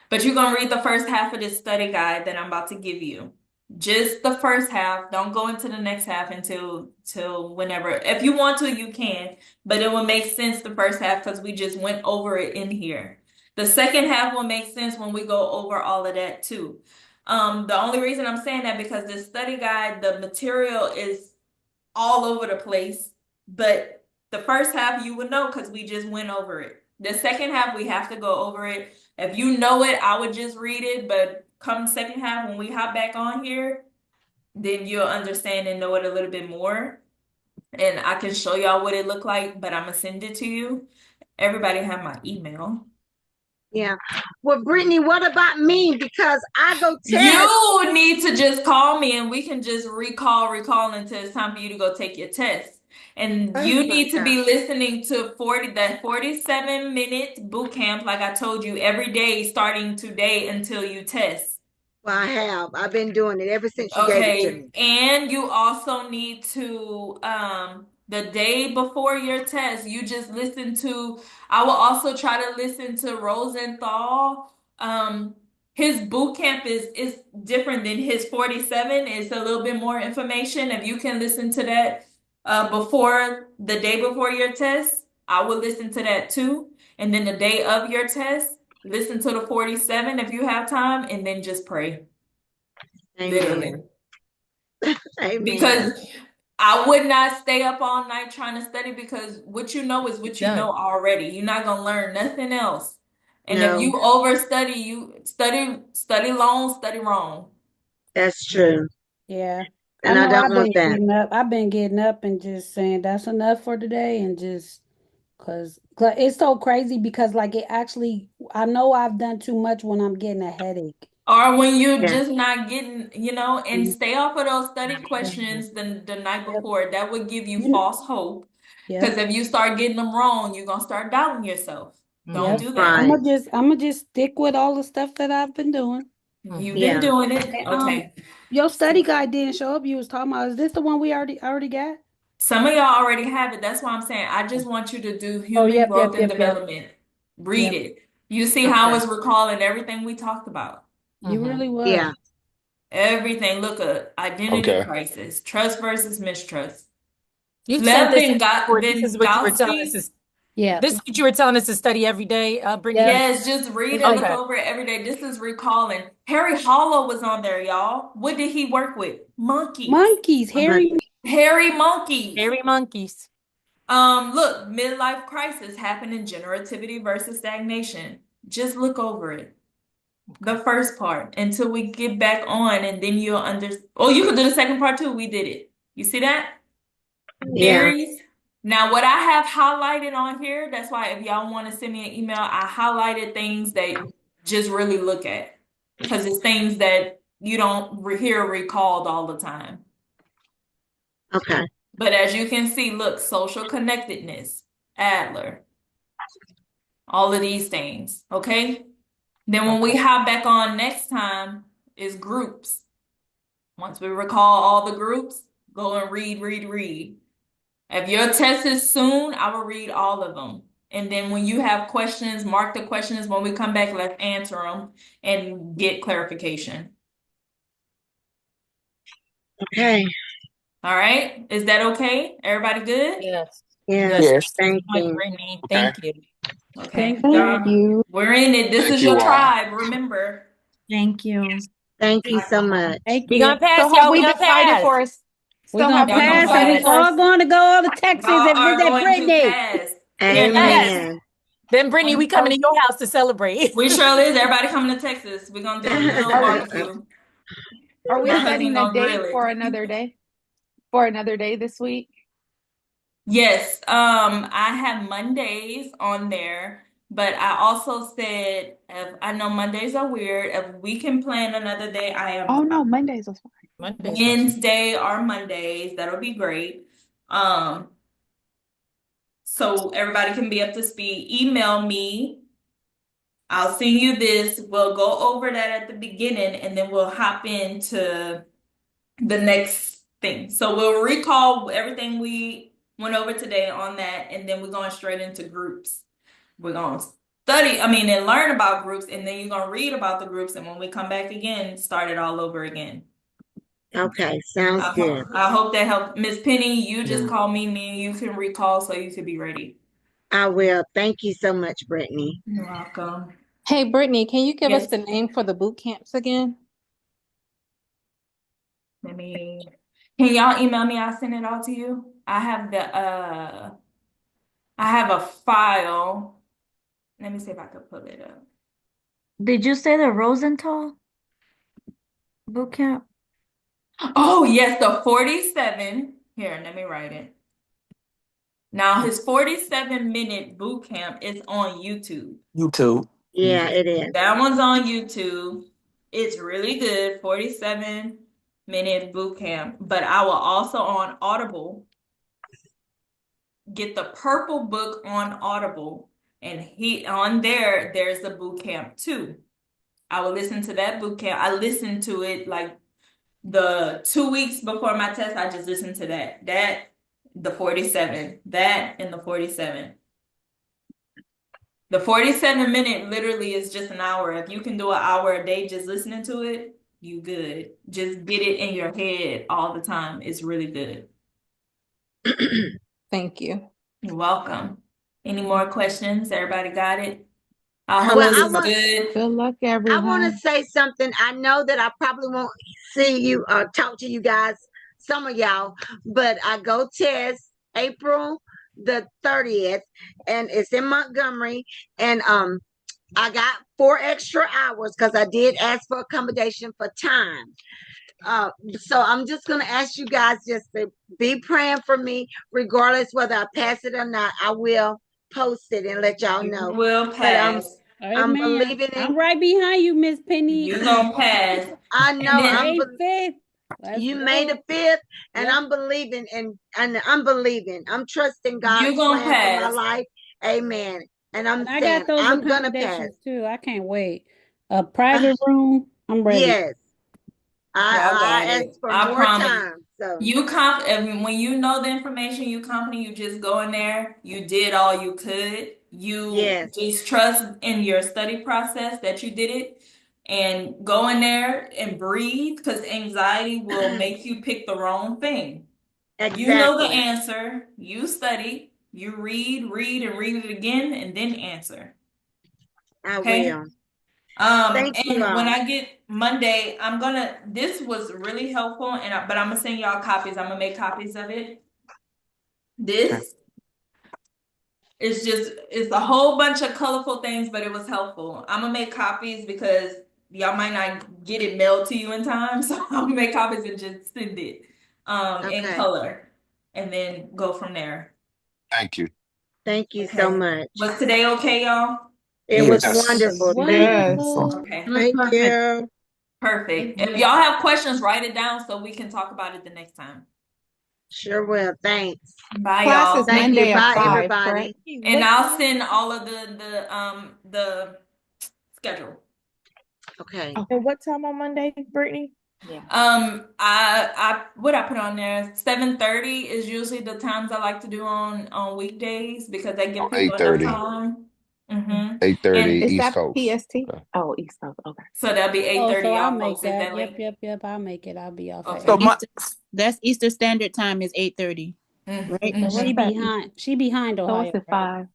but you're gonna read the first half of this study guide that I'm about to give you. Just the first half. Don't go into the next half until till whenever. If you want to, you can, but it will make sense the first half because we just went over it in here. The second half will make sense when we go over all of that too. The only reason I'm saying that because this study guide, the material is all over the place, but the first half you would know because we just went over it. The second half we have to go over it. If you know it, I would just read it, but come second half when we hop back on here, then you'll understand and know it a little bit more. And I can show y'all what it looked like, but I'm gonna send it to you. Everybody have my email.
Yeah. Well, Brittany, what about me? Because I go test.
You need to just call me and we can just recall until it's time for you to go take your test. And you need to be listening to that 47-minute boot camp, like I told you, every day starting today until you test.
Well, I have. I've been doing it ever since you gave it to me.
And you also need to the day before your test, you just listen to. I will also try to listen to Rosenthal. His boot camp is different than his 47. It's a little bit more information. If you can listen to that before the day before your test, I will listen to that too. And then the day of your test, listen to the 47 if you have time, and then just pray. Literally.
Amen.
Because I would not stay up all night trying to study because what you know is what you know already. You're not gonna learn nothing else. And if you overstudy, you study long, study wrong.
That's true.
Yeah.
And I don't want that.
I've been getting up and just saying that's enough for today and just because it's so crazy because like it actually I know I've done too much when I'm getting a headache.
Or when you're just not getting, and stay off of those study questions the night before. That would give you false hope. Because if you start getting them wrong, you're gonna start doubting yourself. Don't do that.
I'm gonna just stick with all the stuff that I've been doing.
You've been doing it. Okay.
Your study guide didn't show up. You was talking about, is this the one we already got?
Some of y'all already have it. That's why I'm saying I just want you to do human growth and development. Read it. You see how it's recalling everything we talked about.
You really was.
Yeah.
Everything. Look at identity
Okay.
crisis, trust versus mistrust.
You said this
Lev
this is what you were telling us. This is what you were telling us to study every day, Brittany.
Yes, just read and look over it every day. This is recalling. Harry Hollow was on there, y'all. What did he work with? Monkeys.
Hairy
monkeys.
Hairy monkeys.
Look, midlife crisis happening, generativity versus stagnation. Just look over it. The first part until we get back on, and then you'll understand. Oh, you can do the second part too. We did it. You see that? Theories. Now, what I have highlighted on here, that's why if y'all want to send me an email, I highlighted things that just really look at because it's things that you don't hear recalled all the time.
Okay.
But as you can see, look, social connectedness, Adler, all of these things, okay? Then when we hop back on next time is groups. Once we recall all the groups, go and read. If your test is soon, I will read all of them. And then when you have questions, mark the questions. When we come back, let's answer them and get clarification.
Okay.
All right? Is that okay? Everybody good?
Yes.
Yes.
Yes.
Thank
Much,
you.
Brittany.
Okay.
Thank you.
Okay.
Thank
Y'all,
you.
we're in it. This
Thank
is
you
your
all.
tribe. Remember.
Thank you.
Thank you so much.
Thank
We
you.
gonna pass,
So have
y'all. We
we
gonna
decided
pass.
for us?
We're
So
gonna
have we
Y'all gonna
pass and we
decided
pass.
for
all
us?
going to go on to Texas
Y'all
and
are
visit
going to
Brittany.
pass.
Yes.
Amen.
Then Brittany, we coming to your house to celebrate.
We sure is. Everybody coming to Texas. We're gonna do a little
Are we
barbecue.
are we
My
setting
husband
a
gonna
date
grill it.
for another day? For another day this week?
Yes, I have Mondays on there, but I also said if I know Mondays are weird, if we can plan another day, I am
Oh no, Mondays was fine.
Mondays.
Wednesday or Mondays. That'll be great. So everybody can be up to speed. Email me. I'll send you this. We'll go over that at the beginning, and then we'll hop into the next thing. So we'll recall everything we went over today on that, and then we're going straight into groups. We're going to study, and learn about groups, and then you're going to read about the groups, and when we come back again, start it all over again.
Okay, sounds good.
I hope that helped. Miss Penny, you just
Yeah.
call me, and you can recall so you can be ready.
I will. Thank you so much, Brittany.
You're welcome.
Hey, Brittany, can you give us
Yes.
the name for the boot camps again?
Can y'all email me? I'll send it all to you. I have a file. Let me see if I can pull it up.
Did you say the Rosenthal boot camp?
Oh, yes, the 47. Here, let me write it. Now, his 47-minute boot camp is on YouTube.
YouTube.
Yeah, it is.
That one's on YouTube. It's really good, 47-minute boot camp. But I will also on Audible get the purple book on Audible, and there's the boot camp too. I will listen to that boot camp. I listened to it like the 2 weeks before my test. I just listened to the 47, that and the 47. The 47-minute literally is just an hour. If you can do an hour a day just listening to it, you good. Just get it in your head all the time. It's really good.
Thank you.
You're welcome. Any more questions? Everybody got it? I hope
Well,
this
I
is
want
good.
Good luck,
I want
everyone.
to say something. I know that I probably won't see you or talk to you guys, some of y'all, but I go test April the 30th, and it's in Montgomery, and I got 4 extra hours because I did ask for accommodation for time. So I'm just gonna ask you guys just to be praying for me, regardless whether I pass it or not. I will post it and let y'all
You
know.
will
But
pass.
I'm
Amen.
believing in.
I'm right behind you, Miss Penny.
You gonna pass.
I know
And
May 5th. Let's
you
go.
made the 5th, and
Yep.
I'm believing and I'm believing. I'm trusting God's
You gonna
plan for my
pass.
life. Amen. And I'm
And I
saying
got those
I'm gonna pass.
accommodations too. I can't wait. A private room. I'm ready.
Yes.
Y'all got
I
it.
asked for
I
more
promise.
time. So
When you know the information, you confident, you just go in there. You did all you could. You
yes,
just trust in your study process that you did it, and go in there and breathe, because anxiety will make you pick the wrong thing. You know the
exactly.
answer. You study. You read, and read it again, and then answer.
I
Okay.
will. Thank you
And when
all.
I get Monday, this was really helpful, but I'm gonna send y'all copies. I'm gonna make copies of it. This it's a whole bunch of colorful things, but it was helpful. I'm gonna make copies because y'all might not get it mailed to you in time. So I'm gonna make copies and just send it in
Okay.
color, and then go from there.
Thank you.
Thank you so
Okay.
much.
Was today okay, y'all?
It was
Yes.
wonderful.
Wonderful.
Okay.
Thank
you.
Perfect. If y'all have questions, write it down so we can talk about it the next time.
Sure will. Thanks.
Bye,
Class
y'all.
is
Thank
Monday
you.
at
Bye,
5,
everybody.
correct?
And I'll send all of the schedule.
Okay.
Okay.
And what time on Monday, Brittany?
Yeah.
I what I put on there, 7:30 is usually the times I like to do on weekdays because they give
On
people enough
8:30.
time. Mm-hmm.
8:30
And
Is
East
that
Coast.
PST?
Okay.
Oh, East Coast. Okay.
so that'll be
Oh,
8:30.
so I'll
Y'all
make
folks, is
that.
that late?
Yep, I'll make it. I'll be off at
Okay.
So
8.
my,
That's Eastern Standard Time is 8:30, right?
And
She
what's that?
behind
So what's
Ohio,
it,
right?
5?